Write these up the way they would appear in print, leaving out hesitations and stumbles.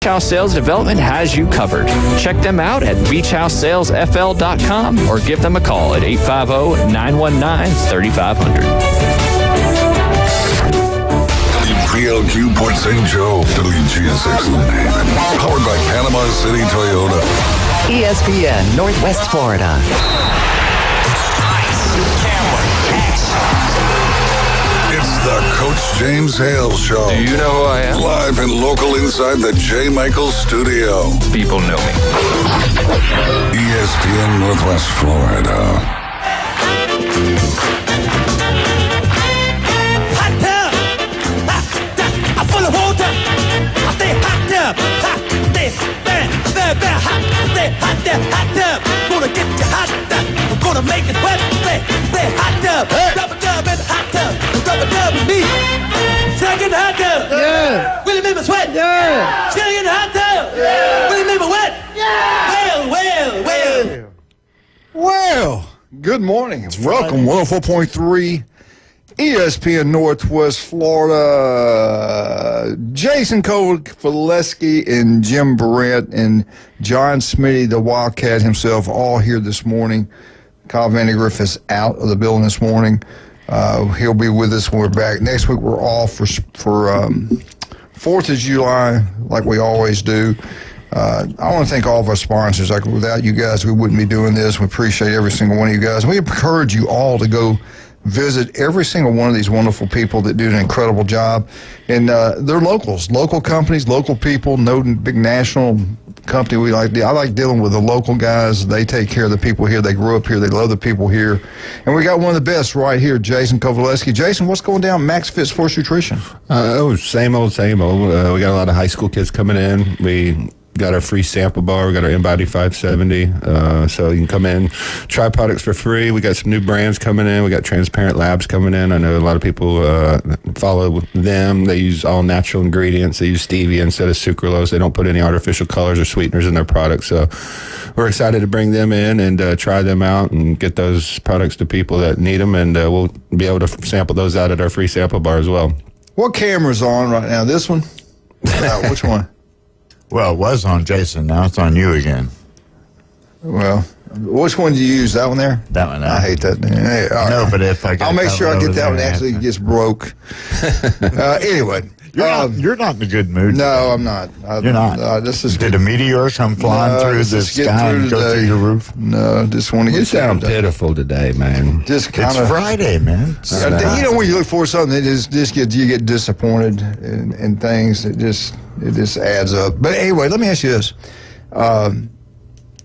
Beach House Sales Development has you covered. Check them out at beachhousesalesfl.com or give them a call at 850-919-3500. WPLQ Port St. Joe, WGSX Lynn, powered by Panama City Toyota. ESPN Northwest Florida. It's the Coach James Hale Show. Do you know who I am? Live and local inside the J. Michael Studio. People know me. ESPN Northwest Florida. Hot tub, I'm full of water. I stay hot tub, stay very hot. Stay hot tub. Gonna get you hot tub. I'm gonna make it wet. Stay hot tub. Rubber dub in the hot tub. Rubber dub with me. Stuck in the hot tub. Yeah. Really make me sweat. Yeah. Stuck in the hot tub. Yeah. Really make me wet. Yeah. Well, good morning. Welcome, 104.3 ESPN Northwest Florida. Jason Kovaleski and Jim Barrett and John Smitty, the Wildcat himself, all here this morning. Kyle Vandegrift is out of the building this morning. He'll be with us when we're back. Next week we're off for 4th of July, like we always do. I want to thank all of our sponsors. Like, without you guys, we wouldn't be doing this. We appreciate every single one of you guys. We encourage you all to go visit every single one of these wonderful people that do an incredible job. And they're locals, local companies, local people, no big national company. I like dealing with the local guys. They take care of the people here. They grew up here. They love the people here. And we got one of the best right here, Jason Kovaleski. Jason, what's going down Max Fit Sports Nutrition? Same old. We got a lot of high school kids coming in. We got our free sample bar. We got our InBody 570. So you can come in, try products for free. We got some new brands coming in. We got Transparent Labs coming in. I know a lot of people follow them. They use all natural ingredients. They use stevia instead of sucralose. They don't put any artificial colors or sweeteners in their products. So we're excited to bring them in and try them out and get those products to people that need them. And we'll be able to sample those out at our free sample bar as well. What camera's on right now? This one? Which one? Well, it was on Jason. Now it's on you again. Well, which one do you use? That one there? That one. I hate that. Hey, no, but if I I'll make sure I get that one actually gets broke. Anyway. You're not in a good mood. No, I'm not. You're not. This is Did a meteor come flying through the sky and go through your roof? No, just want to get. You sound pitiful today, man. Just kind of. It's Friday, man. You know when you look for something, you get disappointed in things. It just adds up. But anyway, let me ask you this.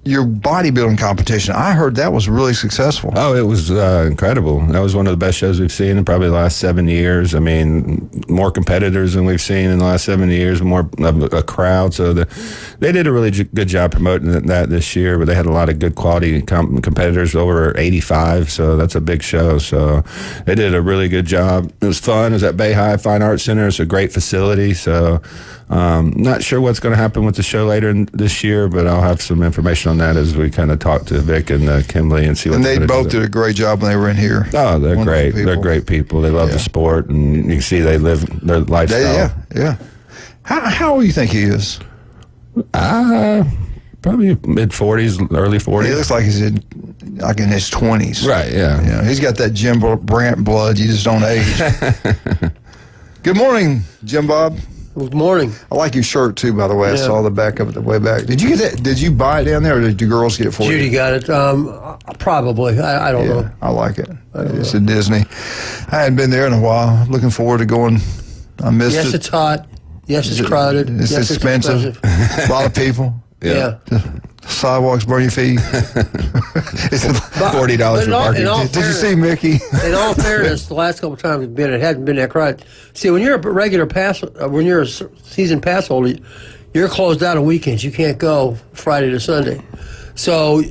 Your bodybuilding competition, I heard that was really successful. Oh, it was incredible. That was one of the best shows we've seen in probably the last 7 years. I mean, more competitors than we've seen in the last 7 years, more of a crowd. So they did a really good job promoting that this year, but they had a lot of good quality competitors, over 85, so that's a big show. So they did a really good job. It was fun. It was at Bay High Fine Arts Center. It's a great facility, so not sure what's going to happen with the show later this year, but I'll have some information on that as we kind of talk to Vic and Kimberly and see what. And they both did a great job when they were in here. Oh, they're great. They're great people. They love the sport, and you can see they live their lifestyle. Yeah. How old do you think he is? Probably mid-40s, early 40s. He looks like he's in his 20s. Right, yeah. He's got that Jim Brandt blood. You just don't age. Good morning, Jim Bob. Good morning. I like your shirt, too, by the way. Yeah. I saw the back of it the way back. Did you get that? Did you buy it down there, or did your girls get it for you? Judy got it. Probably. I don't know. I like it. It's a Disney. I hadn't been there in a while. Looking forward to going. I missed it. Yes, it's hot. Yes, it's crowded. It's yes, expensive. A lot of people. Yeah. Sidewalks burn your feet. $40 for parking. Did you see Mickey? In all fairness, the last couple of times we've been, it hasn't been that crowded. See, when you're a regular pass, when you're a season pass holder, you're closed out on weekends. You can't go Friday to Sunday. So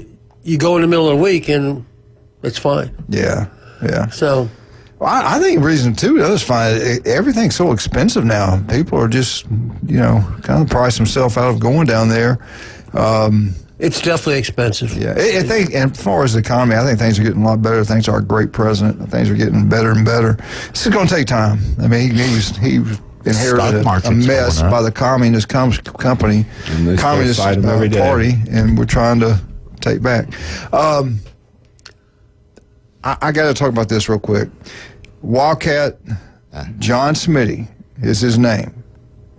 you go in the middle of the week and it's fine. Yeah. So. Well, I think the reason, too, is fine. Everything's so expensive now. People are just, kind of price themselves out of going down there. It's definitely expensive. Yeah, I think, and as far as the economy, I think things are getting a lot better. Thanks to our great president, things are getting better and better. This is going to take time. I mean, he was inherited a market's mess going up. by the communist company, And they still communist fight 'em every day. party, and we're trying to take back. I got to talk about this real quick. Wildcat John Smitty is his name.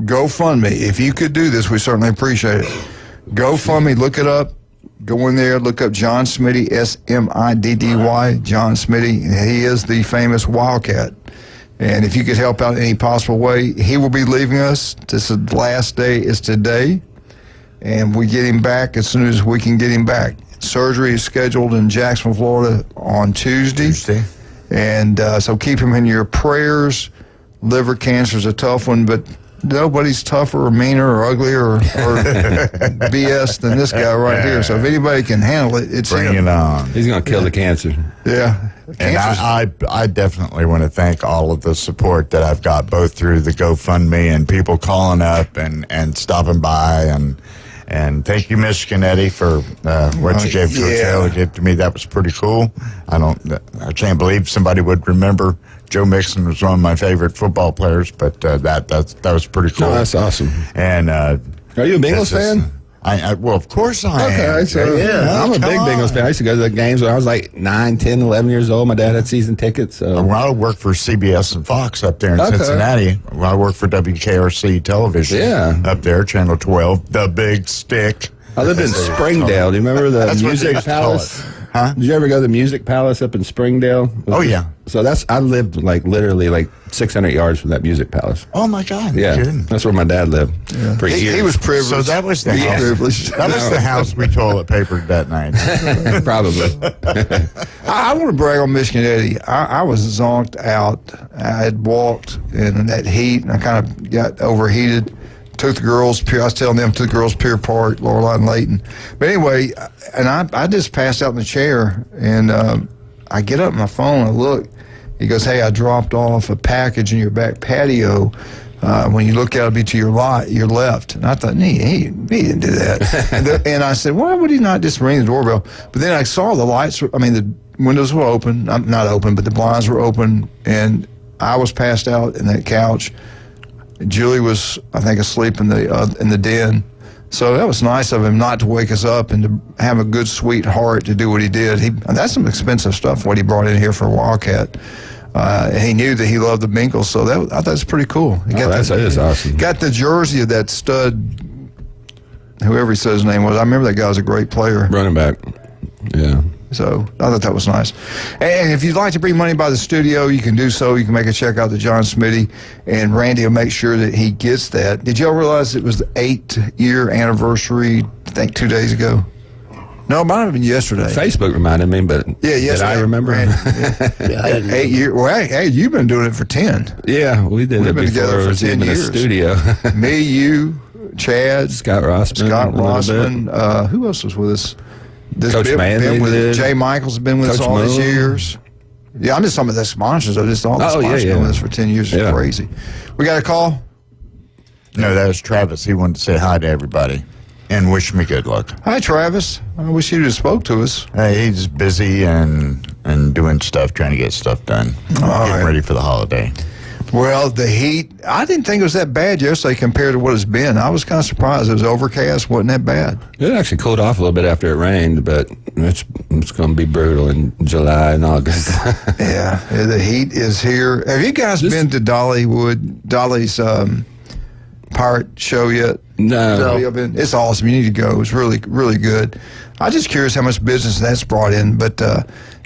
GoFundMe. If you could do this, we certainly appreciate it. GoFundMe, look it up. Go in there, look up John Smitty, Smiddy, John Smitty. He is the famous Wildcat. And if you could help out in any possible way, he will be leaving us. This is the last day is today. And we get him back as soon as we can get him back. Surgery is scheduled in Jacksonville, Florida on Tuesday. And so keep him in your prayers. Liver cancer is a tough one, but nobody's tougher or meaner or uglier or BS than this guy right here. So if anybody can handle it, it's Bring him. it on. He's going to kill the cancer. Yeah. And I definitely want to thank all of the support that I've got, both through the GoFundMe and people calling up and stopping by. And thank you, Michigan Eddie, for what you gave to Hale gave to me. That was pretty cool. I can't believe somebody would remember Joe Mixon was one of my favorite football players, but that was pretty cool. No, that's awesome. And Are you a Bengals fan? Well, of course I am. Okay, so I'm a big Bengals fan. I used to go to the games when I was like 9, 10, 11 years old. My dad had season tickets. So. Well, I worked for CBS and Fox up there in Cincinnati. Well, I worked for WKRC television up there, Channel 12, The Big Stick. I lived in Springdale. Do you remember the That's what they Music used to call Palace? it. Huh? Did you ever go to the Music Palace up in Springdale? Oh, yeah. So I lived literally 600 yards from that Music Palace. Oh, my God. Yeah, You're kidding. that's where my dad lived for years. He was privileged. So that was the house. That was the house we toilet papered that night. Probably. I want to brag on Michigan Eddie. I was zonked out. I had walked in that heat, and I kind of got overheated. Took the girls, I was telling them, took the girls Pier Park, Lorelei and Layton. But anyway, and I just passed out in the chair, and I get up on my phone, I look. He goes, hey, I dropped off a package in your back patio. When you look out, it'll be to your left. And I thought, he didn't do that. and I said, why would he not just ring the doorbell? But then I saw the lights, the windows were open. Not open, but the blinds were open. And I was passed out in that couch. Julie was, I think, asleep in the den. So that was nice of him not to wake us up and to have a good, sweet heart to do what he did. That's some expensive stuff, what he brought in here for Wildcat. He knew that he loved the Bengals, so I thought that's pretty cool. That is awesome. Got the jersey of that stud, whoever he said his name was. I remember that guy was a great player. Running back. Yeah. So I thought that was nice. And if you'd like to bring money by the studio, you can do so. You can make a check out to John Smitty, and Randy will make sure that he gets that. Did y'all realize it was the 8-year anniversary, I think 2 days ago? No, it might have been yesterday. Facebook reminded me, but yes, did I remember? Randy, 8 years. Well, hey, you've been doing it for 10. Yeah, we did We've it been before together it for was 10 even years. a studio. Me, you, Chad, Scott Rossman. who else was with us? Coach Manley did. Jay Michaels has been with us Coach all these Moon. years. Yeah, I'm just some of the sponsors. Just all the sponsors been with us for 10 years. It's crazy. We got a call? No, that was Travis. He wanted to say hi to everybody and wish me good luck. Hi, Travis. I wish you'd have spoke to us. He's busy and doing stuff, trying to get stuff done. Getting ready for the holiday. Well, the heat, I didn't think it was that bad yesterday compared to what it's been. I was kind of surprised. It was overcast. Wasn't that bad. It actually cooled off a little bit after it rained, but it's going to be brutal in July and August. Yeah, the heat is here. Have you guys been to Dolly's pirate show yet? No. It's awesome. You need to go. It's really, really good. I'm just curious how much business that's brought in, but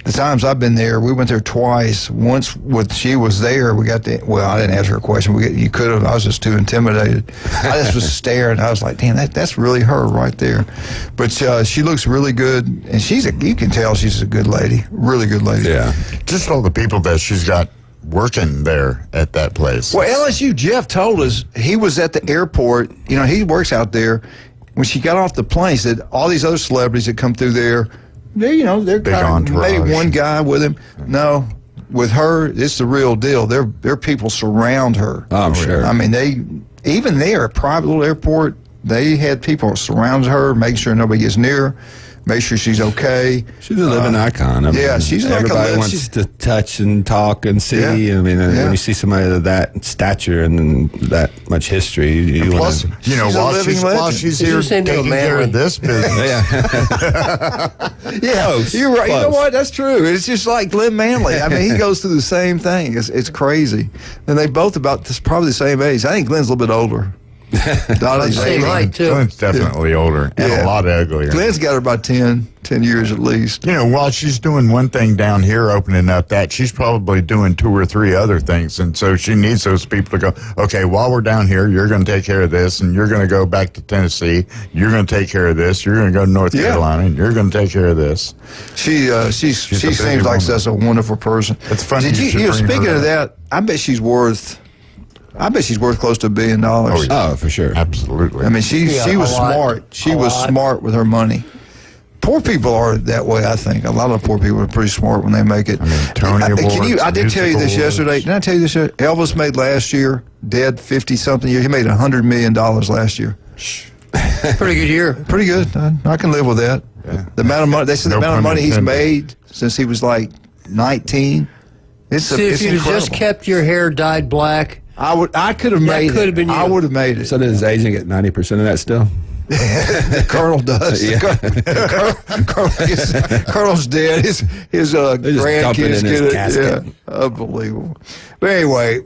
the times I've been there, we went there twice. Once she was there, I didn't ask her a question. You could have. I was just too intimidated. I just was staring. I was like, damn, that's really her right there. But she looks really good, and you can tell she's a good lady, really good lady. Yeah. Just all the people that she's got working there at that place. Well, LSU, Jeff told us he was at the airport. He works out there. When she got off the plane, he said all these other celebrities that come through there, they're Big kind of, maybe entourage. one guy with him. No, with her, it's the real deal. Their people surround her. Oh, I'm sure. I mean, even there, a private little airport, they had people surround her, make sure nobody gets near her. make sure she's okay. She's a living icon. I mean, yeah, she's like everybody a wants to touch and talk and see. Yeah. I mean, Yeah. when you see somebody of that stature and that much history, you Plus, want you know, She's a while living she's legend. here just saying to taking a man, care of like- this business. Yeah, Close. you're right. You know Close. what? That's true. It's just like Glenn Manley. I mean, he goes through the same thing. It's crazy. And they both about this, probably the same age. I think Glenn's a little bit older. Dottie's Same 80. height, too. Glenn's definitely older and Yeah. a lot uglier. Glenn's got her about 10 years at least. You know, while she's doing one thing down here, opening up that, she's probably doing 2 or 3 other things. And so she needs those people to go, okay, while we're down here, you're going to take care of this, and you're going to go back to Tennessee. You're going to take care of this. You're going to go to North Yeah. Carolina, and you're going to take care of this. She a seems busy like woman. such a wonderful person. It's funny Did you should you know, bring speaking her of up. that, I bet she's worth close to $1 billion. Oh, yeah. Oh, for sure. Absolutely. I mean, she was a lot. smart. She A was lot. smart with her money. Poor people are that way, I think. A lot of poor people are pretty smart when they make it. I mean, Tony Awards, I did tell you this music awards. yesterday. Didn't I tell you this yesterday? Elvis made last year, dead 50-something years. He made $100 million last year. Pretty good year. Pretty good. I can live with that. Yeah. The amount of money, they said No the amount of pun money he's intended. made since he was like 19. See, if it's you'd have incredible. just kept your hair dyed black, I could have made could it. have been you. I would have made it. So does his agent get 90% of that still? The Colonel does. Yeah. Colonel's dead. His just dump it grandkids in his get it. casket. Yeah, unbelievable. But anyway,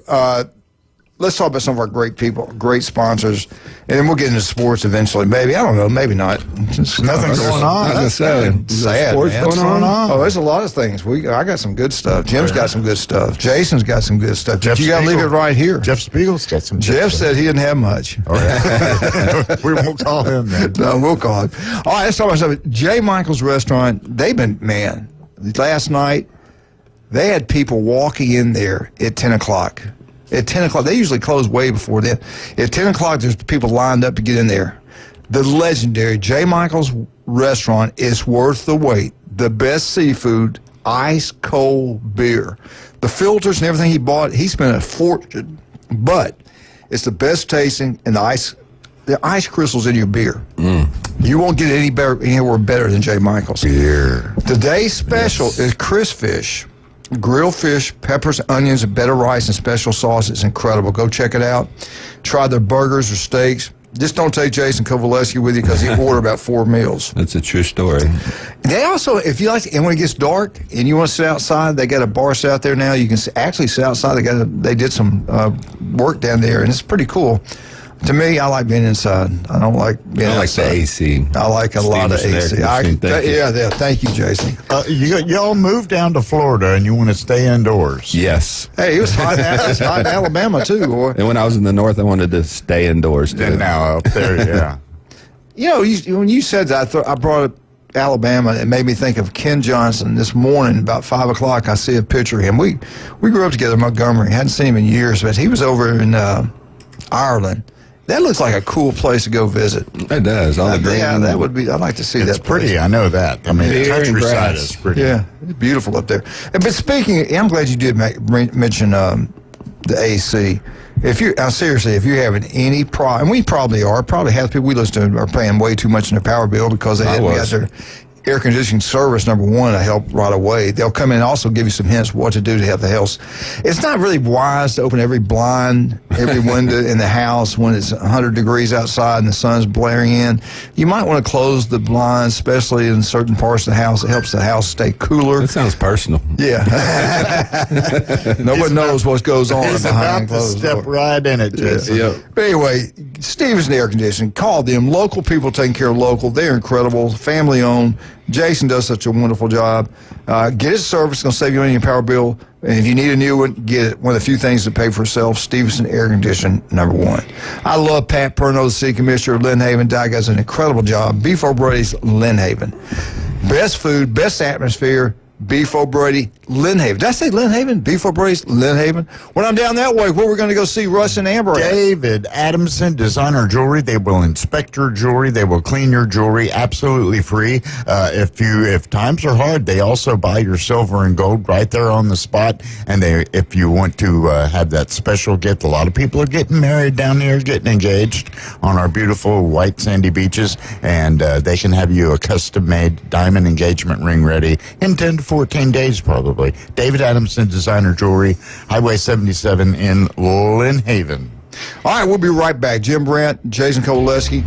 let's talk about some of our great people, great sponsors, and then we'll get into sports eventually. Maybe, I don't know, maybe not. Just Nothing going on. I was That's gonna say, sad, sports man. going on? Oh, there's a lot of things. I got some good stuff. Jim's got some good stuff. Jason's got some good stuff. Jeff You got to leave it Spiegel. right here. Jeff Spiegel's got some. Jeff said he didn't have much. Oh, yeah. We won't call him then. No, we'll call him. All right, let's talk about something. J. Michael's Restaurant, they've been, man, last night, they had people walking in there at 10 o'clock. At 10 o'clock, they usually close way before then. At 10 o'clock, there's people lined up to get in there. The legendary J. Michael's Restaurant is worth the wait. The best seafood, ice cold beer. The filters and everything he bought, he spent a fortune. But it's the best tasting, and the ice crystals in your beer. You won't get anywhere better than J. Michael's. Beer. Today's special is crisp fish, grilled fish, peppers, onions, and better rice and special sauce. It's incredible. Go check it out. Try their burgers or steaks. Just don't take Jason Kovaleski with you because he ordered about 4 meals. That's a true story. They also, if you like, and when it gets dark and you want to sit outside, they got a bar set out there now. You can actually sit outside. They did some work down there, and it's pretty cool. To me, I like being inside. I don't like being I like outside. the AC. I like a lot of Stevenson AC. air conditioning. Thank you. Yeah. Thank you, Jason. Y'all moved down to Florida and you want to stay indoors. Yes. Hey, it was hot in Alabama too, boy. And when I was in the north, I wanted to stay indoors. Too. And now up there, yeah. You know, when you said that, I brought up Alabama. It made me think of Ken Johnson. This morning, about 5 o'clock, I see a picture of him. We grew up together in Montgomery. Hadn't seen him in years, but he was over in Ireland. That looks like a cool place to go visit. It does. All the green. Yeah, that would be. I'd like to see It's that place. pretty. I know that. I mean, the Beer and countryside grass. is pretty. Yeah, it's beautiful up there. But speaking, I'm glad you did mention the AC. Seriously, if you're having any problem, and we probably half the people we listen to are paying way too much in their power bill because they hadn't got their air conditioning service, number one, to help right away. They'll come in and also give you some hints what to do to help the house. It's not really wise to open every blind, every window in the house when it's 100 degrees outside and the sun's blaring in. You might want to close the blinds, especially in certain parts of the house. It helps the house stay cooler. That sounds personal. Yeah. Nobody knows what goes on He's behind about to closed step doors. right in it, Jason. Yep. But anyway, Stevenson Air Conditioning, call them. Local people taking care of local. They're incredible. Family owned. Jason does such a wonderful job. Get his service. It's going to save you money on your power bill. And if you need a new one, get it. One of the few things to pay for itself, Stevenson Air Conditioning, number one. I love Pat Perno, the city commissioner of Lynn Haven. Doug does an incredible job. Beef O'Brady's Lynn Haven. Best food, best atmosphere. Beef O'Brady, Lynn Haven. Did I say Lynn Haven? Beef O'Brady's, Lynn Haven. When I'm down that way, where we're going to go see Russ and Amber at? David Adamson Designer Jewelry. They will inspect your jewelry. They will clean your jewelry absolutely free. If times are hard, they also buy your silver and gold right there on the spot. And if you want to have that special gift, a lot of people are getting married down here, getting engaged on our beautiful white sandy beaches, and they can have you a custom-made diamond engagement ring ready in 10 to 14 days probably. David Adamson Designer Jewelry, Highway 77 in Lynn Haven. All right, we'll be right back. Jim Brandt, Jason Kowaleski.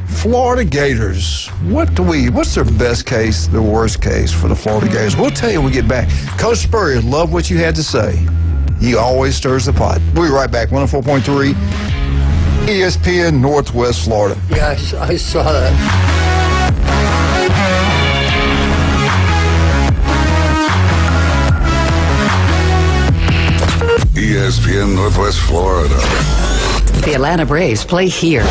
Florida Gators. What's their best case, their worst case for the Florida Gators? We'll tell you when we get back. Coach Spurrier, love what you had to say. He always stirs the pot. We'll be right back. 104.3 ESPN Northwest Florida. Yeah, I saw that. ESPN Northwest Florida. The Atlanta Braves play here.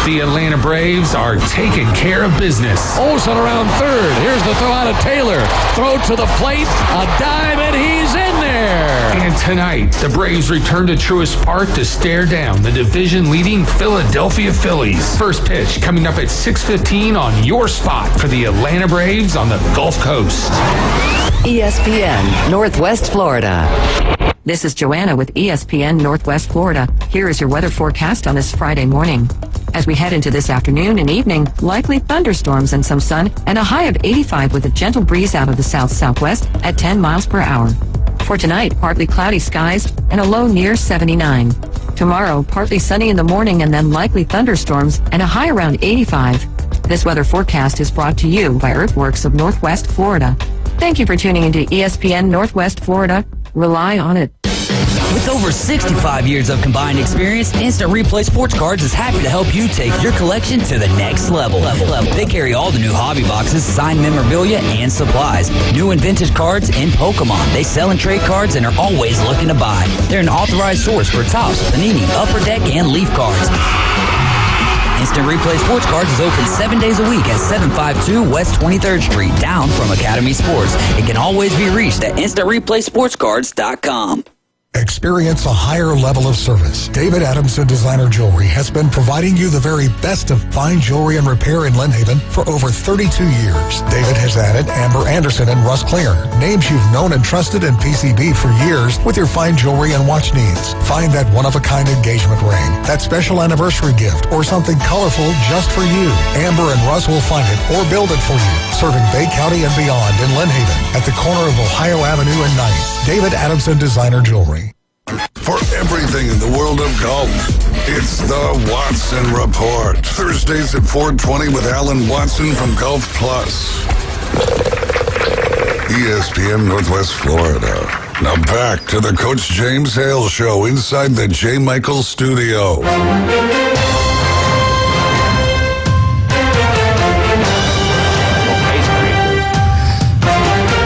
The Atlanta Braves are taking care of business. Olsen around third. Here's the throw out of Taylor. Throw to the plate. A dive, and he's in there. And tonight, the Braves return to Truist Park to stare down the division-leading Philadelphia Phillies. First pitch coming up at 6:15 on your spot for the Atlanta Braves on the Gulf Coast. ESPN Northwest Florida. This is Joanna with ESPN Northwest Florida. Here is your weather forecast on this Friday morning. As we head into this afternoon and evening, likely thunderstorms and some sun, and a high of 85 with a gentle breeze out of the south-southwest at 10 miles per hour. For tonight, partly cloudy skies and a low near 79. Tomorrow, partly sunny in the morning and then likely thunderstorms and a high around 85. This weather forecast is brought to you by Earthworks of Northwest Florida. Thank you for tuning into ESPN Northwest Florida. Rely on it. With over 65 years of combined experience, Instant Replay Sports Cards is happy to help you take your collection to the next level. They carry all the new hobby boxes, signed memorabilia, and supplies. New and vintage cards and Pokemon. They sell and trade cards and are always looking to buy. They're an authorized source for Topps, Panini, Upper Deck, and Leaf cards. Instant Replay Sports Cards is open 7 days a week at 752 West 23rd Street, down from Academy Sports. It can always be reached at InstantReplaySportsCards.com. Experience a higher level of service. David Adamson Designer Jewelry has been providing you the very best of fine jewelry and repair in Lynn Haven for over 32 years. David has added Amber Anderson and Russ Clare, names you've known and trusted in PCB for years with your fine jewelry and watch needs. Find that one-of-a-kind engagement ring, that special anniversary gift, or something colorful just for you. Amber and Russ will find it or build it for you. Serving Bay County and beyond in Lynn Haven at the corner of Ohio Avenue and 9th. David Adamson Designer Jewelry. For everything in the world of golf, it's the Watson Report. Thursdays at 4:20 with Alan Watson from Golf Plus. ESPN Northwest Florida. Now back to the Coach James Hale Show inside the J. Michael Studio.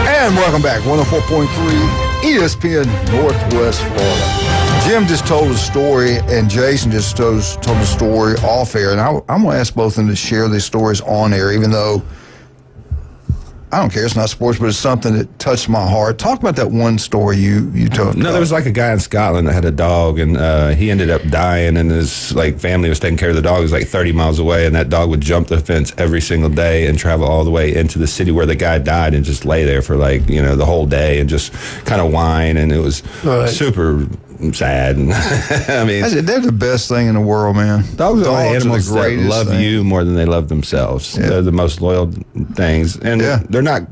And welcome back. 104.3 ESPN Northwest Florida. Jim just told a story, and Jason just told a story off air. And I'm going to ask both of them to share these stories on air, even though I don't care. It's not sports, but it's something that touched my heart. Talk about that one story you told. No, there was like a guy in Scotland that had a dog, and he ended up dying, and his family was taking care of the dog. It was like 30 miles away, and that dog would jump the fence every single day and travel all the way into the city where the guy died and just lay there for the whole day and just kind of whine, and it was super sad. And I mean, they're the best thing in the world, man. Dogs are animals that love you more than they love themselves. Yeah. They're the most loyal things, and they're not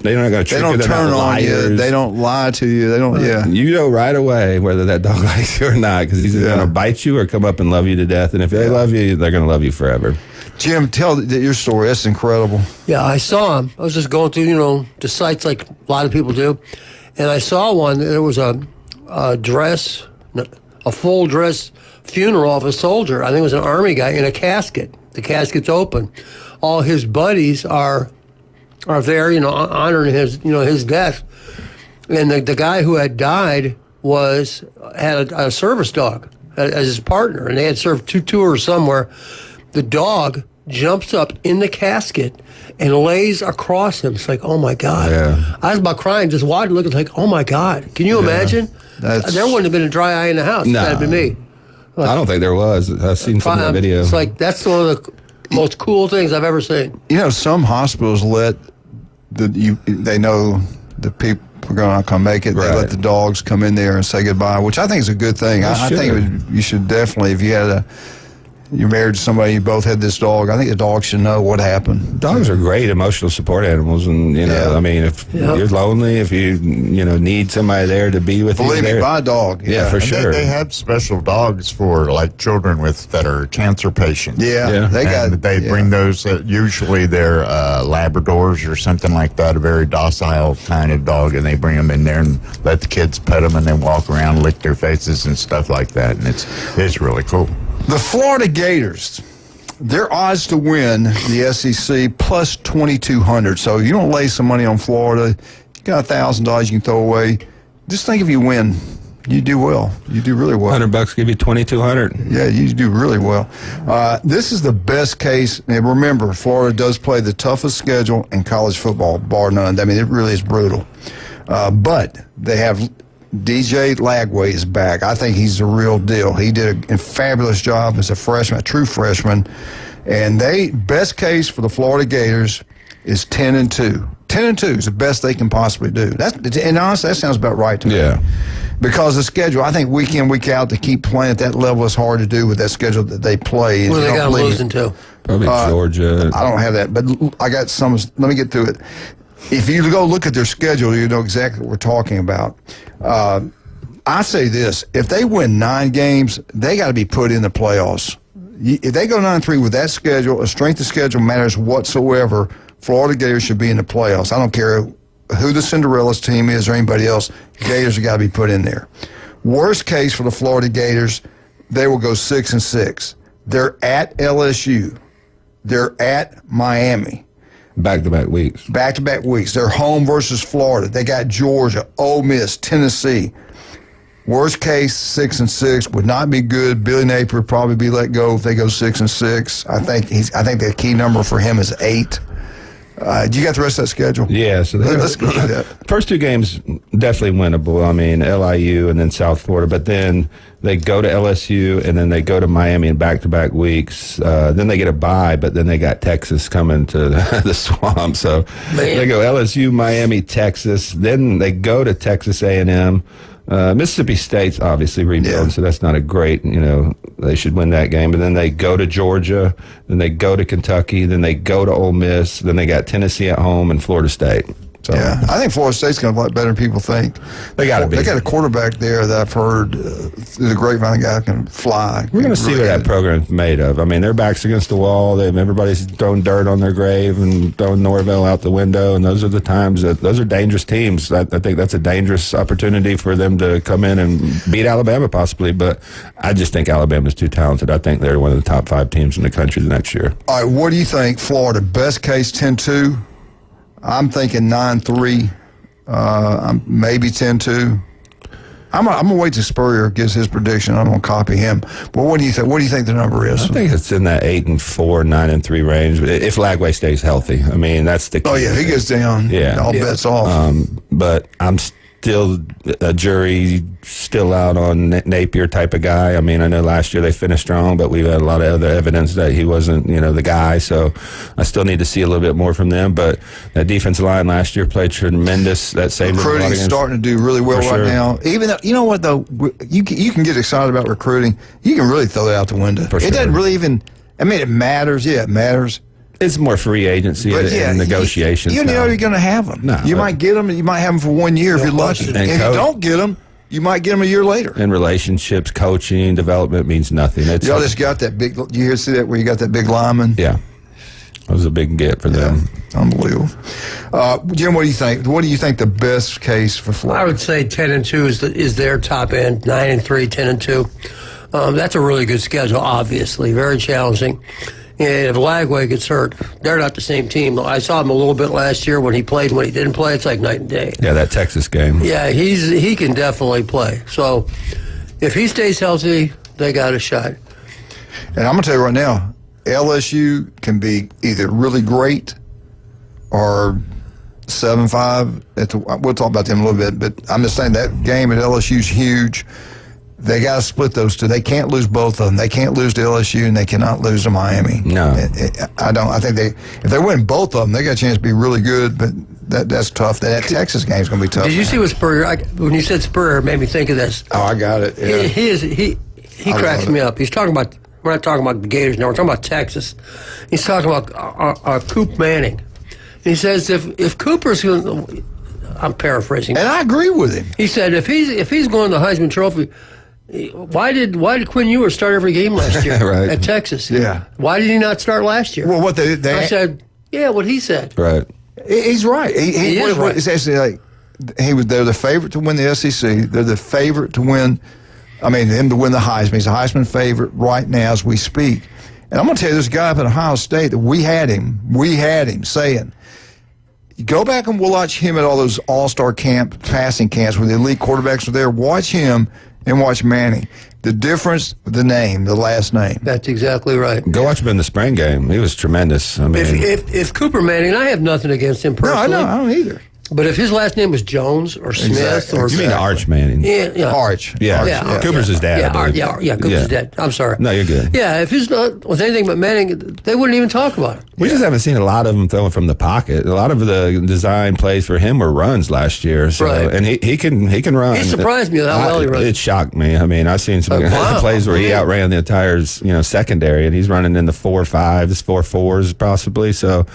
going to trick you. They don't turn on you. They don't lie to you. They don't. Yeah, you know right away whether that dog likes you or not, because he's going to bite you or come up and love you to death. And if they love you, they're going to love you forever. Jim, tell your story. That's incredible. Yeah, I saw him. I was just going through, the sites like a lot of people do, and I saw one. There was a full dress funeral of a soldier. I think it was an Army guy in a casket. The casket's open. All his buddies are there, honoring his death. And the guy who had died had a service dog as his partner, and they had served two tours somewhere. The dog jumps up in the casket and lays across him. It's like, oh my God. Yeah. I was about crying just watching, looking like, oh my God. Can you imagine? There wouldn't have been a dry eye in the house. No. That'd been me. Like, I don't think there was. I've seen some of the video. It's like, that's one of the most cool things I've ever seen. You know, some hospitals let they know the people are going to make it. Right. They let the dogs come in there and say goodbye, which I think is a good thing. I think you should definitely, if you had you're married to somebody, you both had this dog, I think the dog should know what happened. Dogs are great emotional support animals, and I mean, if you're lonely, if you need somebody there to be with you. Believe me, buy a dog. Yeah, for sure. They have special dogs for like children that are cancer patients. Yeah. They bring those. Usually they're Labradors or something like that, a very docile kind of dog, and they bring them in there and let the kids pet them, and then walk around, lick their faces and stuff like that, and it's really cool. The Florida Gators, their odds to win the SEC plus 2,200. So you don't lay some money on Florida. You got $1,000 you can throw away. Just think if you win, you do well. You do really well. $100 give you 2,200. Yeah, you do really well. This is the best case. And remember, Florida does play the toughest schedule in college football, bar none. I mean, it really is brutal. But they have DJ Lagway is back. I think he's the real deal. He did a fabulous job as a freshman, a true freshman. And best case for the Florida Gators is 10-2. 10-2 is the best they can possibly do. And honestly, that sounds about right to me. Yeah. Because the schedule, I think week in, week out, to keep playing at that level is hard to do with that schedule that they play. What are they got losing to? Probably Georgia. I don't have that, but I got some. Let me get through it. If you go look at their schedule, you know exactly what we're talking about. I say this: if they win 9 games, they got to be put in the playoffs. If they go 9-3 with that schedule, a strength of schedule matters whatsoever. Florida Gators should be in the playoffs. I don't care who the Cinderella's team is or anybody else. Gators have got to be put in there. Worst case for the Florida Gators, they will go 6-6. They're at LSU. They're at Miami. Back-to-back weeks. Back-to-back weeks. They're home versus Florida. They got Georgia, Ole Miss, Tennessee. Worst case, 6-6 would not be good. Billy Napier would probably be let go if they go 6-6. I think the key number for him is 8. Do you got the rest of that schedule? Yeah. So let's go through that. First 2 games definitely winnable. I mean, LIU and then South Florida. But then they go to LSU and then they go to Miami in back-to-back weeks. Then they get a bye, but then they got Texas coming to the Swamp. So they go LSU, Miami, Texas. Then they go to Texas A&M. Mississippi State's obviously rebuilding, so that's not a great, they should win that game. But then they go to Georgia, then they go to Kentucky, then they go to Ole Miss, then they got Tennessee at home and Florida State. So, yeah, I think Florida State's going to play better than people think. They got to be. They got a quarterback there that I've heard through the grapevine, the guy can fly. We're going to see what that program's made of. I mean, their back's against the wall. Everybody's throwing dirt on their grave and throwing Norvell out the window, and those are the times those are dangerous teams. I think that's a dangerous opportunity for them to come in and beat Alabama possibly, but I just think Alabama's too talented. I think they're one of the top 5 teams in the country the next year. All right, what do you think, Florida? Best case 10-2? I'm thinking 9-3, maybe 10-2. I'm gonna wait till Spurrier gives his prediction. I'm gonna copy him. But what do you think? What do you think the number is? I think it's in that 8-4, 9-3 range. If Lagway stays healthy, I mean that's the key. Oh yeah, if he gets down, all bets off. But I'm still a jury still out on Napier type of guy. I mean, I know last year they finished strong, but we've had a lot of other evidence that he wasn't, the guy. So I still need to see a little bit more from them. But that defensive line last year played tremendous. That saved recruiting's starting to do really well right now. Even though, you know what though, you can get excited about recruiting. You can really throw it out the window. It doesn't really even. I mean, it matters. Yeah, it matters. It's more free agency and negotiations. You know you're going to have them. No, you might get them, and you might have them for 1 year if you're lucky. And if you don't get them, you might get them a year later. And relationships, coaching, development means nothing. Y'all just got that big. You see that where you got that big lineman? Yeah, that was a big get for them. Unbelievable. Jim, what do you think? What do you think the best case for Florida? I would say 10-2 is their top end. 9-3, 10-2. That's a really good schedule. Obviously, very challenging. And if Lagway gets hurt, they're not the same team. I saw him a little bit last year when he played. When he didn't play, it's like night and day. Yeah, that Texas game. Yeah, he can definitely play. So if he stays healthy, they got a shot. And I'm going to tell you right now, LSU can be either really great or 7-5. We'll talk about them a little bit, but I'm just saying that game at LSU is huge. They got to split those two. They can't lose both of them. They can't lose to LSU, and they cannot lose to Miami. No. I think if they win both of them, they got a chance to be really good, but that's tough. That Texas game is going to be tough. Did you see what Spurrier, when you said Spurrier, it made me think of this. Oh, I got it. Yeah. He cracks me up. He's talking about, we're not talking about the Gators now, we're talking about Texas. He's talking about Coop Manning. And he says if Cooper's going to, I'm paraphrasing. And I agree with him. He said if he's going to the Heisman Trophy, why did Quinn Ewers start every game last year right. at Texas? Yeah. Why did he not start last year? Well, what they I said, yeah, what he said. Right. He's right. He is right. It's actually like they're the favorite to win the SEC. They're the favorite to win. I mean, him to win the Heisman. He's a Heisman favorite right now as we speak. And I'm going to tell you, this guy up at Ohio State that we had him saying, go back and we'll watch him at all those all-star passing camps where the elite quarterbacks are there. Watch him and watch Manning. The difference, the name, the last name. That's exactly right. Go watch him in the spring game. He was tremendous. I mean, if Cooper Manning, I have nothing against him personally. No, I don't either. But if his last name was Jones or Smith Exactly. or you mean Arch Manning? yeah. Arch. Yeah. Yeah. Cooper's his dad. I Yeah, believe. Cooper's his dad. I'm sorry. No, you're good. Yeah, if he's not with anything but Manning, they wouldn't even talk about it. We just haven't seen a lot of him throwing from the pocket. A lot of the design plays for him were runs last year. So, Right. and he can run. He surprised me with how well he runs. It shocked me. I mean, I've seen some Wow. plays where he outran the entire secondary, and he's running in the 4.5s, 4.4s possibly. So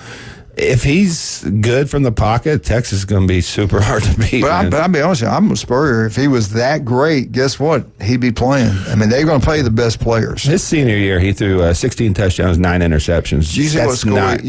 if he's good from the pocket, Texas is going to be super hard to beat. But I'll be honest with you, I'm a Spurrier. If he was that great, guess what? He'd be playing. I mean, they're going to play the best players. His senior year, he threw 16 touchdowns, 9 interceptions. You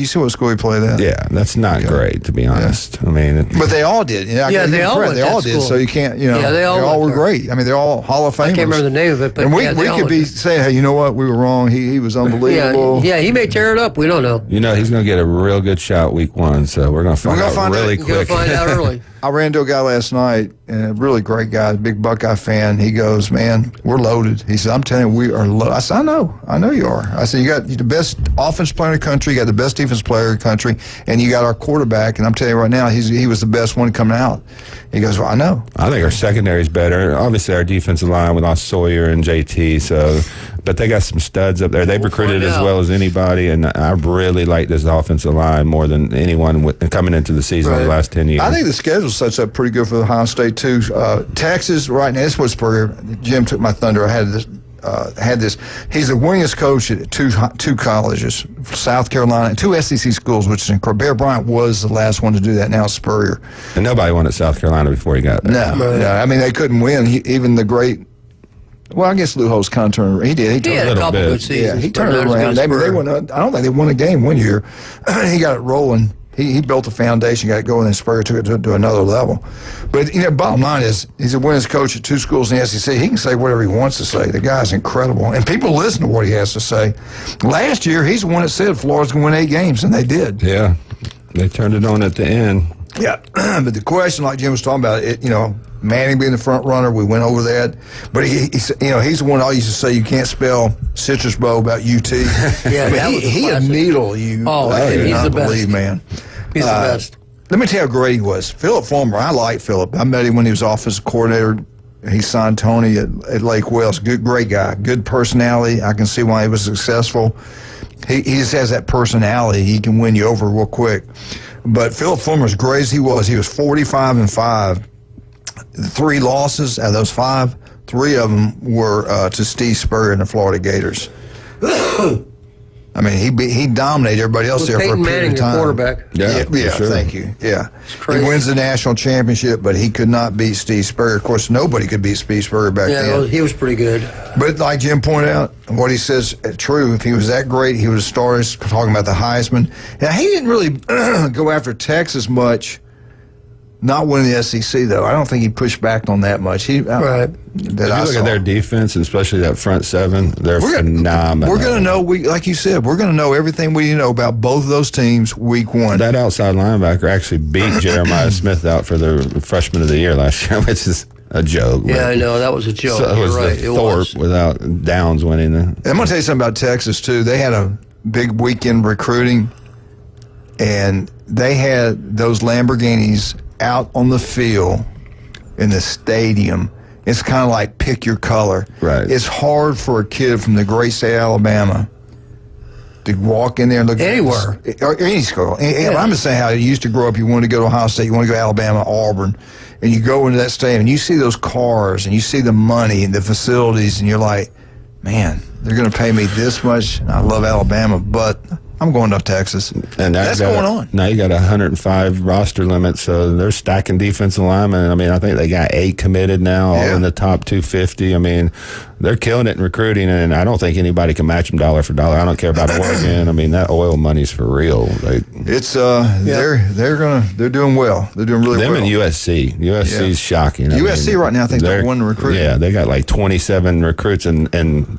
see what school he played at? Yeah, that's not great, to be honest. I mean, but they all did. Yeah, they all went They to all that did. school. So you can't. Yeah, they all were went there. great. I mean, they're all Hall of Famers. I can't remember the name of it, but and we yeah, they all could be went. saying, hey, you know what? We were wrong. He was unbelievable. Yeah, he may tear it up. We don't know. he's going to get a real good shot week 1, so we're going to find out really quick. We're going to find out early. I ran into a guy last night, and a really great guy, a big Buckeye fan. He goes, man, we're loaded. He said, I'm telling you, we are loaded. I said, I know you are. I said, you got the best offense player in the country, you got the best defense player in the country, and you got our quarterback, and I'm telling you right now, he was the best one coming out. He goes, well, I know. I think our secondary is better. Obviously, our defensive line with Sawyer and JT, but they got some studs up there. They've recruited as well as anybody, and I really like this offensive line more than anyone coming into the season over the last 10 years. I think the schedule sets up pretty good for Ohio State, too. Texas, right now, this was Jim took my thunder. I had this. He's the winningest coach at two colleges, South Carolina, and 2 SEC schools, which is incredible. Bear Bryant was the last one to do that. Now it's Spurrier. And nobody won at South Carolina before he got there. No. I mean, they couldn't win. Even the great. Well, I guess Lou Holtz kind of turned. He did. He had a couple good seasons. Yeah, he turned it around. They won. I don't think they won a game one year. He got it rolling. He built a foundation, got it going, and Spurrier took it to another level. But, bottom line is, he's a winners coach at 2 schools in the SEC. He can say whatever he wants to say. The guy's incredible. And people listen to what he has to say. Last year, he's the one that said Florida's going to win 8 games, and they did. Yeah. They turned it on at the end. Yeah. But the question, like Jim was talking about, Manning being the front runner, we went over that. But he's the one I used to say you can't spell citrus bow about UT. Yeah, but he'd needle you. Oh, he's the best. Man. He's the best. Let me tell you how great he was. Philip Fulmer, I like Philip. I met him when he was offensive coordinator. He signed Tony at Lake Wells. Great guy. Good personality. I can see why he was successful. He just has that personality. He can win you over real quick. But Philip Fulmer, as great as he was 45-5. 3 losses out of those 5, 3 of them were to Steve Spurrier and the Florida Gators. I mean, he dominated everybody else there for a period of time. Quarterback. Yeah, sure. Thank you. Yeah, he wins the national championship, but he could not beat Steve Spurrier. Of course, nobody could beat Steve Spurrier back then. Yeah, he was pretty good. But like Jim pointed out, what he says is true. If he was that great, he would have started talking about the Heisman. Now, he didn't really go after Texas much. Not winning the SEC, though. I don't think he pushed back on that much. Right. If you look at their defense, and especially that front 7, they're phenomenal. We're going to know, like you said, we're going to know everything we know about both of those teams week 1. That outside linebacker actually beat Jeremiah Smith out for the freshman of the year last year, which is a joke. Yeah, I know. That was a joke. So it was You're right. Thorpe without Downs winning. I'm going to tell you something about Texas, too. They had big weekend recruiting, and they had those Lamborghinis out on the field in the stadium. It's kind of like pick your color. Right. It's hard for a kid from the great state of Alabama to walk in there and look anywhere, or any school. I'm just saying how you used to grow up. You wanted to go to Ohio State, you want to go to Alabama, Auburn, and you go into that stadium and you see those cars and you see the money and the facilities, and you're like, man, they're going to pay me this much. I love Alabama, but I'm going to Texas. And that's going on. Now you got 105 roster limit, so they're stacking defensive linemen. I mean, I think they got 8 committed now, all in the top 250. I mean, they're killing it in recruiting, and I don't think anybody can match them dollar for dollar. I don't care about Oregon. I mean, that oil money's for real. It's they're doing well. They're doing really well. Them and USC. USC's shocking. USC right now, I think they're one recruit. Yeah, they got like 27 recruits, and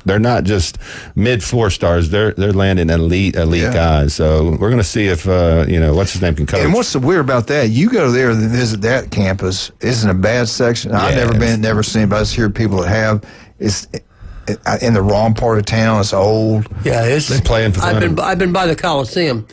they're not just mid 4-stars. They're landing elite guys. So we're going to see if what's his name can coach. And what's so weird about that? You go there and visit that campus. Isn't a bad section. I've never seen, but I just hear people that have. It's in the wrong part of town. It's old. Yeah, they're playing for fun. I've been by the Coliseum.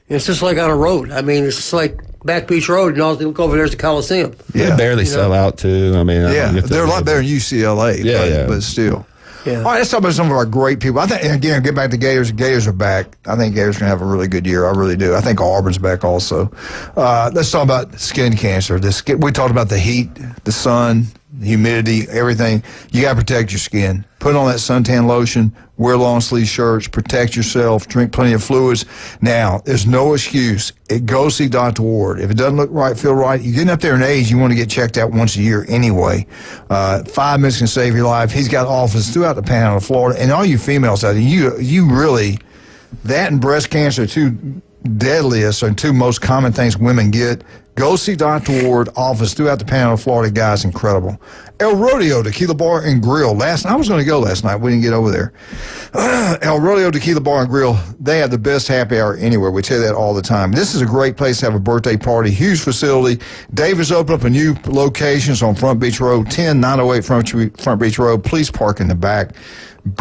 It's just like on a road. I mean, it's just like Back Beach Road, and all you look over there's the Coliseum. Yeah, they barely sell out too. I mean, they're a lot better than UCLA. But still. Yeah. All right, let's talk about some of our great people. I think, again, get back to Gators. Gators are back. I think Gators are going to have a really good year. I really do. I think Auburn's back also. Let's talk about skin cancer. We talked about the heat, the sun, the humidity, everything. You got to protect your skin. Put on that suntan lotion, wear long sleeve shirts, protect yourself, drink plenty of fluids. Now, there's no excuse. Go see Dr. Ward. If it doesn't look right, feel right, you're getting up there in age, you want to get checked out once a year anyway. 5 minutes can save your life. He's got offices throughout the Panhandle of Florida. And all you females out there, you really, that and breast cancer are two deadliest or two most common things women get. Go see Dr. Ward, office throughout the Panhandle of Florida. Guy's incredible. El Rodeo Tequila Bar and Grill. I was going to go last night. We didn't get over there. El Rodeo Tequila Bar and Grill, they have the best happy hour anywhere. We tell you that all the time. This is a great place to have a birthday party. Huge facility. Davis opened up a new locations on Front Beach Road, 10908 Front Beach Road. Please park in the back.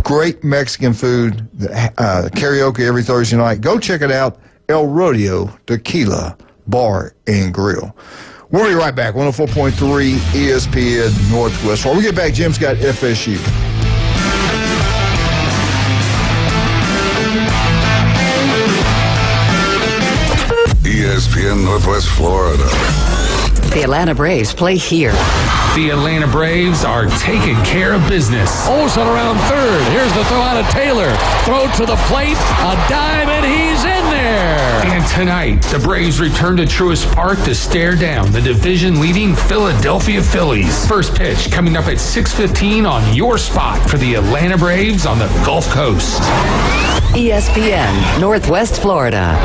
Great Mexican food. Karaoke every Thursday night. Go check it out. El Rodeo Tequila Bar and Grill. We'll be right back. 104.3 ESPN Northwest. When we get back, Jim's got FSU. ESPN Northwest Florida. The Atlanta Braves play here. The Atlanta Braves are taking care of business. Olsen around third. Here's the throw out of Taylor. Throw to the plate. A dive, and he's in there. And tonight, the Braves return to Truist Park to stare down the division-leading Philadelphia Phillies. First pitch coming up at 6:15 on your spot for the Atlanta Braves on the Gulf Coast. ESPN Northwest Florida.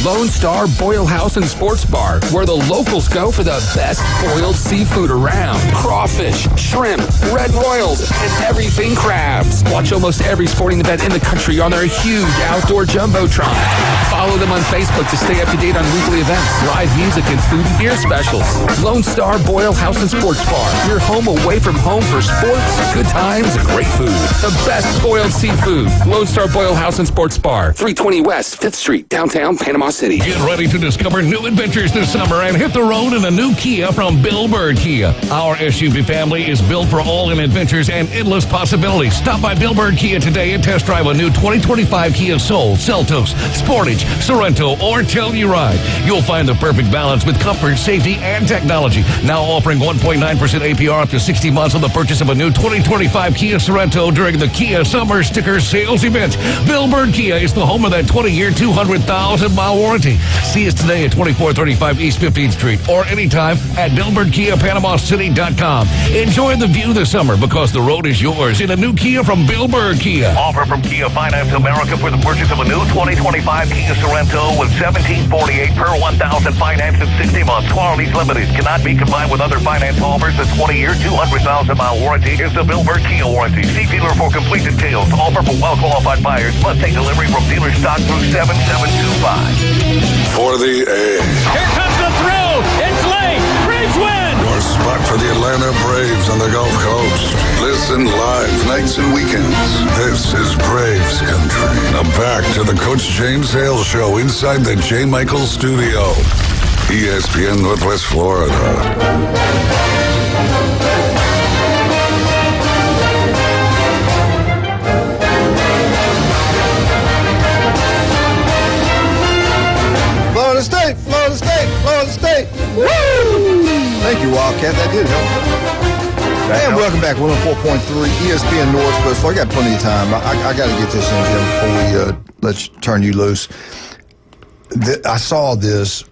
Lone Star Boil House and Sports Bar, where the locals go for the best boiled seafood around. Crawfish, shrimp, red royals, and everything crabs. Watch almost every sporting event in the country on their huge outdoor jumbotron. Follow them on Facebook to stay up to date on weekly events, live music, and food and beer specials. Lone Star Boil House and Sports Bar, your home away from home for sports, good times, and great food. The best boiled seafood. Lone Star Boil House and Sports Bar, 320 West 5th Street, downtown Panama City. Get ready to discover new adventures this summer and hit the road in a new Kia from Bill Bird Kia. Our SUV family is built for all-in adventures and endless possibilities. Stop by Bill Bird Kia today and test drive a new 2025 Kia Soul, Seltos, Sportage, Sorento, or Telluride. You'll find the perfect balance with comfort, safety, and technology. Now offering 1.9% APR up to 60 months on the purchase of a new 2025 Kia Sorento during the Kia Summer Sticker Sales Event. Bill Bird Kia is the home of that 20-year, 200,000-mile warranty. See us today at 2435 East 15th Street or anytime at BillBirdKiaPanamaCity.com. Enjoy the view this summer because the road is yours in a new Kia from Bill Bird Kia. Offer from Kia Finance America for the purchase of a new 2025 Kia Sorento with $1,748 per 1,000 finance in 60 months. Qualities limited. Cannot be combined with other finance offers. The 20-year, 200,000-mile warranty is the Bill Bird Kia warranty. See dealer for complete details. Offer for well-qualified buyers. Must take delivery from dealer stock through 7725. For the A. Here comes the throw. It's late. Braves win. Your spot for the Atlanta Braves on the Gulf Coast. Listen live nights and weekends. This is Braves Country. Now back to the Coach James Hale Show inside the J. Michael Studio. ESPN Northwest Florida. Florida State, Florida State, Florida State. Woo! Thank you, Wildcat. That did help. And welcome back, 104.3 ESPN Northwest. I got plenty of time. I got to get this in, Jim, before we let's turn you loose. I saw this.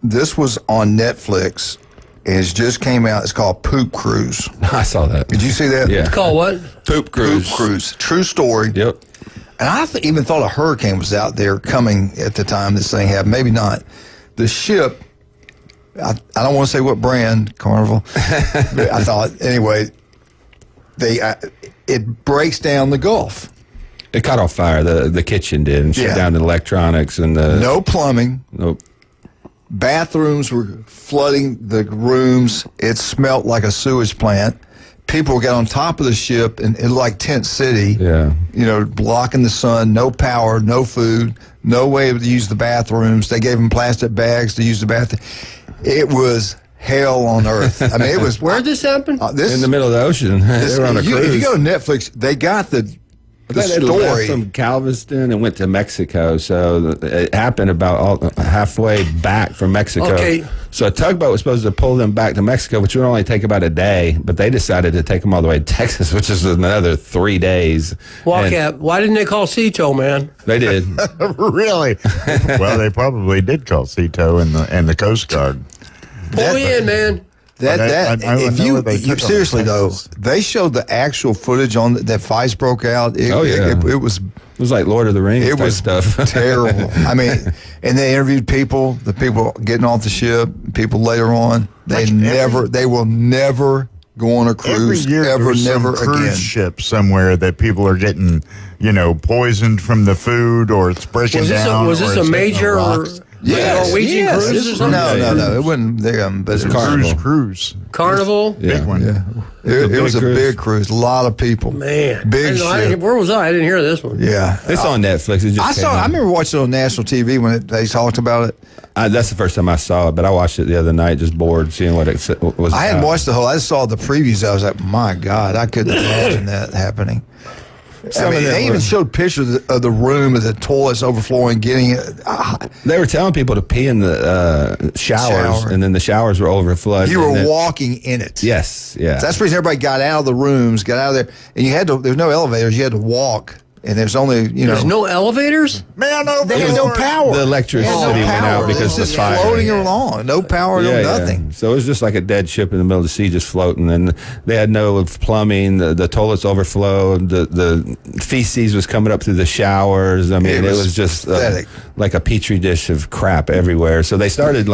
This was on Netflix. It just came out. It's called Poop Cruise. I saw that. Did you see that? Yeah. It's called what? Poop Cruise. Poop Cruise. True story. Yep. And I even thought a hurricane was out there coming at the time this thing happened. Maybe not. The ship, I don't want to say what brand, Carnival. But I thought, anyway, it breaks down the Gulf. It caught on fire. The kitchen did, and shut down the electronics and the no plumbing. Nope. Bathrooms were flooding the rooms. It smelled like a sewage plant. People got on top of the ship in like Tent City. Yeah. You know, blocking the sun, no power, no food, no way to use the bathrooms. They gave them plastic bags to use the bathroom. It was hell on earth. I mean, it was. Where did this happen? This in the middle of the ocean. They were on a cruise. If you go to Netflix, they got the They story left from Galveston and went to Mexico, so it happened about halfway back from Mexico. Okay. So a tugboat was supposed to pull them back to Mexico, which would only take about a day, but they decided to take them all the way to Texas, which is another 3 days. Wildcat, why didn't they call Cito, man? They did. Really? Well, they probably did call Cito and the Coast Guard. Pull me in, man. If you seriously though, they showed the actual footage on that fights broke out. It was like Lord of the Rings. It was stuff. terrible. I mean, and they interviewed people, the people getting off the ship, people later on. They will never go on a cruise Every year ever, there's never some cruise again. ship somewhere that people are getting, poisoned from the food, or it's breaking down. Was this a major? Norwegian cruise or something? No. It wasn't them, but it was cruise. Carnival? Big one. Yeah. It was a big cruise. A lot of people. Man. Big ship. Where was I? I didn't hear this one. Yeah. It's on Netflix. It just I remember watching it on national TV when they talked about it. That's the first time I saw it, but I watched it the other night, just bored, seeing what it was. I hadn't watched the whole. I just saw the previews. I was like, my God, I couldn't imagine that happening. They even showed pictures of the room of the toilets overflowing, getting it. They were telling people to pee in the showers, and then the showers were overflowed. You were walking in it. Yes, yeah. So that's the reason everybody got out of the rooms, got out of there, and you had to. There's no elevators. You had to walk. And there's only, There's no elevators? Man, they had no power. The electricity went out because of the fire. Floating along. No power, no nothing. So it was just like a dead ship in the middle of the sea just floating. And they had no plumbing. The toilets overflowed. The feces was coming up through the showers. I mean, it was just like a petri dish of crap everywhere. So they started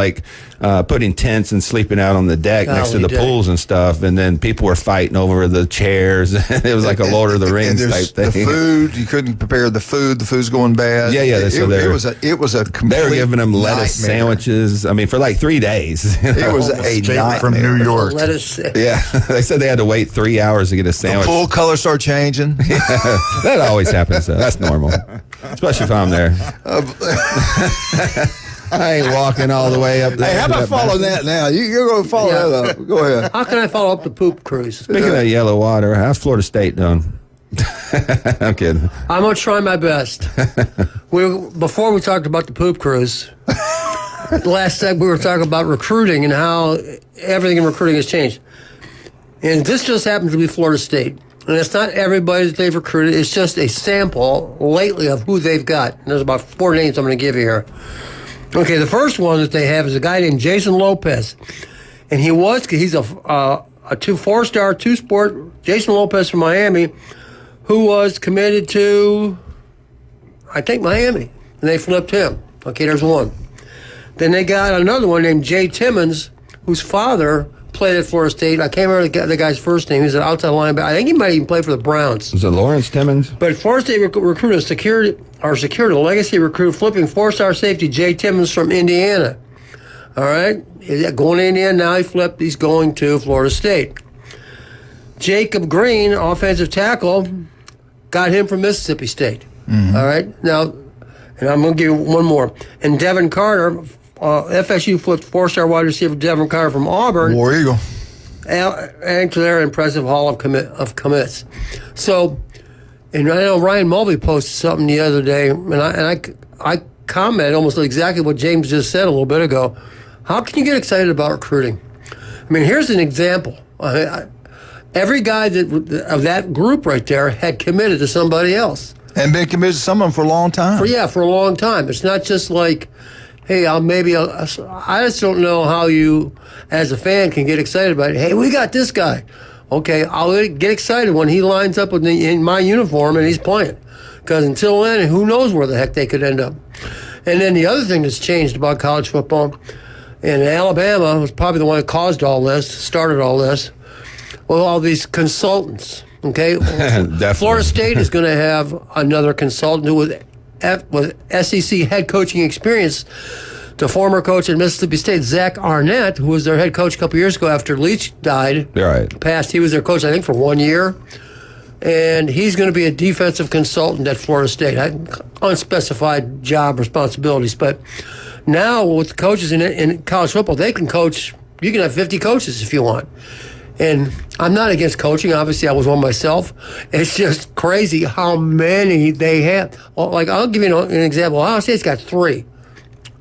putting tents and sleeping out on the deck next to the pools and stuff. And then people were fighting over the chairs. It was like a Lord of the Rings type thing. The food. You couldn't prepare the food. The food's going bad. Yeah. It was a complete They were giving them lettuce nightmare. sandwiches. I mean, for like 3 days. It was a nightmare. From New York. Lettuce. Yeah, they said they had to wait 3 hours to get a sandwich. The pool color start changing. That always happens. That's normal, especially if I'm there. I ain't walking all the way up there. Hey, how about following that now? You're going to follow that up. Go ahead. How can I follow up the poop cruise? Speaking of yellow water, how's Florida State doing? I'm kidding. I'm going to try my best. Before we talked about the poop cruise, last time we were talking about recruiting and how everything in recruiting has changed. And this just happens to be Florida State. And it's not everybody that they've recruited. It's just a sample lately of who they've got. And there's about 4 names I'm going to give you here. Okay, the first one that they have is a guy named Jason Lopez. And he's a 4-star, 2-sport, Jason Lopez from Miami, who was committed to, I think, Miami. And they flipped him. Okay, there's one. Then they got another one named Jay Timmons, whose father played at Florida State. I can't remember the guy's first name. He's an outside linebacker. I think he might even play for the Browns. Was it Lawrence Timmons? But Florida State recruited secured a legacy recruit, flipping 4-star safety Jay Timmons from Indiana. All right? He's going to Indiana, now he's going to Florida State. Jacob Green, offensive tackle, got him from Mississippi State. All right? Now, and I'm going to give you one more. And Devin Carter, FSU flipped 4-star wide receiver Devin Carter from Auburn. War Eagle. And to their impressive haul of commits. So, and I know Ryan Mulvey posted something the other day, and I commented almost exactly what James just said a little bit ago. How can you get excited about recruiting? I mean, here's an example. Every guy of that group right there had committed to somebody else. And been committed to someone for a long time. For a long time. It's not just like, hey, I just don't know how you, as a fan, can get excited about it. Hey, we got this guy. Okay, I'll get excited when he lines up in my uniform and he's playing. Because until then, who knows where the heck they could end up. And then the other thing that's changed about college football, and Alabama was probably the one that caused all this, started all this, well, all these consultants. Okay, Florida State is going to have another consultant with SEC head coaching experience. The former coach at Mississippi State, Zach Arnett, who was their head coach a couple years ago after Leach died. Right. He was their coach, I think, for 1 year. And he's going to be a defensive consultant at Florida State. Unspecified job responsibilities. But now with coaches in college football, they can coach. You can have 50 coaches if you want. And I'm not against coaching. Obviously, I was one myself. It's just crazy how many they have. Well, like, I'll give you an example. Ohio State's got three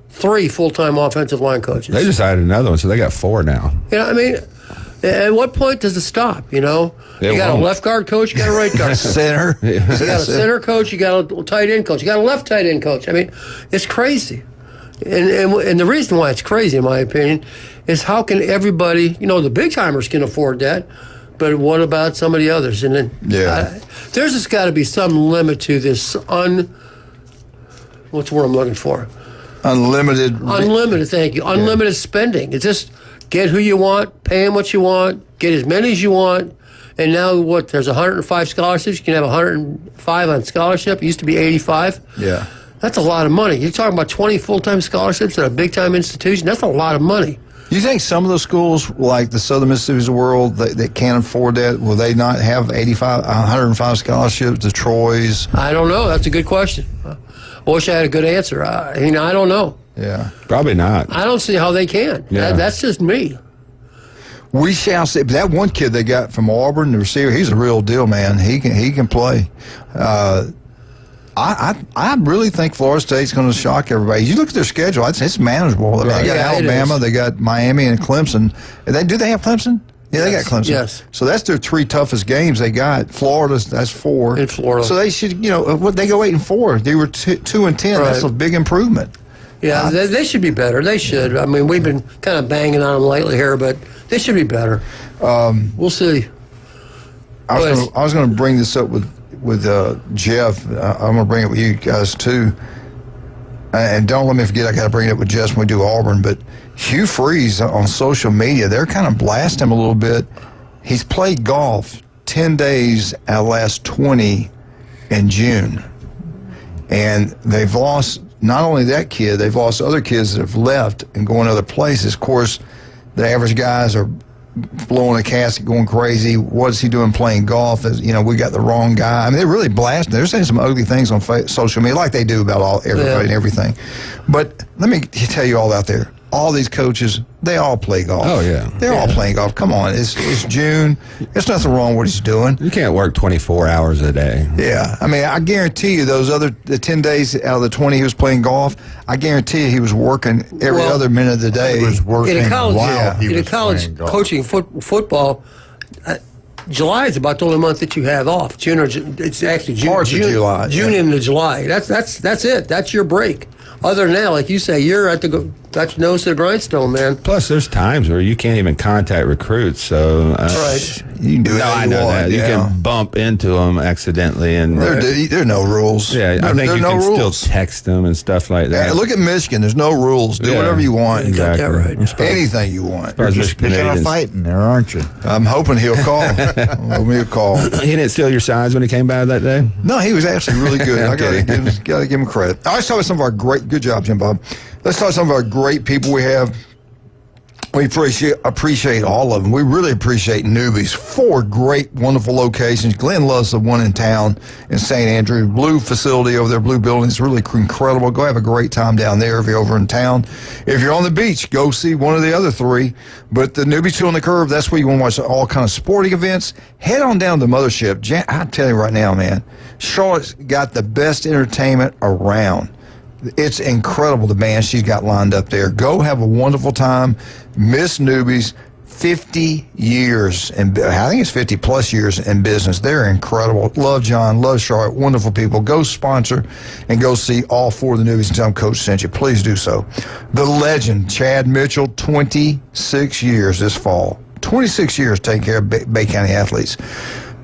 full-time offensive line coaches. They decided another one, so they got 4 now. You know what I mean? At what point does it stop, you know? You got a left guard coach, you got a right guard coach. Center. You got a center coach, you got a tight end coach, you got a left tight end coach. I mean, it's crazy. And the reason why it's crazy, in my opinion, is how can everybody, the big-timers can afford that, but what about some of the others? And then there's just got to be some limit to this what's the word I'm looking for? Unlimited, thank you. Unlimited spending. It's just get who you want, pay them what you want, get as many as you want. And now there's 105 scholarships. You can have 105 on scholarship. It used to be 85. Yeah. That's a lot of money. You're talking about 20 full-time scholarships at a big-time institution. That's a lot of money. You think some of those schools, like the Southern Mississippi's of the world, that can't afford that, will they not have 105 scholarships, the Troys? I don't know. That's a good question. I wish I had a good answer. I don't know. Yeah. Probably not. I don't see how they can. Yeah. That's just me. We shall see. But that one kid they got from Auburn, the receiver, he's a real deal, man. He can play. I really think Florida State's going to shock everybody. You look at their schedule; it's manageable. They got Alabama, they got Miami, and Clemson. Do they have Clemson? Yeah, they got Clemson. Yes. So that's their 3 toughest games they got. Florida, that's 4. In Florida. So they should, they go 8-4. They were 2-10. Right. That's a big improvement. Yeah, they should be better. They should. I mean, we've been kind of banging on them lately here, but they should be better. We'll see. I was going to bring this up with Jeff. I'm going to bring it with you guys too. And don't let me forget, I got to bring it up with Jess when we do Auburn. But Hugh Freeze on social media, they're kind of blasting him a little bit. He's played golf 10 days out of the last 20 in June. And they've lost not only that kid, they've lost other kids that have left and going other places. Of course, the average guys are blowing a casket, going crazy. What's he doing playing golf? We got the wrong guy. I mean, they're really blasting. They're saying some ugly things on social media, like they do about everybody and everything. But let me tell you all out there, all these coaches, they all play golf. Oh, yeah. They're all playing golf. Come on. It's June. There's nothing wrong with what he's doing. You can't work 24 hours a day. Yeah. I mean, I guarantee you the 10 days out of the 20 he was playing golf, I guarantee you he was working every other minute of the day. He was working in college, while he was college playing golf. coaching football, July is about the only month that you have off. It's actually June. March or July. June into July. That's it. That's your break. Other than that, like you say, you're at the nose to the grindstone, man. Plus, there's times where you can't even contact recruits. So right. You can do it. I know that. You can bump into them accidentally, and there are no rules. Yeah, I think you can still text them and stuff like that. Yeah, look at Michigan. There's no rules. Do whatever you want. Exactly. You got that right. Anything you want. You're just picking a fight in there, aren't you? I'm hoping he'll call. He'll call. He didn't steal your signs when he came by that day? No, he was actually really good. I got to give him credit. Let's talk about some of our good job, Jim Bob. Let's talk about some of our great people we have We appreciate all of them. We really appreciate Newbies. 4 great, wonderful locations. Glenn loves the one in town in St. Andrew. Blue facility over there, Blue building. It's really incredible. Go have a great time down there if you're over in town. If you're on the beach, go see one of the other 3. But the Newbies 2 on the Curve, that's where you want to watch all kind of sporting events. Head on down to the Mothership. I tell you right now, man, Charlotte's got the best entertainment around. It's incredible, the band she's got lined up there. Go have a wonderful time. Miss Newbies, 50 years, and I think it's 50 plus years in business. They're incredible. Love John, love Charlotte, wonderful people. Go sponsor and go see all 4 of the Newbies and tell them Coach sent you. Please do so. The legend, Chad Mitchell, 26 years this fall. 26 years taking care of Bay County athletes.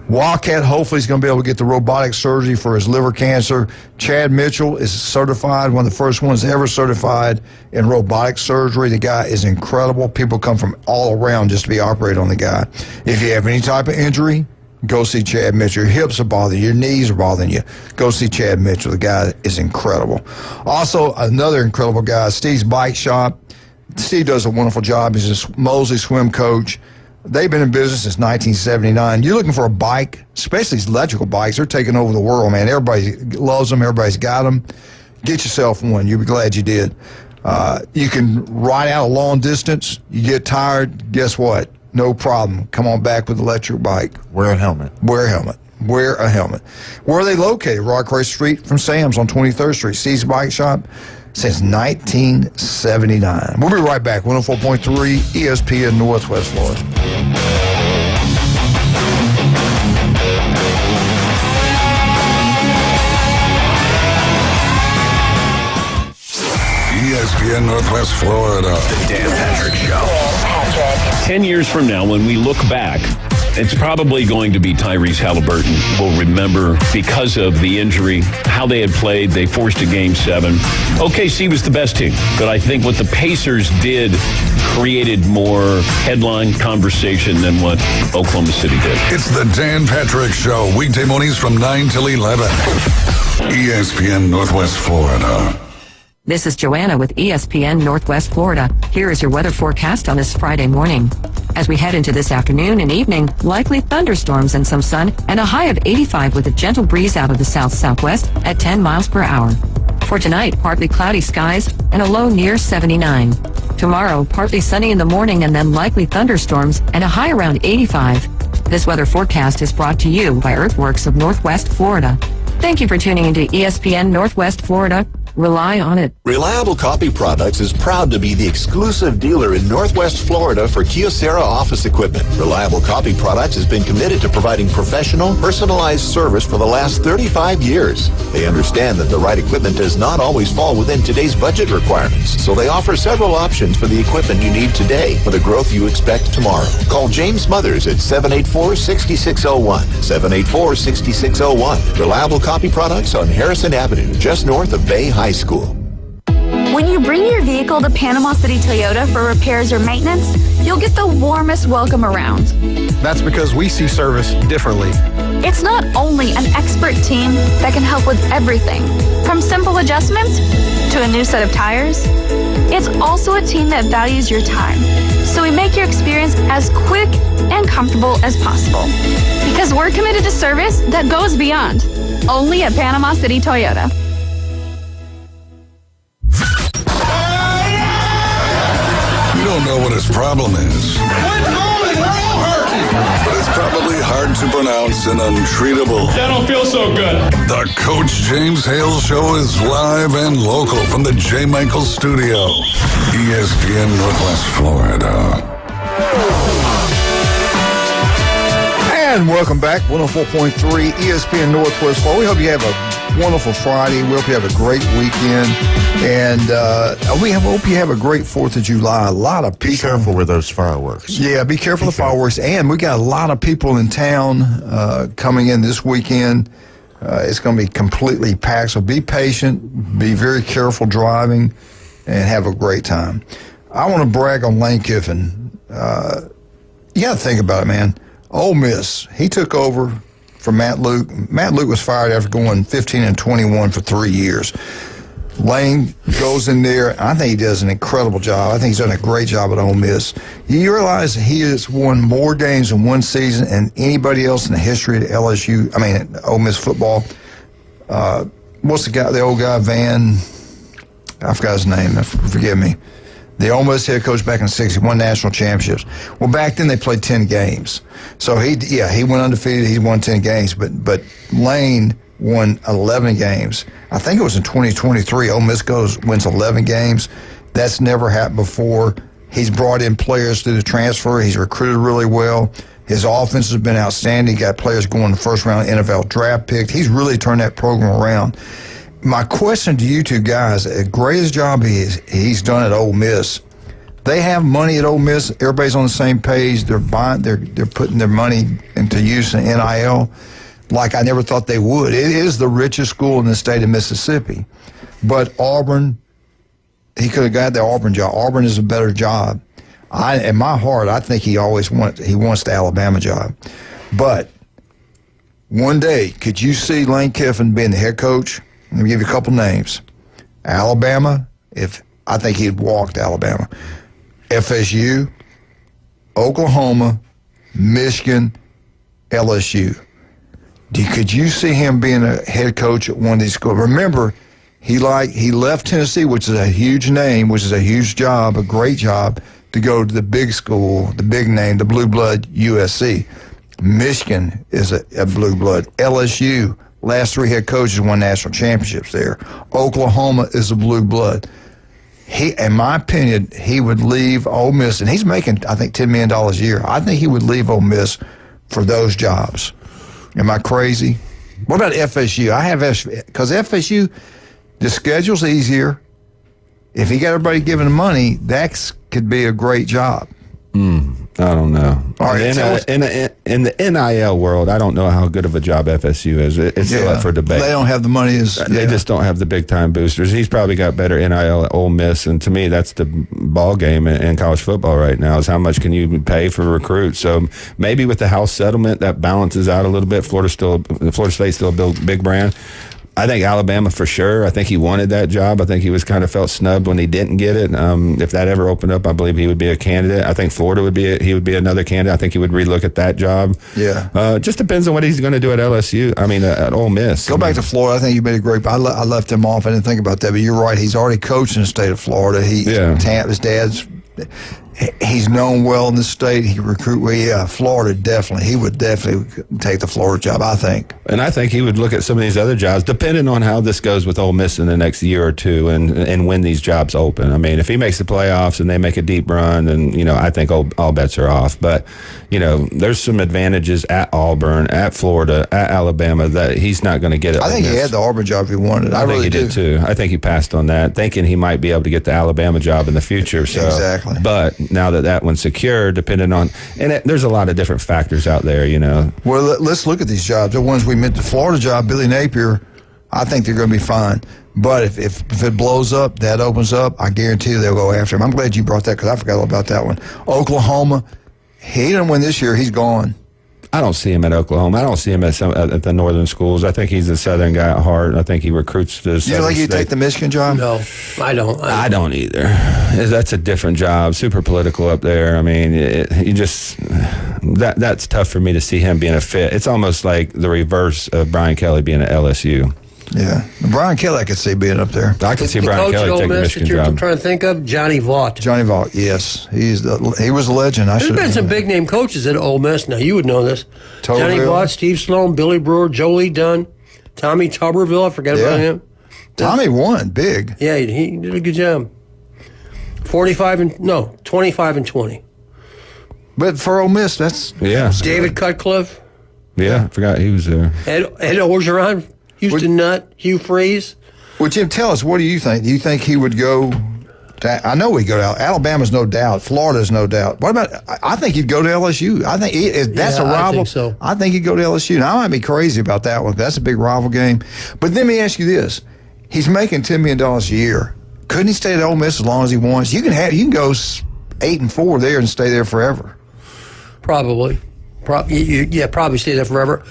Wildcat hopefully is going to be able to get the robotic surgery for his liver cancer. Chad Mitchell is certified, one of the first ones ever certified in robotic surgery. The guy is incredible. People come from all around just to be operated on the guy. If you have any type of injury, go see Chad Mitchell. Your hips are bothering you, your knees are bothering you. Go see Chad Mitchell. The guy is incredible. Also, another incredible guy, Steve's Bike Shop. Steve does a wonderful job. He's a Mosley swim coach. They've been in business since 1979. You're looking for a bike, especially these electrical bikes. They're taking over the world, man. Everybody loves them. Everybody's got them. Get yourself one. You'll be glad you did. You can ride out a long distance. You get tired, guess what? No problem. Come on back with an electric bike. Wear a helmet. Wear a helmet. Wear a helmet. Where are they located? Rockcrest Street from Sam's on 23rd Street. Steve's Bike Shop since 1979. We'll be right back. 104.3 ESPN Northwest Florida. ESPN Northwest Florida. The Dan Patrick Show. 10 years from now, when we look back, it's probably going to be Tyrese Halliburton. We'll remember because of the injury, how they had played. They forced a Game 7. OKC was the best team, but I think what the Pacers did created more headline conversation than what Oklahoma City did. It's the Dan Patrick Show, weekday mornings from 9 till 11. ESPN Northwest Florida. This is Joanna with ESPN Northwest Florida. Here is your weather forecast on this Friday morning. As we head into this afternoon and evening, likely thunderstorms and some sun, and a high of 85 with a gentle breeze out of the south-southwest at 10 miles per hour. For tonight, partly cloudy skies and a low near 79. Tomorrow, partly sunny in the morning and then likely thunderstorms and a high around 85. This weather forecast is brought to you by Earthworks of Northwest Florida. Thank you for tuning into ESPN Northwest Florida. Rely on it. Reliable Copy Products is proud to be the exclusive dealer in Northwest Florida for Kyocera office equipment. Reliable Copy Products has been committed to providing professional, personalized service for the last 35 years. They understand that the right equipment does not always fall within today's budget requirements, so they offer several options for the equipment you need today for the growth you expect tomorrow. Call James Mothers at 784-6601. 784-6601. Reliable Copy Products on Harrison Avenue, just north of Bay High School. When you bring your vehicle to Panama City Toyota for repairs or maintenance, you'll get the warmest welcome around. That's because we see service differently. It's not only an expert team that can help with everything, from simple adjustments to a new set of tires. It's also a team that values your time, so we make your experience as quick and comfortable as possible. Because we're committed to service that goes beyond. Only at Panama City Toyota. You don't know what his problem is. But it's probably hard to pronounce and untreatable. That don't feel so good. The Coach James Hale Show is live and local from the J. Michael Studio. ESPN Northwest Florida. And welcome back, 104.3 ESPN Northwest Florida. We hope you have a wonderful Friday. We hope you have a great weekend. And we hope you have a great 4th of July. A lot of people. Be careful with those fireworks. Yeah, be careful of the fireworks. And we got a lot of people in town coming in this weekend. It's going to be completely packed. So be patient, be very careful driving, and have a great time. I want to brag on Lane Kiffin. You got to think about it, man. Ole Miss, he took over from Matt Luke. Matt Luke was fired after going 15-21 for 3 years. Lane goes in there. I think he does an incredible job. I think he's done a great job at Ole Miss. You realize he has won more games in one season than anybody else in the history of Ole Miss football. What's the old guy, I forgot his name. Forgive me. The Ole Miss head coach back in the 60s won national championships. Well, back then they played 10 games. So he went undefeated. He won 10 games. But Lane won 11 games. I think it was in 2023. Ole Miss wins 11 games. That's never happened before. He's brought in players through the transfer. He's recruited really well. His offense has been outstanding. He got players going the first round NFL draft pick. He's really turned that program around. My question to you two guys, as great as job he's done at Ole Miss, they have money at Ole Miss. Everybody's on the same page. They're putting their money into use in NIL like I never thought they would. It is the richest school in the state of Mississippi. But Auburn, he could have got the Auburn job. Auburn is a better job. In my heart, I think he wants the Alabama job. But one day, could you see Lane Kiffin being the head coach? Let me give you a couple names. Alabama, I think he'd walk to Alabama. FSU, Oklahoma, Michigan, LSU. Could you see him being a head coach at one of these schools? Remember, he left Tennessee, which is a huge name, which is a huge job, a great job, to go to the big school, the big name, the blue blood USC. Michigan is a blue blood. LSU, last three head coaches won national championships there. Oklahoma is a blue blood. In my opinion, he would leave Ole Miss, and he's making, I think, $10 million a year. I think he would leave Ole Miss for those jobs. Am I crazy? What about FSU? Because FSU, the schedule's easier. If he got everybody giving him money, that could be a great job. I don't know. All right, in the NIL world, I don't know how good of a job FSU is. It's still up for debate. They don't have the money. They just don't have the big-time boosters. He's probably got better NIL at Ole Miss, and to me, that's the ball game in college football right now, is how much can you pay for recruits. So maybe with the House settlement, that balances out a little bit. Florida State's still a big brand. I think Alabama for sure. I think he wanted that job. I think he was kind of felt snubbed when he didn't get it. If that ever opened up, I believe he would be a candidate. I think Florida would be another candidate. I think he would relook at that job. Yeah. Just depends on what he's going to do at LSU. At Ole Miss. Go back to Florida. I think you made a great. I left him off. I didn't think about that, but you're right. He's already coached in the state of Florida. His dad's. He's known well in the state. He recruit. Florida definitely. He would definitely take the Florida job, I think. And I think he would look at some of these other jobs, depending on how this goes with Ole Miss in the next year or two, and when these jobs open. I mean, if he makes the playoffs and they make a deep run, then I think all bets are off. But there's some advantages at Auburn, at Florida, at Alabama that he's not going to get. I think he had the Auburn job if he wanted. I think he did too. I think he passed on that, thinking he might be able to get the Alabama job in the future. So, exactly. But now that one's secure, depending on, there's a lot of different factors out there, Well, let's look at these jobs. The ones we meant, the Florida job, Billy Napier, I think they're going to be fine. But if it blows up, that opens up, I guarantee you they'll go after him. I'm glad you brought that because I forgot all about that one. Oklahoma, he didn't win this year. He's gone. I don't see him at Oklahoma. I don't see him at the northern schools. I think he's a southern guy at heart. I think he recruits to the You think he'd take the Michigan job? No, I don't. I don't either. That's a different job, super political up there. I mean, that's tough for me to see him being a fit. It's almost like the reverse of Brian Kelly being at LSU. Yeah, Brian Kelly I could see being up there. I could see Brian Kelly taking the Michigan job. I'm trying to think of Johnny Vaught. Johnny Vaught, yes, he was a legend. There's been some big name coaches at Ole Miss. Now you would know this. Johnny Vaught, Steve Sloan, Billy Brewer, Jolie Dunn, Tommy Tuberville. I forgot about him. Tommy won big. Yeah, he did a good job. 25 and 20. But for Ole Miss, that's David Cutcliffe. Yeah, I forgot he was there. Ed Orgeron. Houston Nutt, Hugh Freeze. Well, Jim, tell us, what do you think? Do you think he would go to, I know he'd go to Alabama's no doubt. Florida's no doubt. What about, I think he'd go to LSU. I think that's a rival. I think so. I think he'd go to LSU. Now, I might be crazy about that one. That's a big rival game. But let me ask you this. He's making $10 million a year. Couldn't he stay at Ole Miss as long as he wants? You can go 8-4 there and stay there forever. Probably. Probably stay there forever.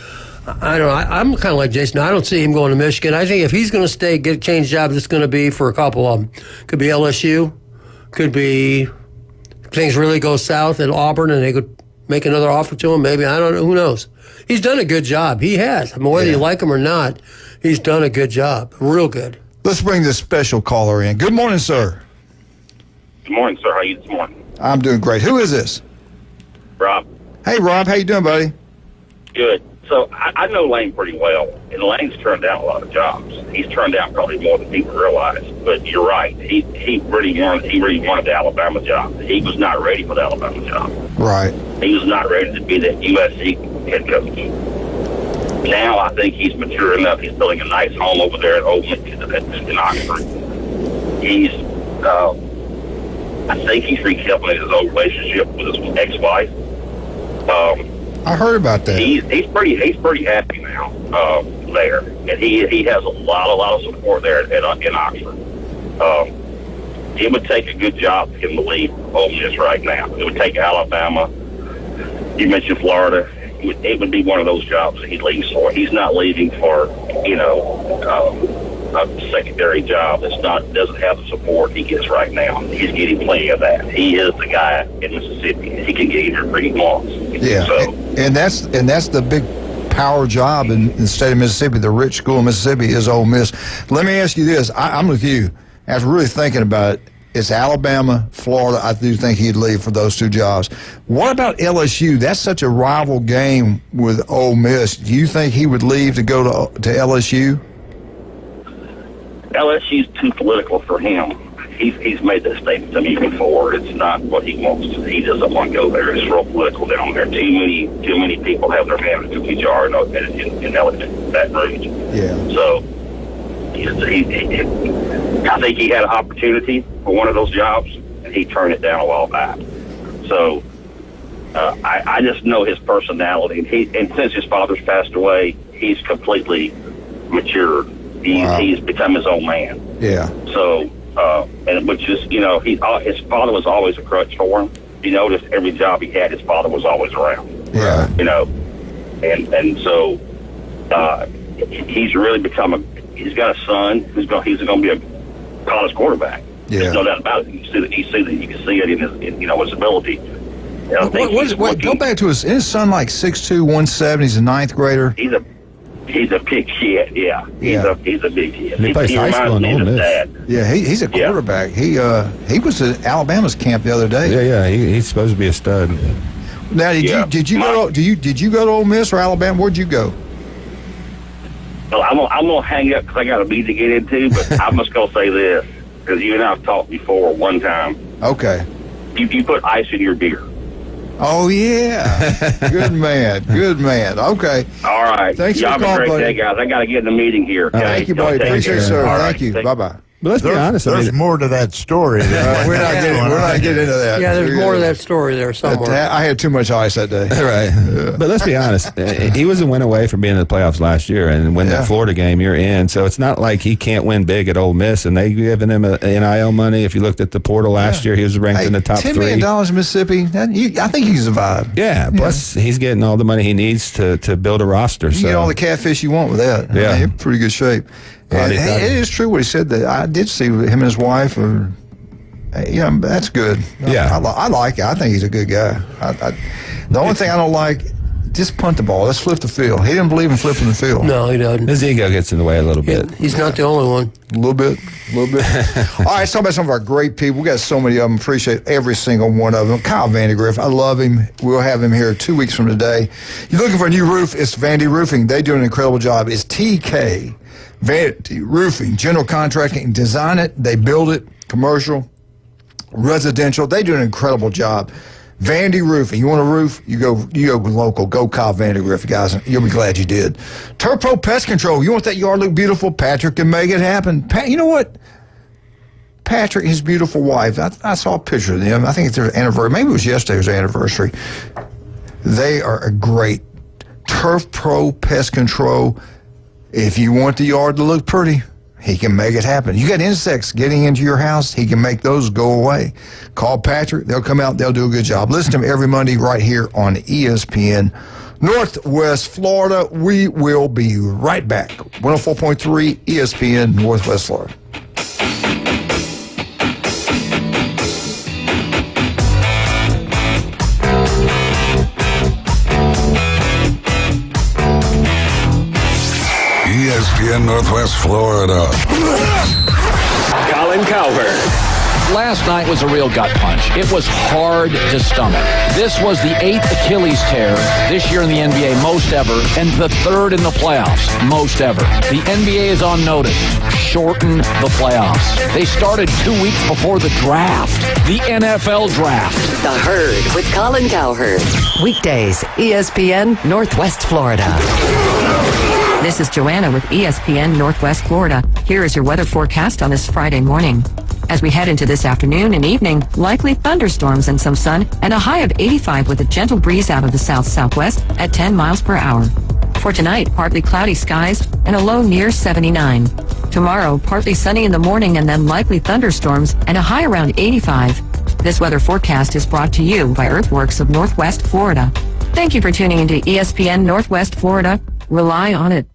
I don't know. I'm kind of like Jason. I don't see him going to Michigan. I think if he's going to stay, change jobs, it's going to be for a couple of them. Could be LSU. Could be things really go south at Auburn, and they could make another offer to him. Maybe, I don't know. Who knows? He's done a good job. He has. I mean, whether you like him or not, he's done a good job. Real good. Let's bring this special caller in. Good morning, sir. Good morning, sir. How are you this morning? I'm doing great. Who is this? Rob. Hey, Rob. How you doing, buddy? Good. So I know Lane pretty well, and Lane's turned down a lot of jobs. He's turned down probably more than people realize. But you're right. He really wanted the Alabama job. He was not ready for the Alabama job. Right. He was not ready to be the USC head coach. Now I think he's mature enough. He's building a nice home over there at Ole Miss in Oxford. I think he's rekindling his old relationship with his ex-wife. I heard about that. He's pretty happy now there, and he has a lot of support there in Oxford. It would take a good job for him to leave Ole Miss right now. It would take Alabama. You mentioned Florida. It would be one of those jobs that he leaves for. He's not leaving for a secondary job doesn't have the support he gets right now. He's getting plenty of that. He is the guy in Mississippi. He can get you where he wants. Yeah, so, and that's the big power job in the state of Mississippi. The rich school in Mississippi is Ole Miss. Let me ask you this. I'm with you. After really thinking about it, it's Alabama, Florida. I do think he'd leave for those two jobs. What about LSU? That's such a rival game with Ole Miss. Do you think he would leave to go to LSU? LSU's too political for him. He's made that statement to me before. It's not what he wants. He doesn't want to go there. It's real political down there. Too many people have their hand in the cookie jar in Baton Rouge. Yeah. So I think he had an opportunity for one of those jobs, and he turned it down a while back. So I just know his personality, and since his father's passed away, he's completely matured. He's become his own man. Yeah. So, and which is, his father was always a crutch for him. You noticed every job he had, his father was always around. Yeah. And so he's really he's got a son he's going to be a college quarterback. Yeah. There's no doubt about it. You can see it in his ability. Go back to his son, like 6'2", 170. He's a ninth grader. He's a big kid, yeah. He's a big kid. He plays high school in Ole Miss. Dad. Yeah, he's a quarterback. Yeah. He was at Alabama's camp the other day. Yeah. He's supposed to be a stud. Now, did you go to Ole Miss or Alabama? Where'd you go? Well, I'm gonna hang up because I got a meeting to get into. But I'm just gonna say this because you and I've talked before one time. Okay. You put ice in your beer. Oh, yeah. Good man. Okay. All right. Thanks Y'all for calling, have a great buddy. day, guys. I got to get in the meeting here. Okay? Thank you, buddy. Appreciate it, sir. All Thank right. you. Bye-bye. But let's be honest. There's more to that story. We're not getting into that. Yeah, there's more to that story there somewhere. I had too much ice that day. Right. But let's be honest. He was a win away from being in the playoffs last year and win that Florida game, you're in. So it's not like he can't win big at Ole Miss. And they've given him NIL money. If you looked at the portal last year, he was ranked in the top $10 3. $10 million in Mississippi. I think he can survive. Yeah. Plus, he's getting all the money he needs to build a roster. You get all the catfish you want with that. Yeah. You're in pretty good shape. And it is true what he said. That I did see him and his wife. That's good. Yeah. I like it. I think he's a good guy. The only thing I don't like, just punt the ball. Let's flip the field. He didn't believe in flipping the field. No, he doesn't. His ego gets in the way a little bit. He's not the only one. A little bit. All right, let's talk about some of our great people. We got so many of them. Appreciate every single one of them. Kyle Vandegrift, I love him. We'll have him here 2 weeks from today. You're looking for a new roof, it's Vandy Roofing. They do an incredible job. It's TK Vandy Roofing, general contracting, design it, they build it, commercial, residential. They do an incredible job. Vandy Roofing. You want a roof? You go local. Go Kyle Vandegrift, guys. You'll be glad you did. Turf Pro Pest Control. You want that yard look beautiful? Patrick can make it happen. You know what? Patrick and his beautiful wife. I saw a picture of them. I think it's their anniversary. Maybe it was yesterday's anniversary. They are a great Turf Pro Pest Control. If you want the yard to look pretty, he can make it happen. You got insects getting into your house, he can make those go away. Call Patrick. They'll come out. They'll do a good job. Listen to him every Monday right here on ESPN Northwest Florida. We will be right back. 104.3 ESPN Northwest Florida. ESPN Northwest Florida. Colin Cowherd. Last night was a real gut punch. It was hard to stomach. This was the 8th Achilles tear this year in the NBA, most ever, and the 3rd in the playoffs, most ever. The NBA is on notice. Shorten the playoffs. They started 2 weeks before the draft, the NFL draft. The Herd with Colin Cowherd. Weekdays, ESPN Northwest Florida. This is Joanna with ESPN Northwest Florida. Here is your weather forecast on this Friday morning. As we head into this afternoon and evening, likely thunderstorms and some sun, and a high of 85 with a gentle breeze out of the south-southwest at 10 miles per hour. For tonight, partly cloudy skies and a low near 79. Tomorrow, partly sunny in the morning and then likely thunderstorms and a high around 85. This weather forecast is brought to you by Earthworks of Northwest Florida. Thank you for tuning into ESPN Northwest Florida. Rely on it.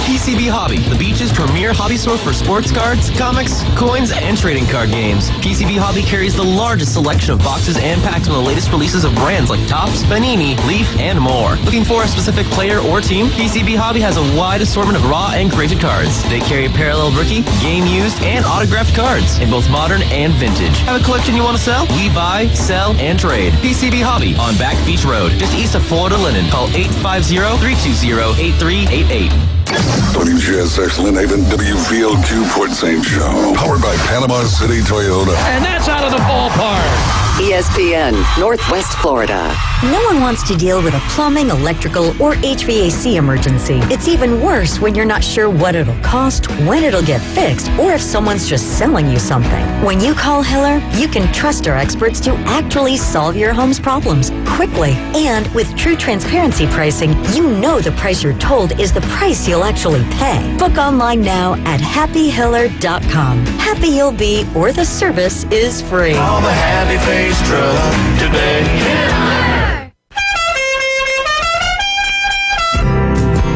PCB Hobby, the beach's premier hobby store for sports cards, comics, coins, and trading card games. PCB Hobby carries the largest selection of boxes and packs from the latest releases of brands like Topps, Panini, Leaf, and more. Looking for a specific player or team? PCB Hobby has a wide assortment of raw and graded cards. They carry parallel rookie, game used, and autographed cards in both modern and vintage. Have a collection you want to sell? We buy, sell, and trade. PCB Hobby on Back Beach Road, just east of Florida Linen. Call 850-320-8388. WGSX Lynn Haven, WVLQ Port St. Joe. Powered by Panama City Toyota. And that's out of the ballpark. ESPN Northwest Florida. No one wants to deal with a plumbing, electrical, or HVAC emergency. It's even worse when you're not sure what it'll cost, when it'll get fixed, or if someone's just selling you something. When you call Hiller, you can trust our experts to actually solve your home's problems quickly. And with true transparency pricing, you know the price you're told is the price you'll actually pay. Book online now at happyhiller.com. Happy you'll be, or the service is free. All the happy face truck today.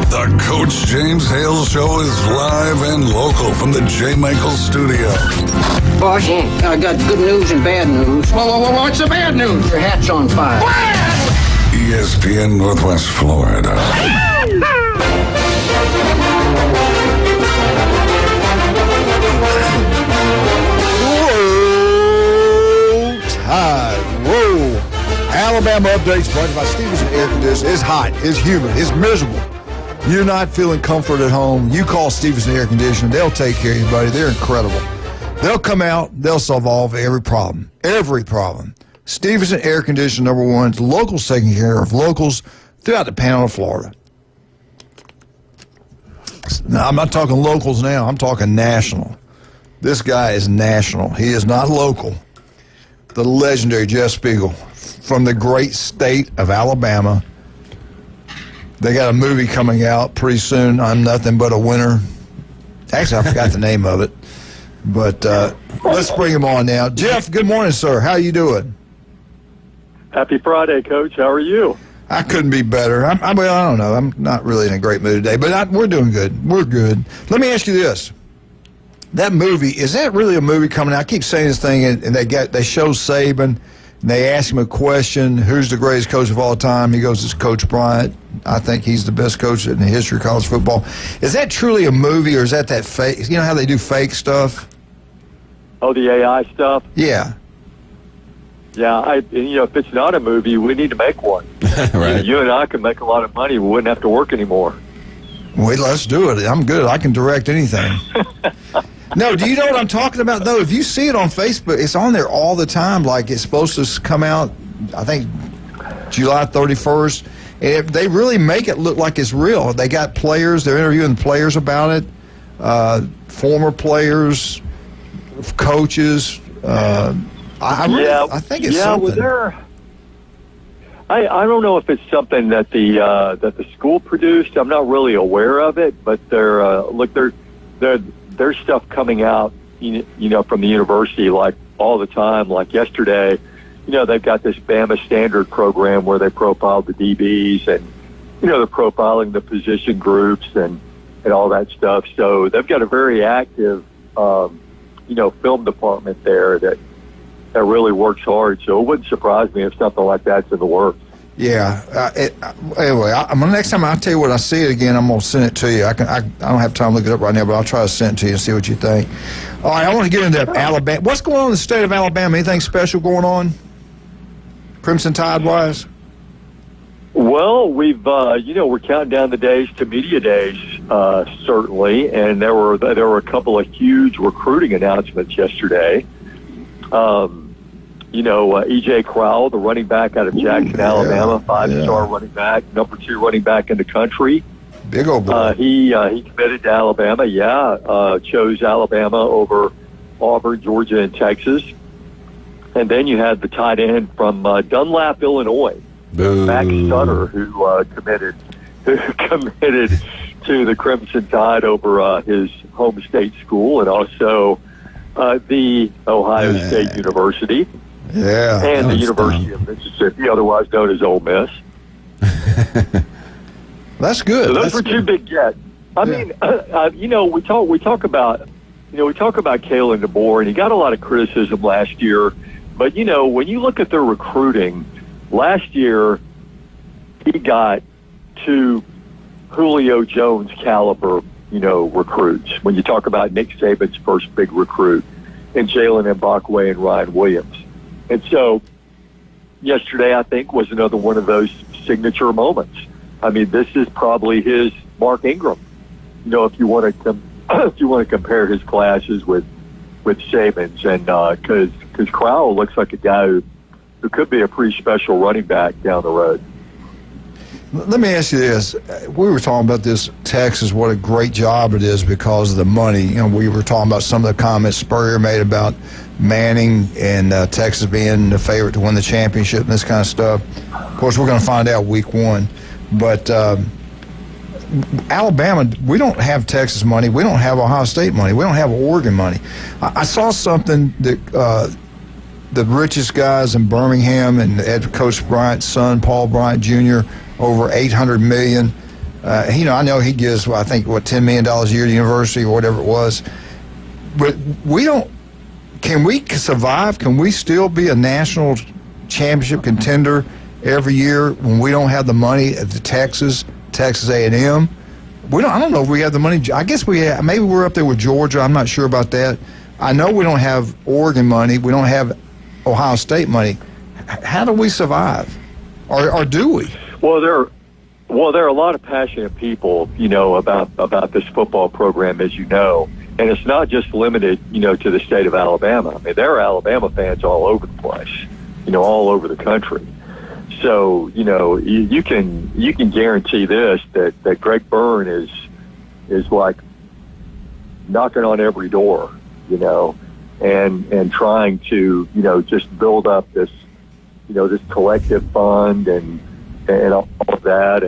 The Coach James Hale Show is live and local from the J. Michael Studio. Boss, I got good news and bad news. What's the bad news? Your hat's on fire. ESPN Northwest Florida. Tide. Whoa. Alabama updates brought by Stevenson Air Conditioning. It's hot. It's humid. It's miserable. You're not feeling comfort at home. You call Stevenson Air Conditioning. They'll take care of you, buddy. They're incredible. They'll come out. They'll solve every problem. Every problem. Stevenson Air Conditioning, #1. Locals taking care of locals throughout the Panhandle of Florida. Now, I'm not talking locals now. I'm talking national. This guy is national. He is not local. The legendary Jeff Spiegel from the great state of Alabama. They got a movie coming out pretty soon, I'm Nothing But a Winner. Actually, I forgot the name of it. But let's bring him on now. Jeff, good morning, sir. How you doing? Happy Friday, Coach. How are you? I couldn't be better. Well, I don't know. I'm not really in a great mood today, but we're doing good. We're good. Let me ask you this. That movie, is that really a movie coming out? I keep saying this thing, and they show Saban, and they ask him a question, who's the greatest coach of all time? He goes, it's Coach Bryant. I think he's the best coach in the history of college football. Is that truly a movie, or is that fake? You know how they do fake stuff? Oh, the AI stuff? Yeah. Yeah, if it's not a movie, we need to make one. Right. You and I can make a lot of money. We wouldn't have to work anymore. Wait, let's do it. I'm good. I can direct anything. No, do you know what I'm talking about, though? If you see it on Facebook, it's on there all the time. Like, it's supposed to come out, I think, July 31st. And they really make it look like it's real. They got players. They're interviewing players about it, former players, coaches. I think it's something. Well, I don't know if it's something that the school produced. I'm not really aware of it, but there's stuff coming out, from the university like all the time. Like yesterday, they've got this Bama Standard program where they profiled the DBs, and they're profiling the position groups and all that stuff. So they've got a very active, film department there that really works hard. So it wouldn't surprise me if something like that's in the works. Yeah. Anyway, next time I'll tell you what I see it again, I'm gonna send it to you. I don't have time to look it up right now, but I'll try to send it to you and see what you think. All right, I want to get into Alabama. What's going on in the state of Alabama? Anything special going on, Crimson Tide wise? Well, we've we're counting down the days to media days, certainly, and there were a couple of huge recruiting announcements yesterday. E.J. Crowell, the running back out of Jackson, Alabama, five-star running back, number 2 running back in the country. Big old boy. He committed to Alabama. Chose Alabama over Auburn, Georgia, and Texas. And then you had the tight end from Dunlap, Illinois, Max Sutter, who committed to the Crimson Tide over his home state school, and also the Ohio State University. Yeah, and the University of Mississippi, otherwise known as Ole Miss. That's good. So those were 2 big gets. I mean, we talk about Hale and DeBoer, and he got a lot of criticism last year. But when you look at their recruiting, last year he got 2 Julio Jones caliber, recruits. When you talk about Nick Saban's first big recruit, and Jalen Mbakwe and Ryan Williams. And so yesterday, I think, was another one of those signature moments. I mean, this is probably his Mark Ingram. If you want to compare his classes with Saban's, and because Crowell looks like a guy who could be a pretty special running back down the road. Let me ask you this. We were talking about this Texas, what a great job it is because of the money. We were talking about some of the comments Spurrier made about Manning and Texas being the favorite to win the championship and this kind of stuff. Of course, we're going to find out week 1. But Alabama, we don't have Texas money. We don't have Ohio State money. We don't have Oregon money. I saw something that the richest guys in Birmingham and Ed Coach Bryant's son, Paul Bryant Jr., over $800 million. I know he gives, I think, $10 million a year to the university or whatever it was. But we don't. Can we survive? Can we still be a national championship contender every year when we don't have the money at the Texas A&M? I don't know if we have the money. I guess we have. Maybe we're up there with Georgia. I'm not sure about that. I know we don't have Oregon money. We don't have Ohio State money. How do we survive? Or do we? Well, there are a lot of passionate people, about this football program, as you know, and it's not just limited, to the state of Alabama. I mean, there are Alabama fans all over the place, all over the country. So, you can guarantee this that Greg Byrne is like knocking on every door, and trying to, just build up this, this collective fund and all of that.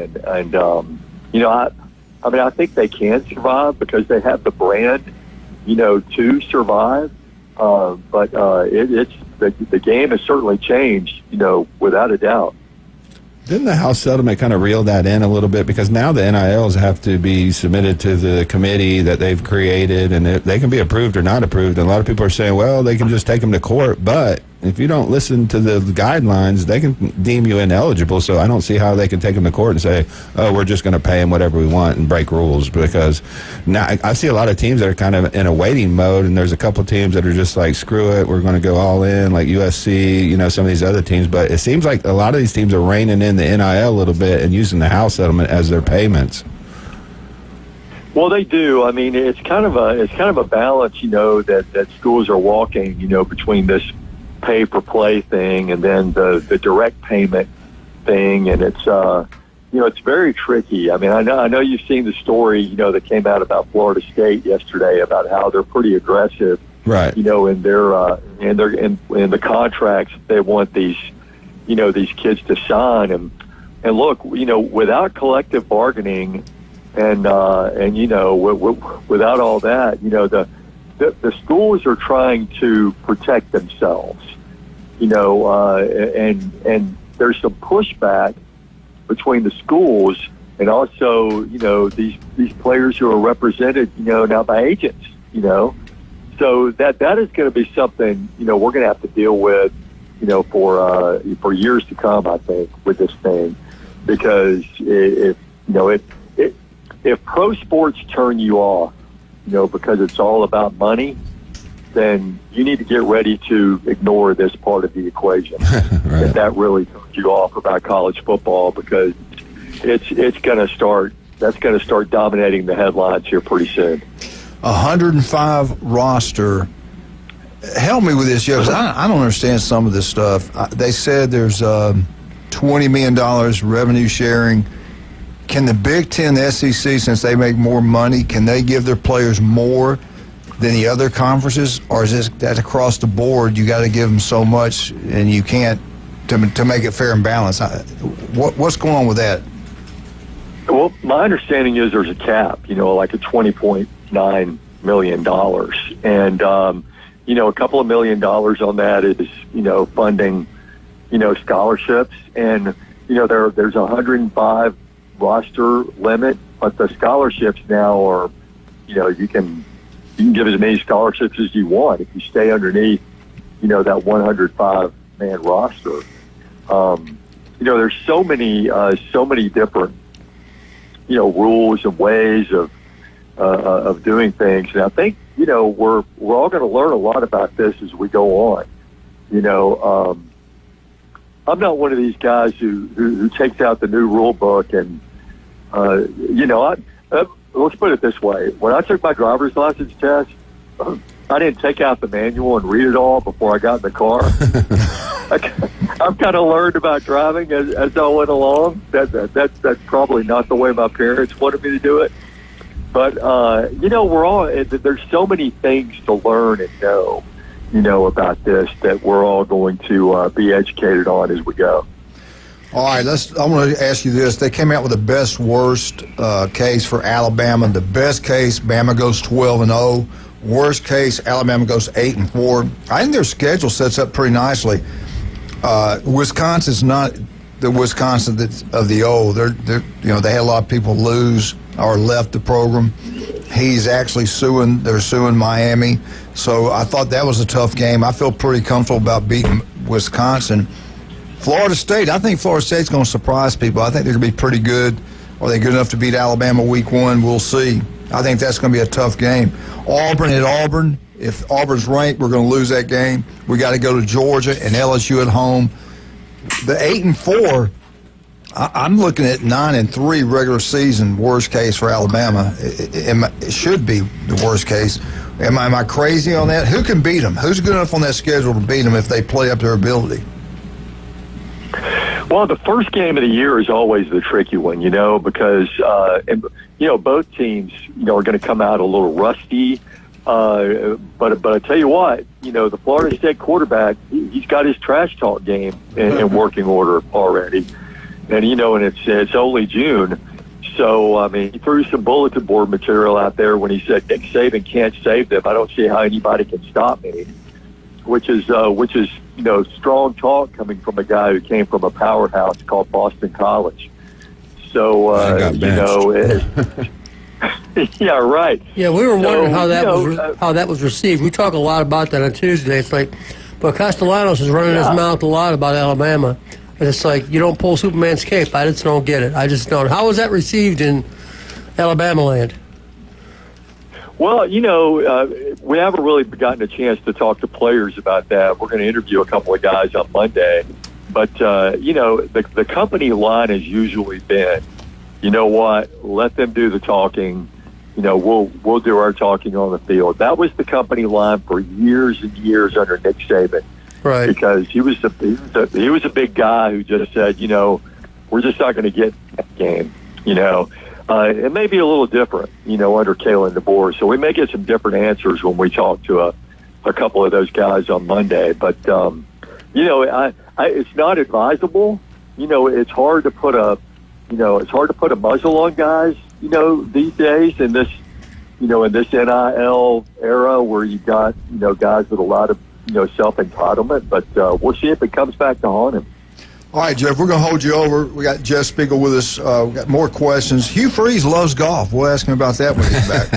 I think they can survive because they have the brand, to survive. But it's the game has certainly changed, without a doubt. Didn't the House settlement kind of reel that in a little bit? Because now the NILs have to be submitted to the committee that they've created, and they can be approved or not approved. And a lot of people are saying, well, they can just take them to court. But if you don't listen to the guidelines, they can deem you ineligible. So I don't see how they can take them to court and say, oh, we're just going to pay them whatever we want and break rules. Because now I see a lot of teams that are kind of in a waiting mode, and there's a couple teams that are just like, screw it, we're going to go all in, like USC, some of these other teams. But it seems like a lot of these teams are reining in the NIL a little bit and using the House settlement as their payments. Well, they do. I mean, it's kind of a balance, that schools are walking, between this pay for play thing and then the direct payment thing, and it's it's very tricky. I mean, I know you've seen the story, that came out about Florida State yesterday about how they're pretty aggressive, right? In their in the contracts they want these kids to sign, and look, without collective bargaining and without all that, the schools are trying to protect themselves, and there's some pushback between the schools and also, these players who are represented, now by agents, So that is going to be something, we're going to have to deal with, for years to come, I think, with this thing, because if pro sports turn you off, because it's all about money, then you need to get ready to ignore this part of the equation. Right. If that really turns you off about college football, because it's going to start. That's going to start dominating the headlines here pretty soon. 105 roster. Help me with this, Joe, 'cause I don't understand some of this stuff. They said there's $20 million revenue sharing. Can the Big Ten, the SEC, since they make more money, can they give their players more than the other conferences? Or is that across the board, you got to give them so much and you can't, to make it fair and balanced? What's going on with that? Well, my understanding is there's a cap, like a $20.9 million. And, a couple of $1 million on that is, funding, scholarships. And, there's 105 roster limit, but the scholarships now are, you can give as many scholarships as you want if you stay underneath, that 105-man roster. There's so many different, rules and ways of doing things. And I think, we're all going to learn a lot about this as we go on. I'm not one of these guys who takes out the new rule book and, let's put it this way. When I took my driver's license test, I didn't take out the manual and read it all before I got in the car. I've kind of learned about driving as I went along. That's probably not the way my parents wanted me to do it. But, there's so many things to learn and know, about this that we're all going to be educated on as we go. All right, I want to ask you this. They came out with the best worst case for Alabama. The best case, Bama goes 12-0. Worst case, Alabama goes 8-4. I think their schedule sets up pretty nicely. Wisconsin's not the Wisconsin of the old. They had a lot of people lose or left the program. He's actually they're suing Miami. So I thought that was a tough game. I feel pretty comfortable about beating Wisconsin. Florida State, I think Florida State's going to surprise people. I think they're going to be pretty good. Are they good enough to beat Alabama week 1? We'll see. I think that's going to be a tough game. Auburn at Auburn. If Auburn's ranked, we're going to lose that game. We got to go to Georgia and LSU at home. The 8-4, I'm looking at 9-3 regular season worst case for Alabama. It should be the worst case. Am I crazy on that? Who can beat them? Who's good enough on that schedule to beat them if they play up their ability? Well, the first game of the year is always the tricky one, because, both teams, are going to come out a little rusty. But I tell you what, the Florida State quarterback, he's got his trash talk game in working order already. And, and it's only June. So, he threw some bulletin board material out there when he said Nick Saban can't save them. I don't see how anybody can stop me, which is strong talk coming from a guy who came from a powerhouse called Boston College. So, yeah, right. Yeah, we were wondering how that was received. We talk a lot about that on Tuesday. It's like, but Castellanos is running his mouth a lot about Alabama. And it's like, you don't pull Superman's cape. I just don't get it. I just don't. How was that received in Alabama land? Well, we haven't really gotten a chance to talk to players about that. We're going to interview a couple of guys on Monday. But, the company line has usually been, you know what, let them do the talking. We'll do our talking on the field. That was the company line for years and years under Nick Saban. Right. Because he was a big guy who just said, we're just not going to get that game, It may be a little different, under Hale and DeBoer. So we may get some different answers when we talk to a couple of those guys on Monday. But, it's not advisable. It's hard to put a muzzle on guys, these days in this NIL era where you've got, guys with a lot of, self-entitlement. But we'll see if it comes back to haunt him. All right, Jeff, we're going to hold you over. We got Jeff Spiegel with us. We got more questions. Hugh Freeze loves golf. We'll ask him about that when he's back.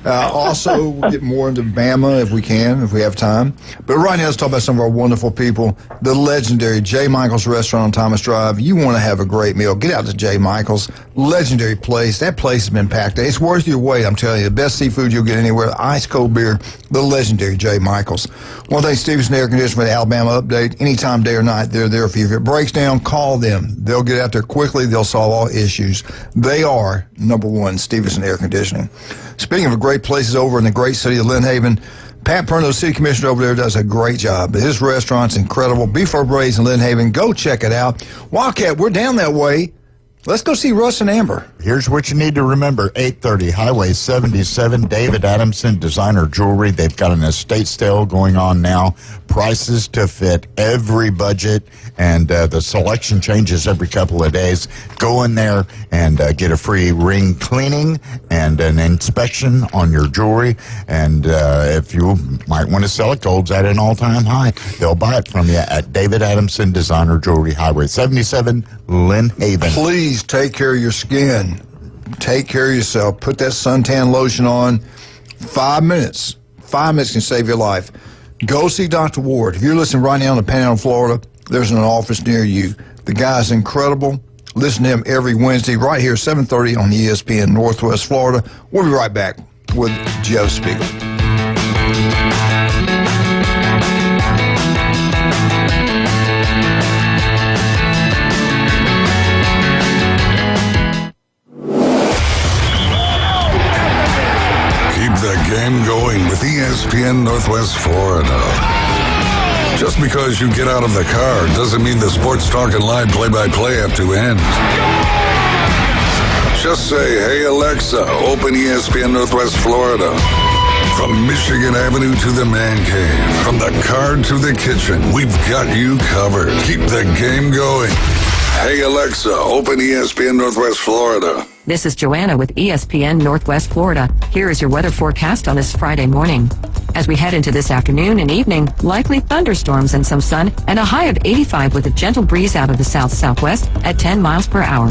Also, we'll get more into Bama if we can, if we have time. But right now, let's talk about some of our wonderful people. The legendary J. Michael's Restaurant on Thomas Drive. You want to have a great meal, get out to J. Michael's. Legendary place. That place has been packed. It's worth your wait, I'm telling you. The best seafood you'll get anywhere. Ice cold beer. The legendary J. Michael's. One thing, Stevenson Air Conditioning for the Alabama update. Anytime, day or night, they're there for you. If it breaks down, call them. They'll get out there quickly. They'll solve all issues. They are number one, Stevenson Air Conditioning. Speaking of great places over in the great city of Lynn Haven, Pat Perno, city commissioner over there, does a great job. His restaurant's incredible. Beef Braised in Lynn Haven. Go check it out. Wildcat, we're down that way. Let's go see Russ and Amber. Here's what you need to remember. 830 Highway 77, David Adamson Designer Jewelry. They've got an estate sale going on now. Prices to fit every budget, and the selection changes every couple of days. Go in there and get a free ring cleaning and an inspection on your jewelry. And if you might want to sell it, gold's at an all-time high. They'll buy it from you at David Adamson Designer Jewelry, Highway 77, Lynn Haven. Please take care of your skin. Take care of yourself. Put that suntan lotion on. 5 minutes. 5 minutes can save your life. Go see Dr. Ward. If you're listening right now in the Panhandle, Florida, there's an office near you. The guy's incredible. Listen to him every Wednesday right here, 7:30 on ESPN Northwest Florida. We'll be right back with Jeff Spiegel. The game going with ESPN Northwest Florida. Just because you get out of the car doesn't mean the Sports Talk and Live play-by-play have to end. Just say, hey Alexa, open ESPN Northwest Florida. From Michigan Avenue to the man cave, from the car to the kitchen, we've got you covered. Keep the game going. Hey Alexa, open ESPN Northwest Florida. This is Joanna with ESPN Northwest Florida. Here is your weather forecast on this Friday morning. As we head into this afternoon and evening, likely thunderstorms and some sun, and a high of 85 with a gentle breeze out of the south-southwest at 10 miles per hour.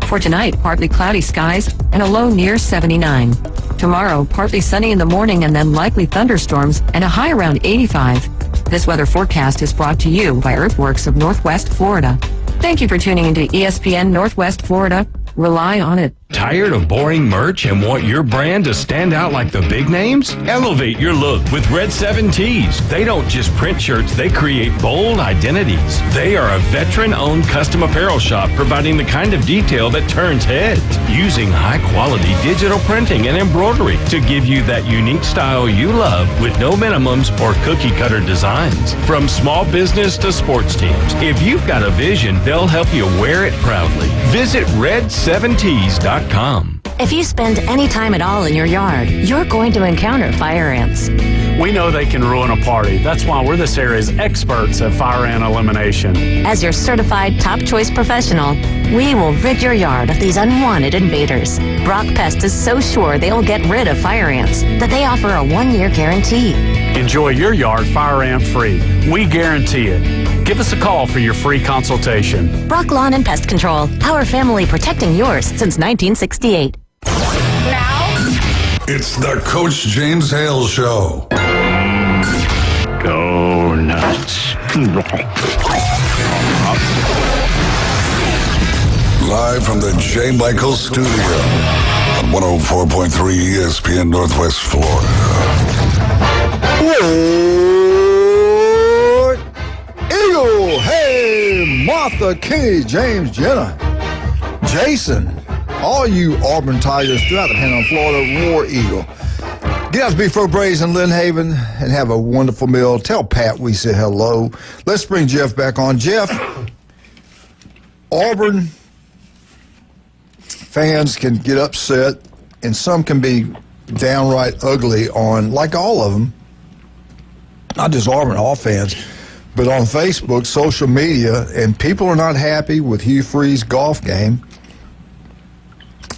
For tonight, partly cloudy skies and a low near 79. Tomorrow, partly sunny in the morning and then likely thunderstorms and a high around 85. This weather forecast is brought to you by Earthworks of Northwest Florida. Thank you for tuning into ESPN Northwest Florida. Rely on it. Tired of boring merch and want your brand to stand out like the big names? Elevate your look with Red 7 Tees. They don't just print shirts, they create bold identities. They are a veteran-owned custom apparel shop providing the kind of detail that turns heads, using high-quality digital printing and embroidery to give you that unique style you love with no minimums or cookie-cutter designs. From small business to sports teams, if you've got a vision, they'll help you wear it proudly. Visit red7tees.com. If you spend any time at all in your yard, you're going to encounter fire ants. We know they can ruin a party. That's why we're this area's experts at fire ant elimination. As your certified top choice professional, we will rid your yard of these unwanted invaders. Brock Pest is so sure they will get rid of fire ants that they offer a 1-year guarantee. Enjoy your yard fire ant free. We guarantee it. Give us a call for your free consultation. Brock Lawn and Pest Control. Our family protecting yours since 1968. It's the Coach James Hale Show. Go nuts. Live from the J. Michael Studio on 104.3 ESPN Northwest Florida. Eagle! Hey, Martha, Kenny, James, Jenna, Jason, all you Auburn Tigers throughout the Panhandle, Florida, War Eagle. Get out to Beef Braised in Lynn Haven and have a wonderful meal. Tell Pat we said hello. Let's bring Jeff back on. Jeff, Auburn fans can get upset, and some can be downright ugly on, like all of them, not just Auburn, all fans, but on Facebook, social media, and people are not happy with Hugh Freeze's golf game.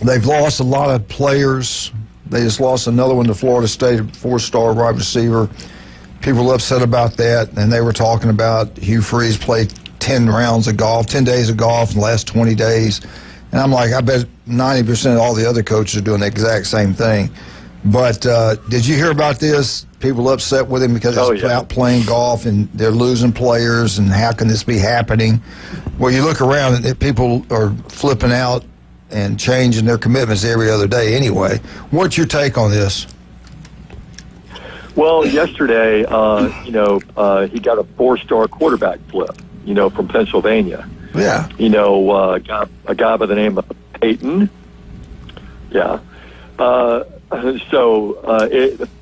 They've lost a lot of players. They just lost another one to Florida State, a 4-star wide receiver. People are upset about that, and they were talking about Hugh Freeze played 10 rounds of golf, 10 days of golf in the last 20 days. And I'm like, I bet 90% of all the other coaches are doing the exact same thing. But did you hear about this? People upset with him because he's out playing golf and they're losing players, and how can this be happening? Well, you look around and people are flipping out and changing their commitments every other day anyway. What's your take on this? Well, yesterday, he got a 4-star quarterback flip, from Pennsylvania. Yeah. A guy by the name of Peyton. Yeah.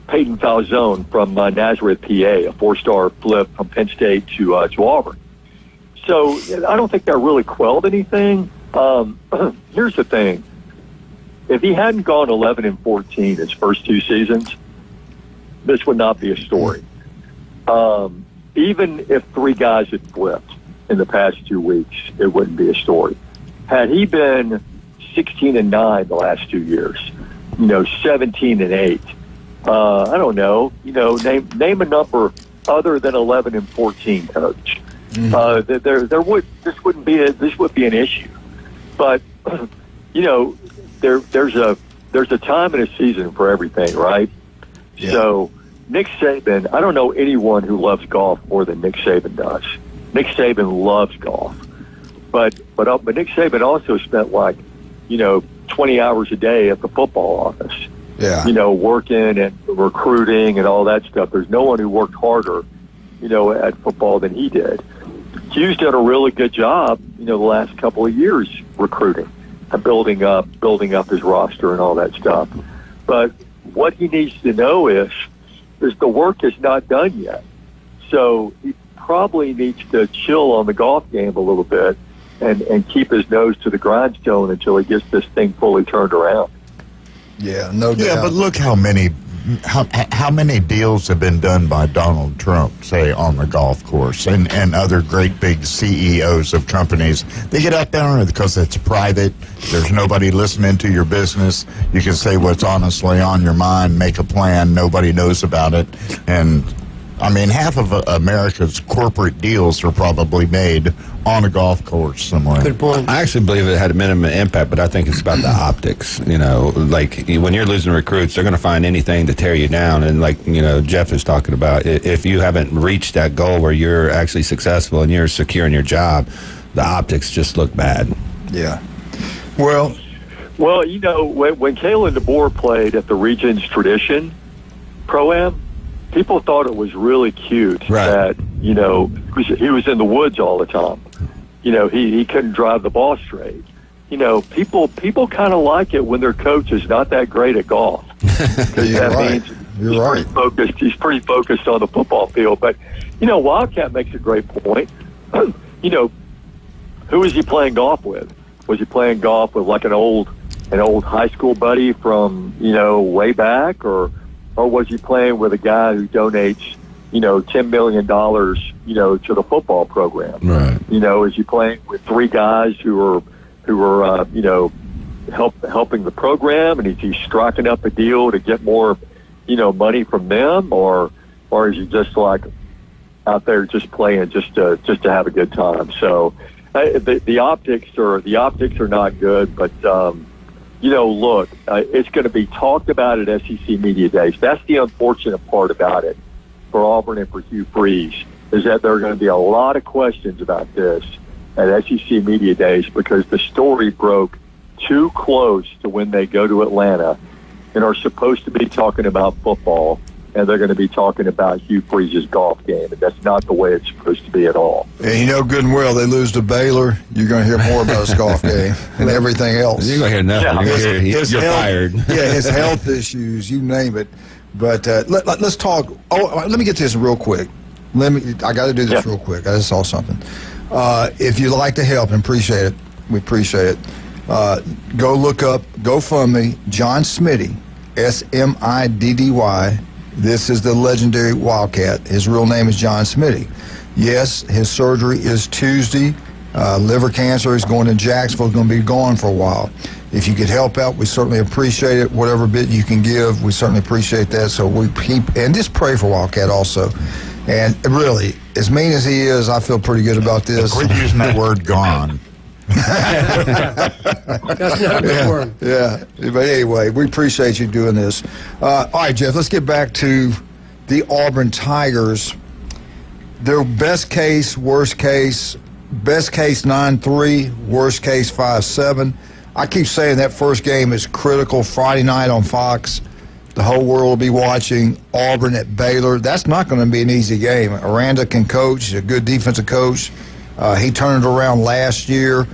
Peyton Falzone from Nazareth, PA, a 4-star flip from Penn State to Auburn. So I don't think that really quelled anything. Here's the thing. If he hadn't gone 11-14 his first 2 seasons, this would not be a story. Even if 3 guys had flipped in the past 2 weeks, it wouldn't be a story. Had he been 16-9 the last 2 years, 17-8, I don't know, name a number other than 11-14, coach. This would be an issue. But there's a time and a season for everything, right? Yeah. So Nick Saban, I don't know anyone who loves golf more than Nick Saban does. Nick Saban loves golf, but Nick Saban also spent 20 hours a day at the football office. Yeah. Working and recruiting and all that stuff. There's no one who worked harder, at football than he did. Hugh's done a really good job, the last couple of years recruiting and building up his roster and all that stuff. But what he needs to know is the work is not done yet. So he probably needs to chill on the golf game a little bit and keep his nose to the grindstone until he gets this thing fully turned around. Yeah, no doubt. Yeah, but look how many deals have been done by Donald Trump, say, on the golf course, and other great big CEOs of companies. They get out there because it's private. There's nobody listening to your business. You can say what's honestly on your mind, make a plan. Nobody knows about it. And, half of America's corporate deals are probably made on a golf course somewhere. Good point. I actually believe it had a minimum impact, but I think it's about the optics. When you're losing recruits, they're going to find anything to tear you down. And Jeff is talking about, if you haven't reached that goal where you're actually successful and you're secure in your job, the optics just look bad. Yeah. Well, when Hale and DeBoer played at the Regions Tradition Pro-Am, people thought it was really cute that, he was in the woods all the time. He couldn't drive the ball straight. People kind of like it when their coach is not that great at golf. Because means he's pretty focused on the football field. But, Wildcat makes a great point. Who is he playing golf with? Was he playing golf with an old high school buddy from, way back, or was he playing with a guy who donates, $10 million, to the football program? Right. Is he playing with 3 guys who are helping the program, and is he striking up a deal to get more, money from them, or is he just out there just playing just to have a good time? So the optics are not good, but look, it's going to be talked about at SEC Media Days. That's the unfortunate part about it for Auburn and for Hugh Freeze, is that there are going to be a lot of questions about this at SEC Media Days because the story broke too close to when they go to Atlanta and are supposed to be talking about football, and they're going to be talking about Hugh Freeze's golf game, and that's not the way it's supposed to be at all. And good and well, they lose to Baylor, you're going to hear more about his golf game and everything else. You're going to hear nothing. Yeah. You're fired. Yeah, his health issues, you name it. But let's talk. Let me get to this real quick. I got to do this real quick. I just saw something. If you'd like to help, and appreciate it, we appreciate it. Go look up GoFundMe, John Smitty, Smiddy. This is the legendary Wildcat. His real name is John Smitty. Yes, his surgery is Tuesday. Liver cancer is going to Jacksonville. It's going to be gone for a while. If you could help out, we certainly appreciate it. Whatever bit you can give, we certainly appreciate that. So and just pray for Wildcat also. And really, as mean as he is, I feel pretty good about this. Quit using that word gone. That's not a good word. Yeah. But anyway, we appreciate you doing this. All right, Jeff, let's get back to the Auburn Tigers. Their best case, worst case, best case 9-3, worst case 5-7. I keep saying that first game is critical. Friday night on Fox. The whole world will be watching Auburn at Baylor. That's not going to be an easy game. Aranda can coach. He's a good defensive coach. He turned it around last year.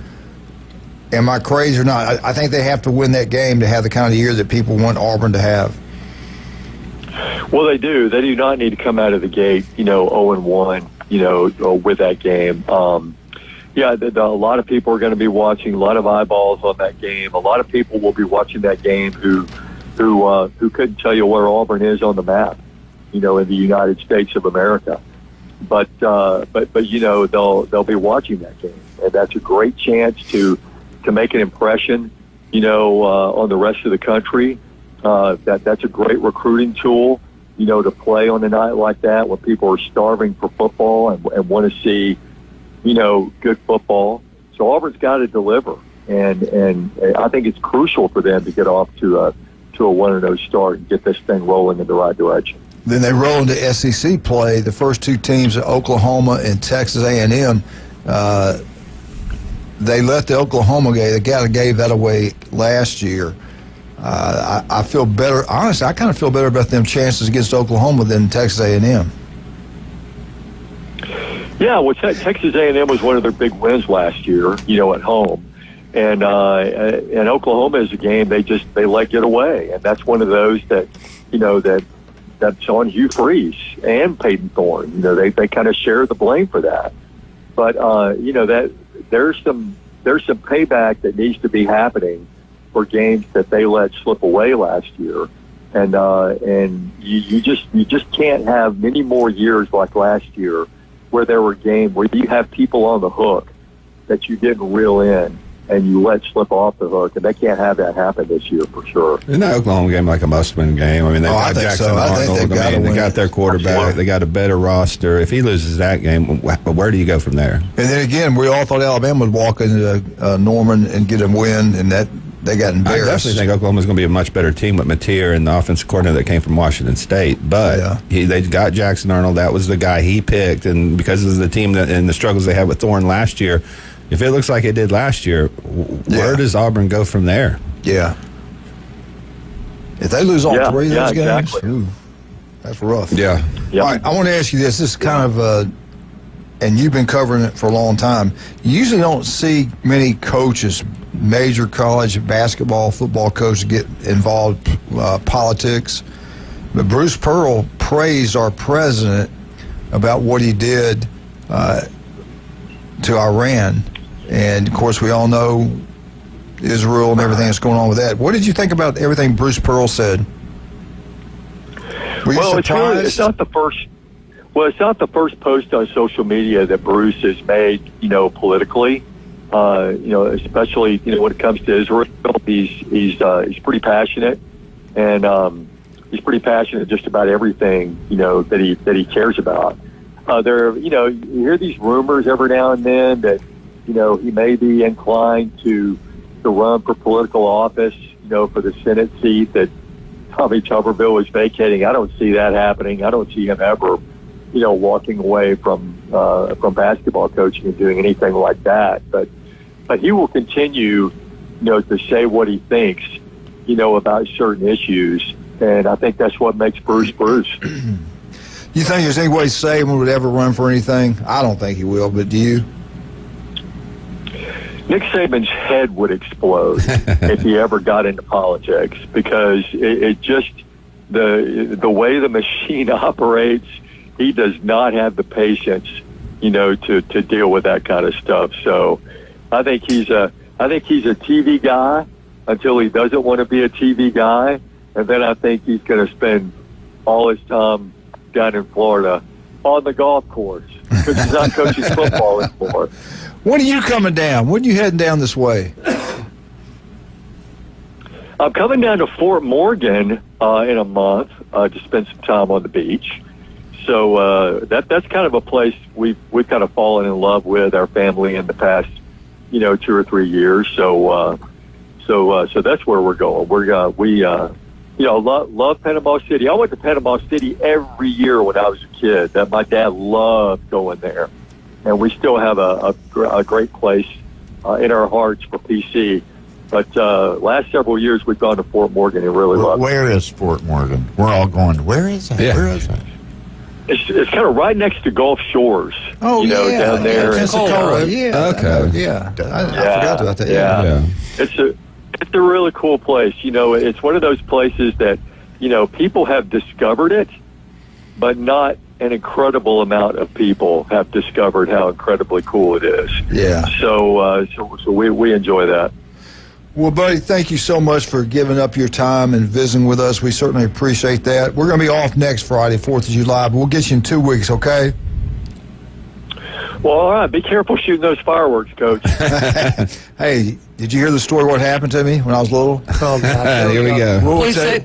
Am I crazy or not? I think they have to win that game to have the kind of year that people want Auburn to have. Well, they do. They do not need to come out of the gate, 0-1, with that game. A lot of people are going to be watching, a lot of eyeballs on that game. A lot of people will be watching that game who couldn't tell you where Auburn is on the map, in the United States of America. But they'll be watching that game, and that's a great chance to make an impression, on the rest of the country. That's a great recruiting tool, to play on a night like that when people are starving for football and want to see, good football. So Auburn's got to deliver, and I think it's crucial for them to get off to a 1-0 start and get this thing rolling in the right direction. Then they roll into SEC play. The first two teams, Oklahoma and Texas A&M, they let the Oklahoma game. They kind of gave that away last year. I feel better. Honestly, I kind of feel better about them chances against Oklahoma than Texas A&M. Yeah, well, Texas A&M was one of their big wins last year, at home. And Oklahoma is a game they let get away, and that's one of those that that's on Hugh Freeze and Peyton Thorne. They kind of share the blame for that. But that there's some payback that needs to be happening for games that they let slip away last year, and you just can't have many more years like last year where there were games where you have people on the hook that you didn't reel in and you let slip off the hook, and they can't have that happen this year for sure. Isn't that Oklahoma game like a must-win game? I mean, they got Jackson Arnold. They got their quarterback. They got a better roster. If he loses that game, where do you go from there? And then again, we all thought Alabama would walk into Norman and get a win, and that they got embarrassed. I definitely think Oklahoma's going to be a much better team with Mateer and the offensive coordinator that came from Washington State. But they got Jackson Arnold. That was the guy he picked, and because of the team and the struggles they had with Thorne last year, if it looks like it did last year, where does Auburn go from there? Yeah. If they lose all three of those games, exactly. That's rough. Yeah. All right, I want to ask you this. This is kind of and you've been covering it for a long time. You usually don't see many coaches, major college basketball, football coaches get involved politics. But Bruce Pearl praised our president about what he did to Iran. And, of course, we all know Israel and everything that's going on with that. What did you think about everything Bruce Pearl said? Were you surprised? It's not the first. Well, it's not the first post on social media that Bruce has made, politically. Especially when it comes to Israel, he's pretty passionate, and he's pretty passionate just about everything that he cares about. You hear these rumors every now and then that he may be inclined to run for political office, for the Senate seat that Tommy Tuberville is vacating. I don't see that happening. I don't see him ever, walking away from basketball coaching and doing anything like that. But he will continue, to say what he thinks, about certain issues, and I think that's what makes Bruce Bruce. You think there's any way Saban would ever run for anything? I don't think he will, but do you? Nick Saban's head would explode if he ever got into politics, because it just the way the machine operates, he does not have the patience, to deal with that kind of stuff. So I think he's a TV guy until he doesn't want to be a TV guy, and then I think he's going to spend all his time down in Florida on the golf course because he's not coaching football anymore. When are you coming down? When are you heading down this way? I'm coming down to Fort Morgan in a month to spend some time on the beach. so that's kind of a place we've kind of fallen in love with our family in the past, 2 or 3 years. So that's where we're going. We love Panama City. I went to Panama City every year when I was a kid. That my dad loved going there, and we still have a great place in our hearts for PC. But last several years we've gone to Fort Morgan and really love it. Where is Fort Morgan? We're all going, where is that? Yeah. Where is that? It's kind of right next to Gulf Shores. Oh, down there. Pensacola. Yeah. Okay. Yeah. I forgot about that. Yeah. It's a really cool place. It's one of those places that, people have discovered it, but not an incredible amount of people have discovered how incredibly cool it is. Yeah. So we enjoy that. Well, buddy, thank you so much for giving up your time and visiting with us. We certainly appreciate that. We're going to be off next Friday, 4th of July, but we'll get you in 2 weeks, okay? Well, all right. Be careful shooting those fireworks, Coach. Hey, did you hear the story what happened to me when I was little? Oh, God. Here we go.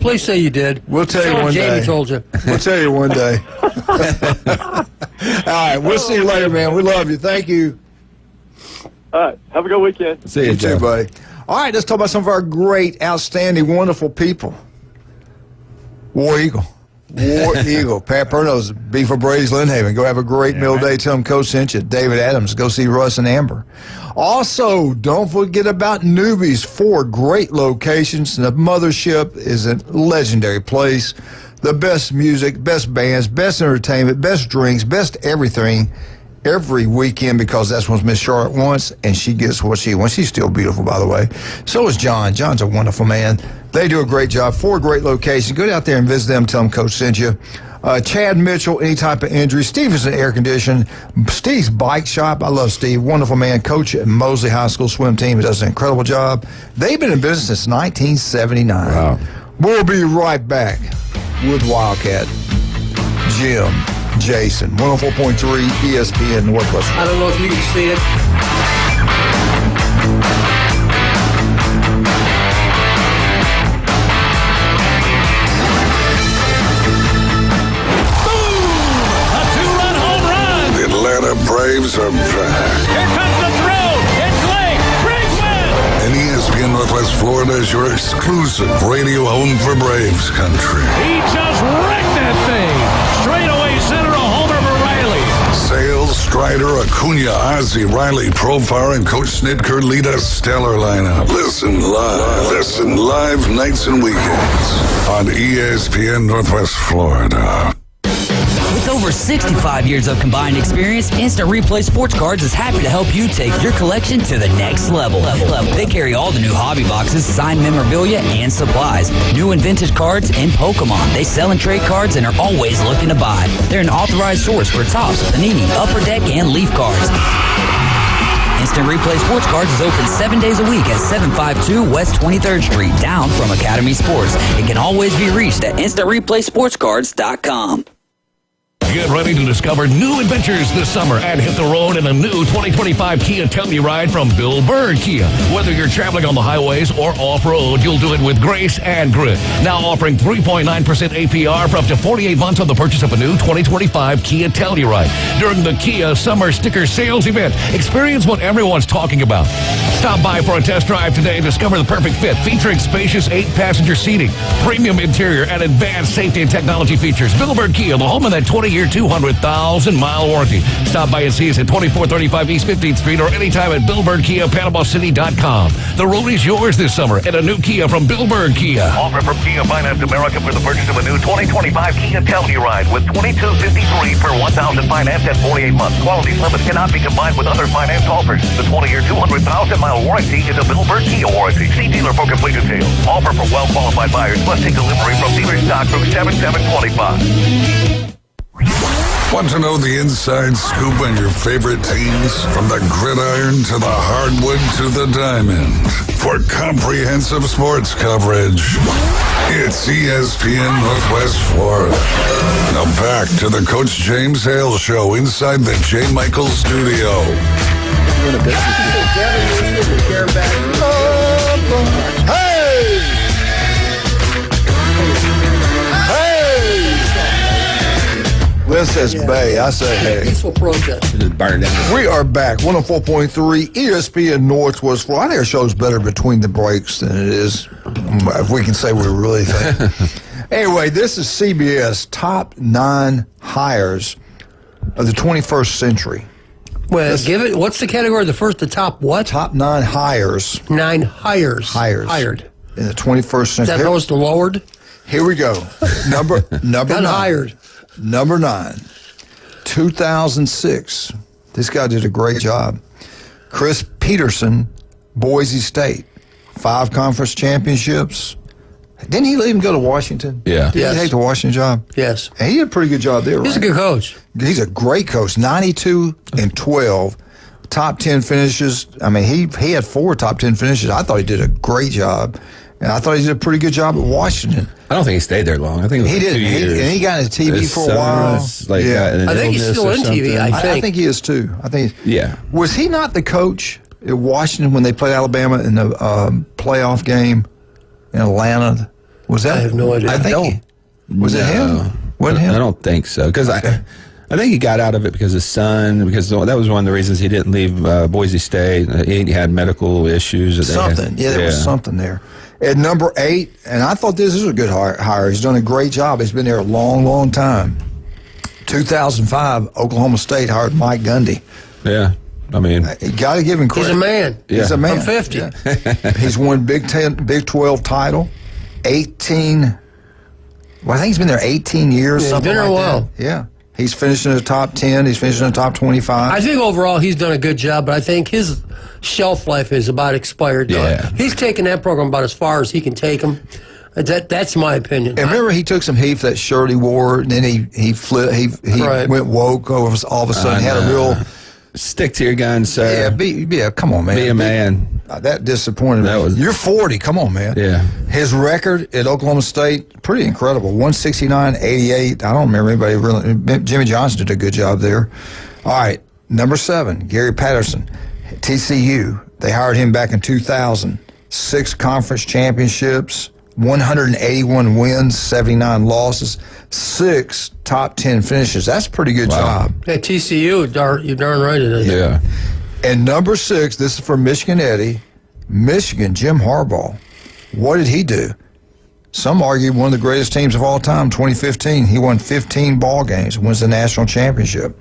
Please say you did. We'll tell you one day. Jamie told you. We'll tell you one day. All right. We'll see you later, man. We love you. Thank you. All right. Have a good weekend. See you, too, buddy. All right. Let's talk about some of our great, outstanding, wonderful people. War Eagle. War Eagle. Pat Perno's Beef for Brady's Lynnhaven. Go have a great meal day. Tell them Coach sent you. David Adams. Go see Russ and Amber. Also, don't forget about Newbies. 4 great locations. The mothership is a legendary place. The best music, best bands, best entertainment, best drinks, best everything every weekend, because that's what Miss Charlotte wants, and she gets what she wants. She's still beautiful, by the way. So is John. John's a wonderful man. They do a great job. 4 great locations. Go out there and visit them. Tell them Coach sent you. Chad Mitchell, any type of injury. Steve is in air condition. Steve's Bike Shop. I love Steve. Wonderful man. Coach at Mosley High School swim team. He does an incredible job. They've been in business since 1979. Wow. We'll be right back with Wildcat, Jim, Jason, 104.3 ESPN Northwest. I don't know if you can see it. Braves are back. Here comes the throw. It's late. Braves win. And ESPN Northwest Florida is your exclusive radio home for Braves country. He just wrecked that thing. Straightaway center, a homer for Riley. Sales, Strider, Acuna, Ozzie, Riley, Profar, and Coach Snitker lead a stellar lineup. Listen live nights and weekends on ESPN Northwest Florida. With over 65 years of combined experience, Instant Replay Sports Cards is happy to help you take your collection to the next level. They carry all the new hobby boxes, signed memorabilia, and supplies. New and vintage cards and Pokemon. They sell and trade cards and are always looking to buy. They're an authorized source for Topps, Panini, Upper Deck, and Leaf cards. Instant Replay Sports Cards is open 7 days a week at 752 West 23rd Street, down from Academy Sports. It can always be reached at InstantReplaySportsCards.com. Get ready to discover new adventures this summer and hit the road in a new 2025 Kia Telluride from Bill Bird Kia. Whether you're traveling on the highways or off-road, you'll do it with grace and grit. Now offering 3.9% APR for up to 48 months on the purchase of a new 2025 Kia Telluride. During the Kia Summer Sticker Sales Event, experience what everyone's talking about. Stop by for a test drive today and discover the perfect fit, featuring spacious 8-passenger seating, premium interior, and advanced safety and technology features. Bill Bird Kia, the home of that 20-year 200,000-mile warranty. Stop by and see us at 2435 East 15th Street or anytime at BillBirdKiaPanamaCity.com. The road is yours this summer and a new Kia from Bill Bird Kia. Offer from Kia Finance America for the purchase of a new 2025 Kia Telluride with $2,253 per $1,000 financed at 48 months. Quality's limit cannot be combined with other finance offers. The 20-year 200,000-mile warranty is a Bill Bird Kia warranty. See dealer for complete details. Offer for well-qualified buyers. Must take delivery from dealer stock through 7725. Want to know the inside scoop on your favorite teams? From the gridiron to the hardwood to the diamond. For comprehensive sports coverage, it's ESPN Northwest Florida. Now back to the Coach James Hale Show inside the J. Michael Studio. Hey! Glenn says Bay. I say hey. Peaceful protest. Just burn it down. We are back. 104.3 ESPN Northwest Florida. I think our show's better between the breaks than it is, if we can say we really think. Anyway, this is CBS top 9 hires of the 21st century. Well, what's the category? The top what? Top 9 hires. 9 hires. Hired. In the 21st century. That goes to lowered? Here we go. Number 9. Hired. Number 9. 2006. This guy did a great job. Chris Peterson, Boise State. 5 conference championships. Didn't he leave and go to Washington? Yeah. Did he take the Washington job? Yes. And he did a pretty good job there, right? He's a good coach. He's a great coach. 92-12. Top 10 finishes. I mean, he had 4 top 10 finishes. I thought he did a great job. And I thought he did a pretty good job at Washington. I don't think he stayed there long. I think it was he didn't. 2 years. And he got into TV for a while. I think he's still in TV. I think he is too. Yeah. Was he not the coach at Washington when they played Alabama in the playoff game in Atlanta? Was that? I have no idea. Was it him? Wasn't him? I don't think so. Because I think he got out of it because his son, because that was one of the reasons he didn't leave Boise State. He had medical issues. Something. There was something there. At number 8, and I thought this is a good hire. He's done a great job. He's been there a long, long time. 2005, Oklahoma State hired Mike Gundy. Yeah. I mean, you got to give him credit. He's a man. He's a man. I'm 50. Yeah. He's won Big 12 title, 18. Well, I think he's been there 18 years. Yeah, he's been there a while. Yeah. He's finishing in the top 10. He's finishing in the top 25. I think overall he's done a good job, but I think his shelf life is about expired. Yeah. He's taken that program about as far as he can take him. That's my opinion. And remember, he took some heat for that shirt he wore, and then he flipped. He went woke all of a sudden. Had a real stick to your guns, sir. Yeah, come on, man. Be a man. That disappointed me. You're 40. Come on, man. Yeah. His record at Oklahoma State, pretty incredible. 169-88. I don't remember anybody really. Jimmy Johnson did a good job there. All right, number 7, Gary Patterson, TCU. They hired him back in 2000. 6 conference championships, 181 wins, 79 losses, 6 top 10 finishes. That's a pretty good job. At TCU, you're darn right it is. Yeah. And number 6, this is for Michigan Eddie. Michigan, Jim Harbaugh. What did he do? Some argue one of the greatest teams of all time, 2015. He won 15 ball games, wins the national championship.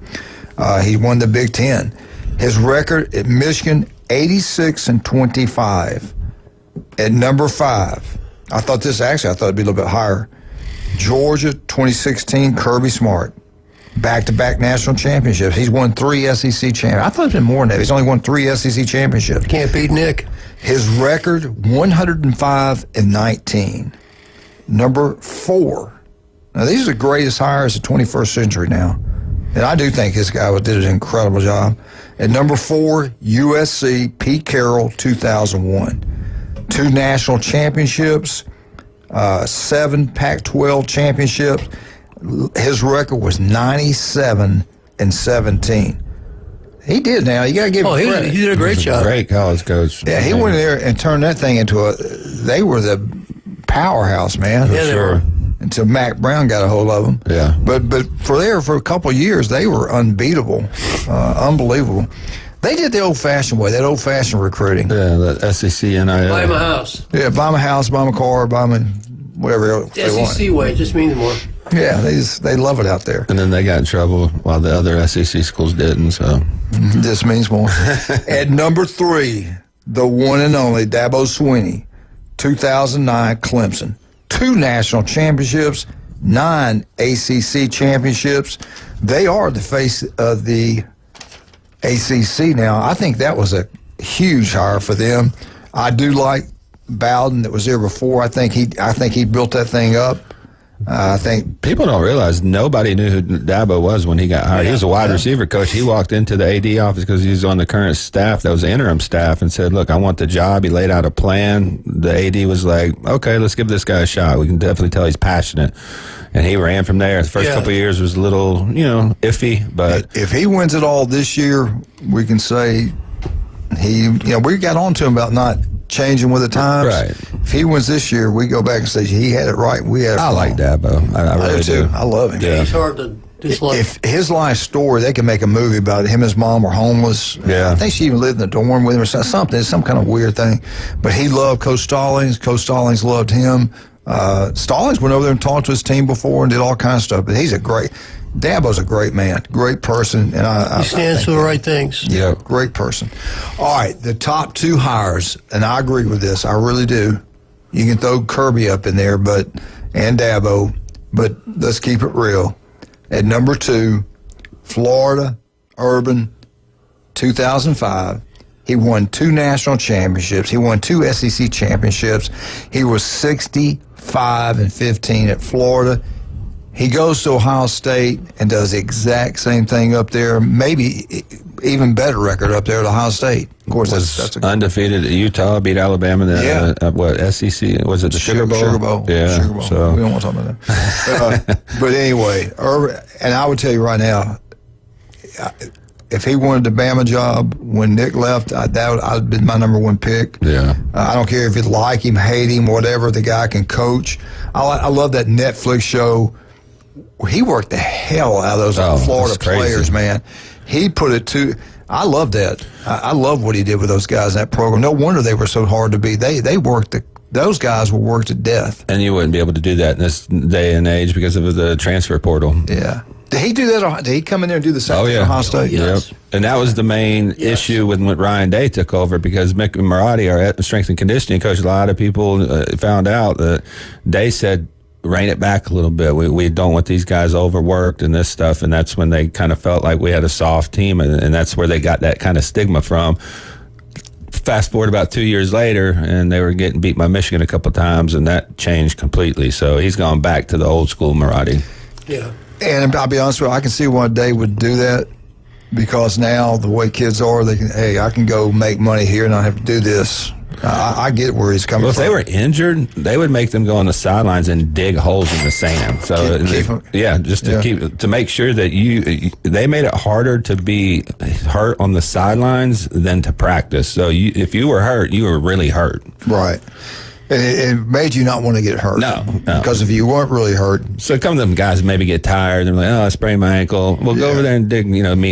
He won the Big Ten. His record at Michigan, 86-25. At number 5, I thought it'd be a little bit higher. Georgia, 2016, Kirby Smart. Back-to-back national championships. He's won 3 SEC championships. I thought it'd been more than that. He's only won 3 SEC championships. Can't beat Nick. His record, 105-19. Number 4. Now, these are the greatest hires of the 21st century now. And I do think this guy did an incredible job. At number 4, USC, Pete Carroll, 2001. 2 national championships, 7 Pac-12 championships. His record was 97-17. He did now. You got to give him credit. He did a great job. Great college coach. Yeah, he went in there and turned that thing into they were the powerhouse, man. Yeah, they were. Until Mac Brown got a hold of them. Yeah. But for a couple of years, they were unbeatable, unbelievable. They did the old-fashioned way, that old-fashioned recruiting. Yeah, that SEC NIL. Buy him a house. Yeah, buy him a house, buy him a car, buy him whatever else they want. SEC way just means more. Yeah, they love it out there. And then they got in trouble while the other SEC schools didn't, so. This means more. At number 3, the one and only Dabo Swinney, 2009 Clemson. 2 national championships, 9 ACC championships. They are the face of the ACC now. I think that was a huge hire for them. I do like Bowden that was there before. I think he built that thing up. I think people don't realize nobody knew who Dabo was when he got hired. He was a wide receiver coach. He walked into the AD office because he was on the current staff, that was the interim staff, and said, "Look, I want the job." He laid out a plan. The AD was like, "Okay, let's give this guy a shot. We can definitely tell he's passionate." And he ran from there. The first couple of years was a little, iffy, but if he wins it all this year, we can say we got on to him about not changing with the times. Right. If he wins this year, we go back and say he had it right. We had it I wrong. like Dabo. I really do. I love him. Yeah. He's hard to Dislike. If his life story, they can make a movie about it. Him and his mom were homeless. Yeah. I think she even lived in the dorm with him or something. It's some kind of weird thing. But he loved Coach Stallings. Coach Stallings loved him. Stallings went over there and talked to his team before and did all kinds of stuff. But Dabo's a great man, great person. And he stands for the right things. Yeah, great person. All right, the top 2 hires, and I agree with this. I really do. You can throw Kirby up in there, and Dabo, but let's keep it real. At number 2, Florida, Urban, 2005. He won 2 national championships. He won 2 SEC championships. He was 65-15 at Florida. He goes to Ohio State and does the exact same thing up there, maybe even better record up there at Ohio State. Of course, that's undefeated at Utah, beat Alabama. SEC? Was it the Sugar Bowl? Sugar Bowl. Yeah. Sugar Bowl. So. We don't want to talk about that. But anyway, and I would tell you right now, if he wanted the Bama job when Nick left, I'd have been my number 1 pick. Yeah. I don't care if you like him, hate him, whatever. The guy can coach. I love that Netflix show. He worked the hell out of those Florida players, man. He put it to. I love that. I love what he did with those guys in that program. No wonder they were so hard to beat. They worked those guys were worked to death. And you wouldn't be able to do that in this day and age because of the transfer portal. Yeah. Did he do that? Did he come in there and do the same thing at Ohio State? Yes. Yep. And that was the main issue when Ryan Day took over, because Mick Marotti, our strength and conditioning coach, a lot of people found out that Day said, rein it back a little bit. We don't want these guys overworked and this stuff. And that's when they kind of felt like we had a soft team. And that's where they got that kind of stigma from. Fast forward about 2 years later, and they were getting beat by Michigan a couple of times, and that changed completely. So he's gone back to the old school Marotti. Yeah. And I'll be honest with you, I can see why Day would do that, because now the way kids are, I can go make money here and not have to do this. I get where he's coming from. If they were injured, they would make them go on the sidelines and dig holes in the sand. So to make sure that they made it harder to be hurt on the sidelines than to practice. So if you were hurt, you were really hurt. Right. And it made you not want to get hurt. No. Because if you weren't really hurt. So some of them guys maybe get tired. They're like, I sprained my ankle. Well, go over there and dig,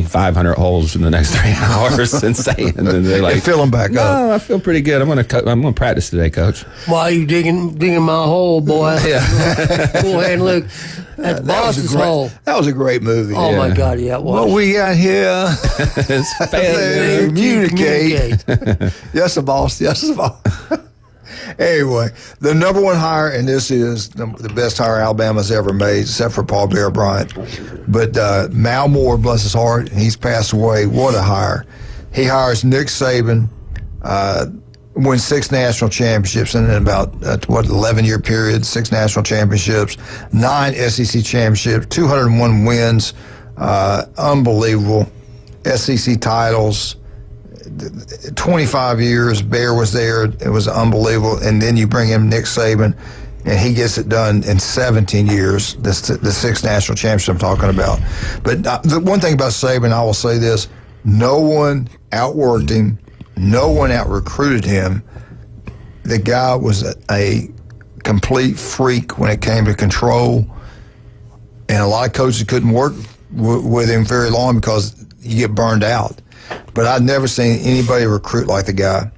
500 holes in the next 3 hours and sand. And they're like, fill them back up. No, I feel pretty good. I'm gonna practice today, Coach. Why are you digging my hole, boy? Yeah. Cool hand, look. That's Boss's hole. That was a great movie. Oh, my God, yeah, it was. What we got here is failure to communicate. Yes, the boss. Yes, the boss. Anyway, the number 1 hire, and this is the best hire Alabama's ever made, except for Paul Bear Bryant. But Mal Moore, bless his heart, he's passed away. What a hire. He hires Nick Saban, wins 6 national championships in about, 11-year period, 6 national championships, 9 SEC championships, 201 wins, unbelievable. SEC titles. 25 years, Bear was there. It was unbelievable. And then you bring in Nick Saban, and he gets it done in 17 years, the 6 national championships I'm talking about. But the one thing about Saban, I will say this, no one outworked him. No one out-recruited him. The guy was a complete freak when it came to control. And a lot of coaches couldn't work with him very long because you get burned out. But I've never seen anybody recruit like the guy.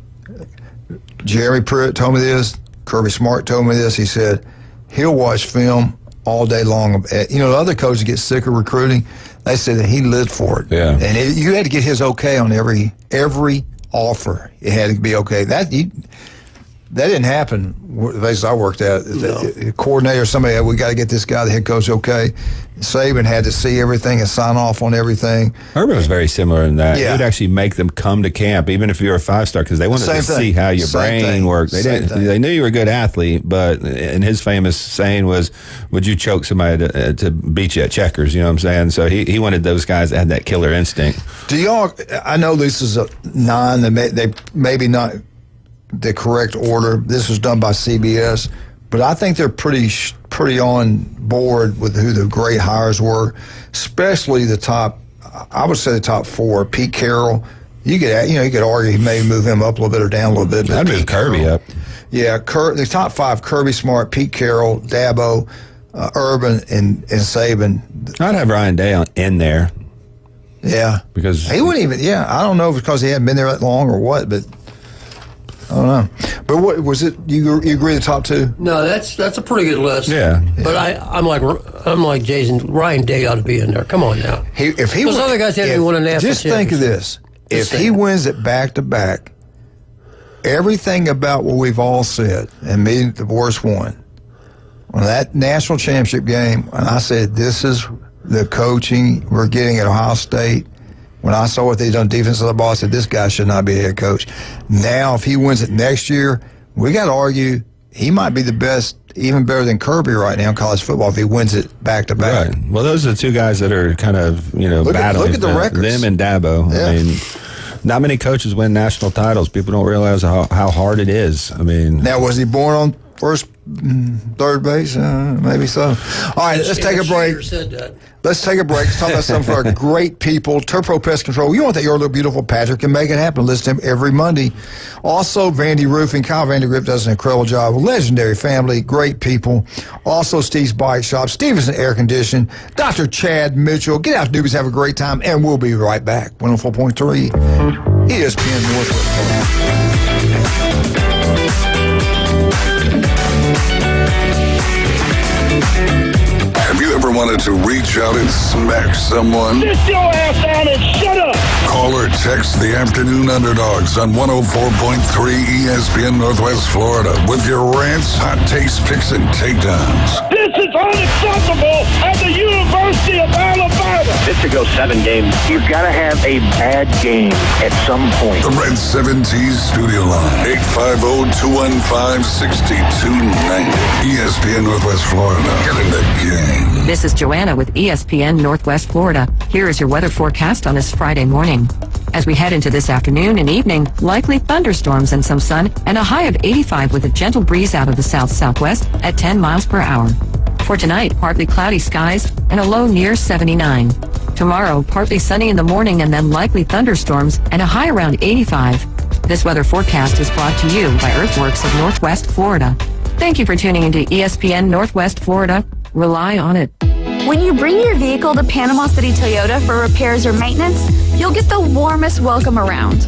Jeremy Pruitt told me this. Kirby Smart told me this. He said he'll watch film all day long. The other coaches get sick of recruiting. They said that he lived for it. Yeah. And you had to get his okay on every offer. It had to be okay. That didn't happen the places I worked at. The coordinator, somebody, we got to get this guy, the head coach, okay. Saban had to see everything and sign off on everything. Urban was very similar in that. Yeah. He would actually make them come to camp, even if you were a 5-star, because they wanted to see how your brain worked. They knew you were a good athlete, and his famous saying was, would you choke somebody to beat you at checkers? You know what I'm saying? So he wanted those guys that had that killer instinct. I know this is a 9, they maybe not the correct order. This was done by CBS, but I think they're pretty on board with who the great hires were, especially the top. I would say the top 4. Pete Carroll. You could argue he may move him up a little bit or down a little bit. I'd move Kirby up. Yeah, the top 5: Kirby Smart, Pete Carroll, Dabo. Urban and Saban. I'd have Ryan Day in there. Yeah, because he wouldn't even. Yeah, I don't know if it's because he hadn't been there that long or what, but I don't know. But what was it? You agree the top two? No, that's a pretty good list. Yeah. But I'm like Jason. Ryan Day ought to be in there. Come on now. If he those other guys haven't won a national just think of this: if he wins it back to back, everything about what we've all said, and me the worst one, on that national championship game, and I said this is the coaching we're getting at Ohio State. When I saw what they done defensive the ball, I said, this guy should not be a head coach. Now, if he wins it next year, we got to argue he might be the best, even better than Kirby right now in college football if he wins it back-to-back. Right. Well, those are the two guys that are kind of, battling. Look at the records. Them and Dabo. Yeah. I mean, not many coaches win national titles. People don't realize how hard it is. I mean. Now, was he born on first, third base? Maybe so. All right, let's take a break. Let's take a break. Let's talk about some of our great people. Turpro Pest Control. You want that your little beautiful Patrick can make it happen. Listen to him every Monday. Also, Vandy Roofing. Kyle Vandergrift does an incredible job. Legendary family. Great people. Also, Steve's Bike Shop. Stevenson Air Conditioning. Dr. Chad Mitchell. Get out, newbies. Have a great time. And we'll be right back. 104.3 ESPN Northwest. Have you ever wanted to reach out and smack someone? Sit your ass down and shut up! Call or text the Afternoon Underdogs on 104.3 ESPN Northwest Florida with your rants, hot takes, picks, and takedowns. This is unacceptable at the University of Alabama! This to go 7 games, you've got to have a bad game at some point. The Red 70s studio line, 850-215-6290. ESPN Northwest Florida. Get in the game. This is Joanna with ESPN Northwest Florida. Here is your weather forecast on this Friday morning. As we head into this afternoon and evening, likely thunderstorms and some sun, and a high of 85 with a gentle breeze out of the south-southwest at 10 miles per hour. For tonight, partly cloudy skies and a low near 79. Tomorrow, partly sunny in the morning and then likely thunderstorms and a high around 85. This weather forecast is brought to you by Earthworks of Northwest Florida. Thank you for tuning into ESPN Northwest Florida. Rely on it. When you bring your vehicle to Panama City Toyota for repairs or maintenance, you'll get the warmest welcome around.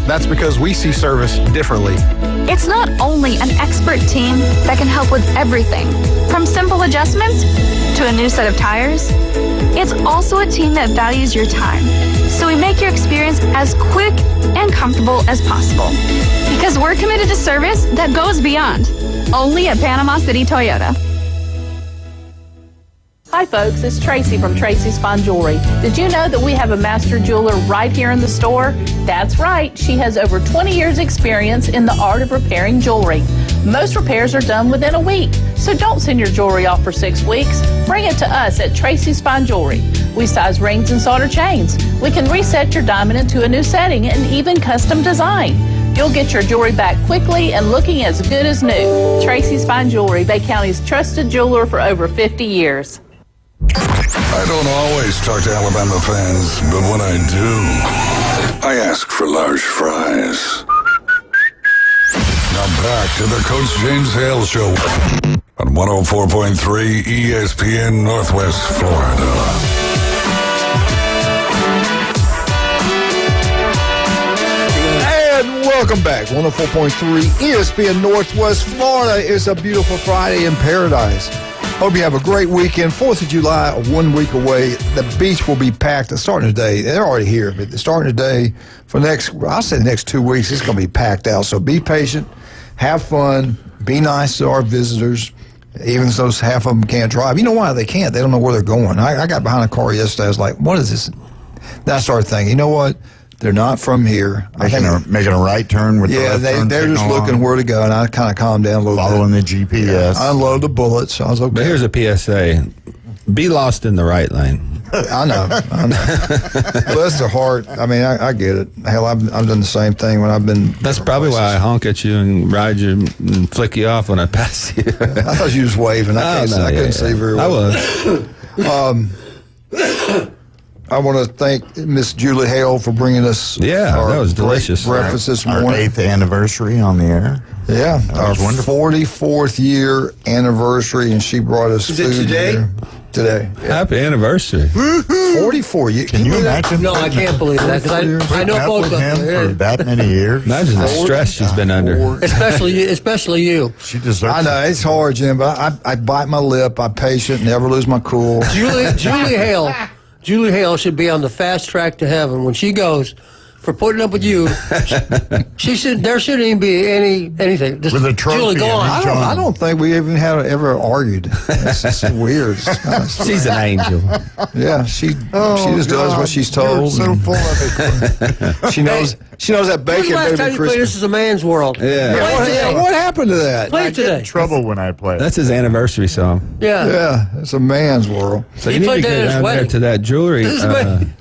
That's because we see service differently. It's not only an expert team that can help with everything, from simple adjustments to a new set of tires. It's also a team that values your time, so we make your experience as quick and comfortable as possible. Because we're committed to service that goes beyond. Only at Panama City Toyota. Hi folks, it's Tracy from Tracy's Fine Jewelry. Did you know that we have a master jeweler right here in the store? That's right, she has over 20 years experience in the art of repairing jewelry. Most repairs are done within a week, so don't send your jewelry off for 6 weeks. Bring it to us at Tracy's Fine Jewelry. We size rings and solder chains. We can reset your diamond into a new setting and even custom design. You'll get your jewelry back quickly and looking as good as new. Tracy's Fine Jewelry, Bay County's trusted jeweler for over 50 years. I don't always talk to Alabama fans, but when I do, I ask for large fries. Now back to the Coach James Hale Show on 104.3 ESPN Northwest Florida. Welcome back. 104.3 ESPN Northwest Florida. Is a beautiful Friday in paradise. Hope you have a great weekend. 4th of July, 1 week away. The beach will be packed. Starting today. They're already here, but they're starting today. For I'll say the next 2 weeks, it's going to be packed out. So be patient. Have fun. Be nice to our visitors. Even though half of them can't drive. You know why they can't? They don't know where they're going. I got behind a car yesterday. I was like, what is this? Then I started thinking, you know what? They're not from here. Making a right turn with the left turn they're just looking where to go, and I kind of calmed down a little Following bit. the GPS. I unloaded the bullets. So I was okay. But here's a PSA. Be lost in the right lane. I know. Bless their heart. I mean, I get it. Hell, I've done the same thing when I've been. That's probably why I honk at you and ride you and flick you off when I pass you. I thought you was waving. I couldn't see very well. I was. I want to thank Miss Julie Hale for bringing us. Yeah, our that was great delicious. breakfast this Our morning. 8th anniversary on the air. Yeah, our was wonderful. 44th year anniversary, and she brought us Is it food today? here. Today. Happy anniversary. 44 years. Can you imagine? No, I can't believe that because I know Putting up both with of him them. for that many years. Imagine the stress she's been under. Especially you. She deserves I know, it's hard, Jim, but I bite my lip. I'm patient, never lose my cool. Julie Hale should be on the fast track to heaven when she goes for putting up with you. She should. There shouldn't even be anything. Just, With a trophy Julie, go in on. each I don't think we even ever argued. That's just weird. She's an angel. Yeah, she just does what she's You're told. so and full of it. she knows that When's bacon the last baby time you played This Christmas. Is a Man's World? Yeah. Play it today. What happened to that? Play I it get in today. trouble when I play. That's his anniversary song. Yeah. Yeah, it's a man's world. So He you need played to that at get his down there wedding. to that jewelry. This is amazing.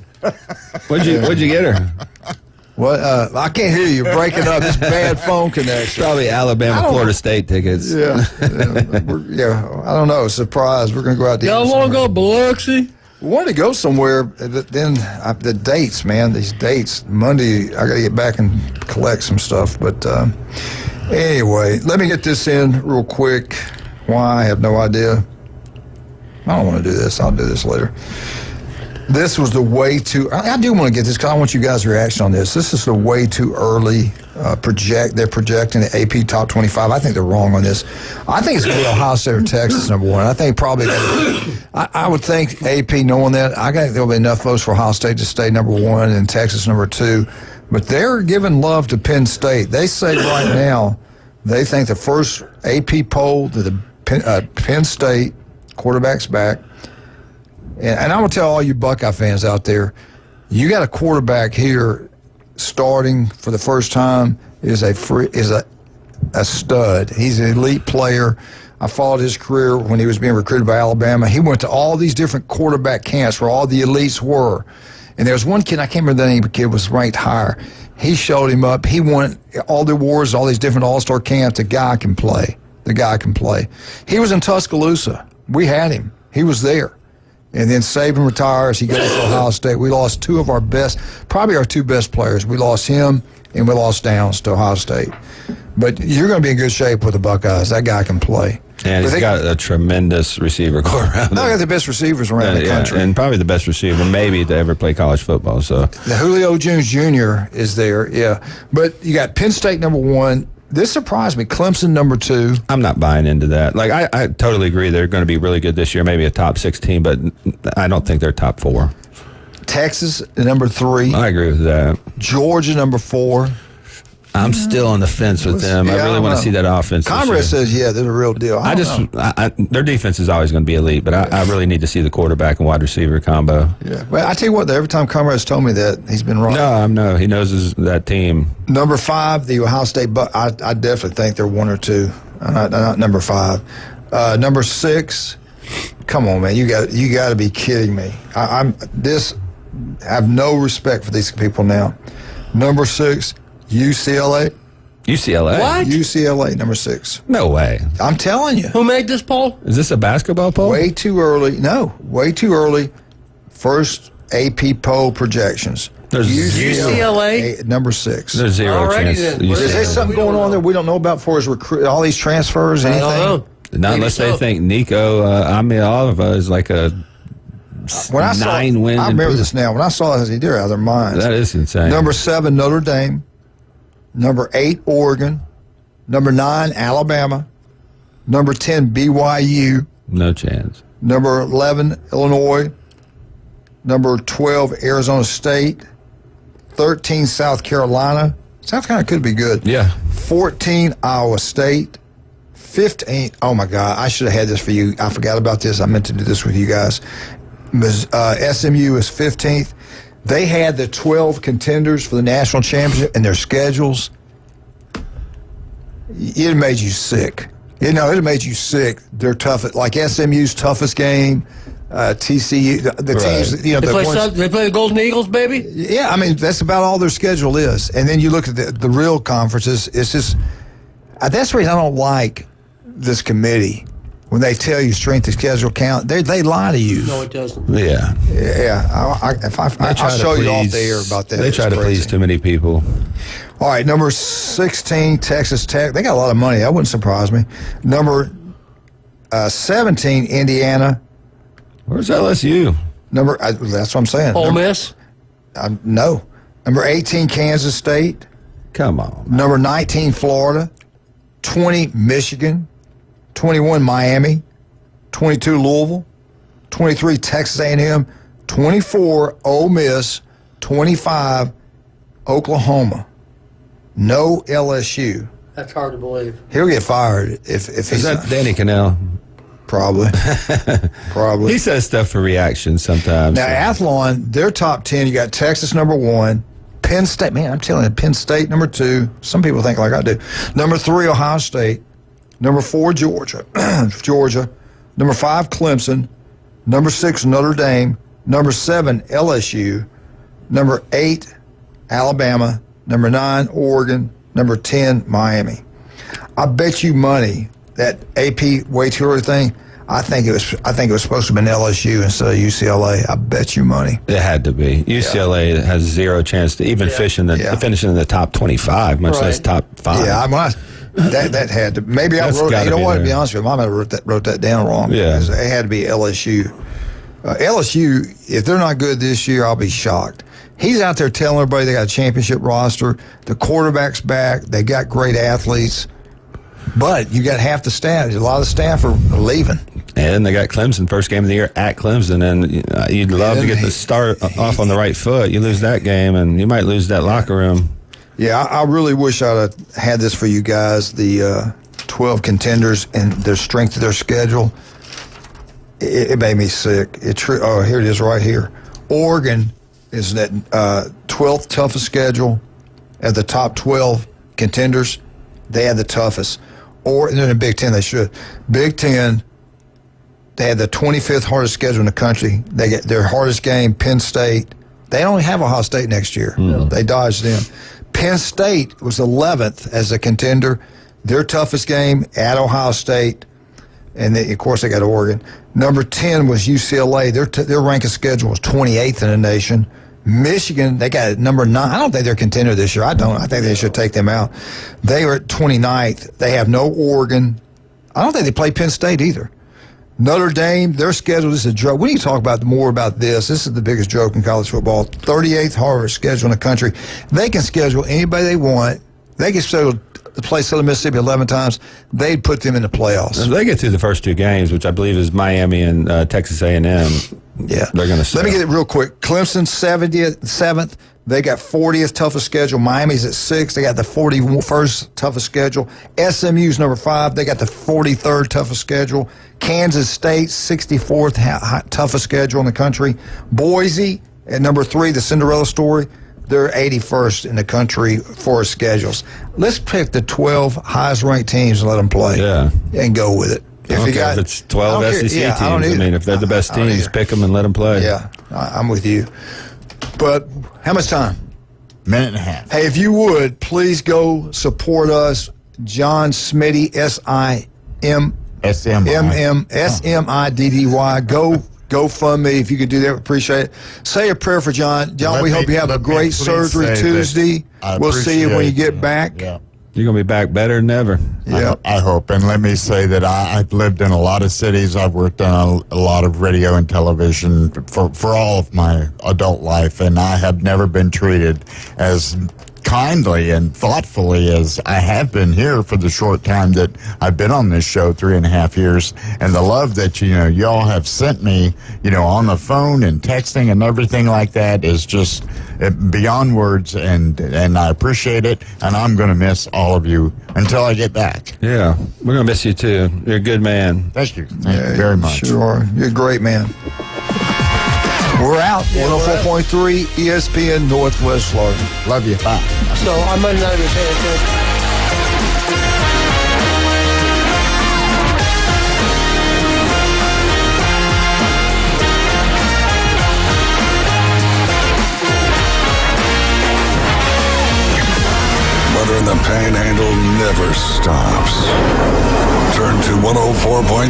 What'd you get her? What? I can't hear you. You're breaking up. This bad phone connection. Probably Alabama, Florida State tickets. Yeah, I don't know. Surprise. We're going to go out to Y'all eat want to somewhere. go Biloxi? We wanted to go somewhere, but then the dates, man, these dates. Monday, I got to get back and collect some stuff. But anyway, let me get this in real quick. Why? I have no idea. I don't want to do this. I'll do this later. This was the way too. I do want to get this because I want you guys' reaction on this. This is the way too early They're projecting the AP top 25. I think they're wrong on this. I think it's going to be Ohio State or Texas number one. I think probably. I would think AP knowing that. I think there'll be enough votes for Ohio State to stay number one and Texas number two. But they're giving love to Penn State. They say right now they think the first AP poll to the Penn State quarterback's back. And I'm going to tell all you Buckeye fans out there, you got a quarterback here starting for the first time is a stud. He's an elite player. I followed his career when he was being recruited by Alabama. He went to all these different quarterback camps where all the elites were. And there was one kid, I can't remember the name, but the kid was ranked higher. He showed him up. He won all the awards, all these different all-star camps. The guy can play. He was in Tuscaloosa. We had him. He was there. And then Saban retires. He goes to Ohio State. We lost two of our best, probably our two best players. We lost him and we lost Downs to Ohio State. But you're going to be in good shape with the Buckeyes. That guy can play. And he's got a tremendous receiver core around him. I got the best receivers around the country. And probably the best receiver maybe to ever play college football. So the Julio Jones Jr. is there, yeah. But you got Penn State number one. This surprised me. Clemson number two. I'm not buying into that. Like I totally agree they're going to be really good this year, maybe a top 16, but I don't think they're top 4. Texas number 3. I agree with that. Georgia number 4. I'm still on the fence with them. I really want to see that offense. Conrad says, yeah, they're the real deal. Their defense is always going to be elite, but I really need to see the quarterback and wide receiver combo. Yeah. Well, I tell you what, every time Conrad's told me that, he's been wrong. No, he knows that team. Number 5, the Ohio State, but I definitely think they're 1 or 2. Not number 5. Number 6, come on, man, you got to be kidding me. I have no respect for these people now. Number 6. UCLA? What? UCLA, number 6. No way. I'm telling you. Who made this poll? Is this a basketball poll? Way too early. No, way too early. First AP poll projections. There's UCLA? Number 6. There's zero chance. Is there something going on there we don't know about for his all these transfers, anything? I don't know. Not unless they think Nico Amialva is like a 9-win. I remember this now. When I saw this, they're out of their minds. That is insane. Number 7, Notre Dame. Number 8, Oregon. Number 9, Alabama. Number 10, BYU. No chance. Number 11, Illinois. Number 12, Arizona State. 13, South Carolina. South Carolina could be good. Yeah. 14, Iowa State. 15, oh my God, I should have had this for you. I forgot about this. I meant to do this with you guys. SMU is 15th. They had the 12 contenders for the national championship in their schedules. It made you sick. It made you sick. They're tough. Like SMU's toughest game, TCU, the teams. They play the Golden Eagles, baby. Yeah, I mean that's about all their schedule is. And then you look at the real conferences. It's just that's the reason I don't like this committee. when they tell you strength of schedule count, they lie to you. No, it doesn't. Yeah. Yeah. I'll show you off the air about that. They try to please too many people. All right, number 16, Texas Tech. They got a lot of money. That wouldn't surprise me. Number 17, Indiana. Where's LSU? That's what I'm saying. Ole Miss? No. Number 18, Kansas State. Come on. Number 19, Florida. 20, Michigan. 21, Miami. 22, Louisville. 23, Texas A&M. 24, Ole Miss. 25, Oklahoma. No LSU. That's hard to believe. He'll get fired if Is that Danny Cannell? Probably. Probably. He says stuff for reaction sometimes. Now, Athlon, their top 10, you got Texas number 1, Penn State. Man, I'm telling you, Penn State number 2. Some people think like I do. Number 3, Ohio State. Number 4, Georgia. Georgia. Number 5, Clemson. Number 6, Notre Dame. Number 7, LSU. Number 8, Alabama. Number 9, Oregon. Number 10, Miami. I bet you money that AP way too early thing. I think it was supposed to have been LSU instead of UCLA. I bet you money. It had to be. UCLA has zero chance to even finishing in the top 25, much less top 5. Yeah, that had to. Maybe I wrote. You know what? To be honest with you, I might have wrote that down wrong. Yeah, it had to be LSU. LSU, if they're not good this year, I'll be shocked. He's out there telling everybody they got a championship roster. The quarterback's back. They got great athletes. But you got half the staff. A lot of the staff are leaving. And they got Clemson first game of the year at Clemson, and you'd love to get the start off on the right foot. You lose that game, and you might lose that locker room. Yeah, I really wish I'd have had this for you guys. The 12 contenders and their strength of their schedule. It made me sick. Here it is right here. Oregon is that 12th toughest schedule at the top 12 contenders. They had the toughest. Or in the Big Ten, they should. Big Ten, they had the 25th hardest schedule in the country. They get their hardest game, Penn State. They only have Ohio State next year. They dodged them. Penn State was 11th as a contender. Their toughest game at Ohio State. And of course, they got Oregon. Number 10 was UCLA. Their ranking schedule was 28th in the nation. Michigan, they got number 9. I don't think they're a contender this year. I think they should take them out. They were at 29th. They have no Oregon. I don't think they play Penn State either. Notre Dame, their schedule is a joke. We need to talk more about this. This is the biggest joke in college football. 38th hardest schedule in the country. They can schedule anybody they want. They can schedule to play Southern Mississippi 11 times. They'd put them in the playoffs. If they get through the first 2 games, which I believe is Miami and Texas A&M. Yeah, they're going to. Let me get it real quick. Clemson 7th. They got 40th toughest schedule. Miami's at 6th. They got the 41st toughest schedule. SMU's number 5. They got the 43rd toughest schedule. Kansas State 64th toughest schedule in the country. Boise at number 3, the Cinderella story. They're 81st in the country for schedules. Let's pick the 12 highest ranked teams and let them play. Yeah, and go with it. If it's 12 SEC teams, I mean, if they're the best teams, pick them and let them play. Yeah, I'm with you. But how much time? Minute and a half. Hey, if you would, please go support us. John Smitty, SMIDDY. Go fund me. If you could do that, appreciate it. Say a prayer for John. John, we hope you have a great surgery Tuesday. We'll see you when you get back. Yeah. You're going to be back better than ever. Yeah, I hope. And let me say that I've lived in a lot of cities. I've worked on a lot of radio and television for all of my adult life, and I have never been treated as kindly and thoughtfully as I have been here for the short time that I've been on this show, 3.5 years, and the love that y'all have sent me, on the phone and texting and everything like that is just beyond words, and I appreciate it, and I'm going to miss all of you until I get back. Yeah, we're going to miss you too. You're a good man. Thank you. Thank you very much. Sure are. You're a great man. We're out. 104.3 ESPN Northwest Florida. Love you. Bye. So I might not even pay attention. weather in the Panhandle never stops. Turn to 104.3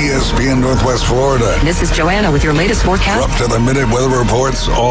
ESPN Northwest Florida. This is Joanna with your latest forecast. Up to the minute weather reports.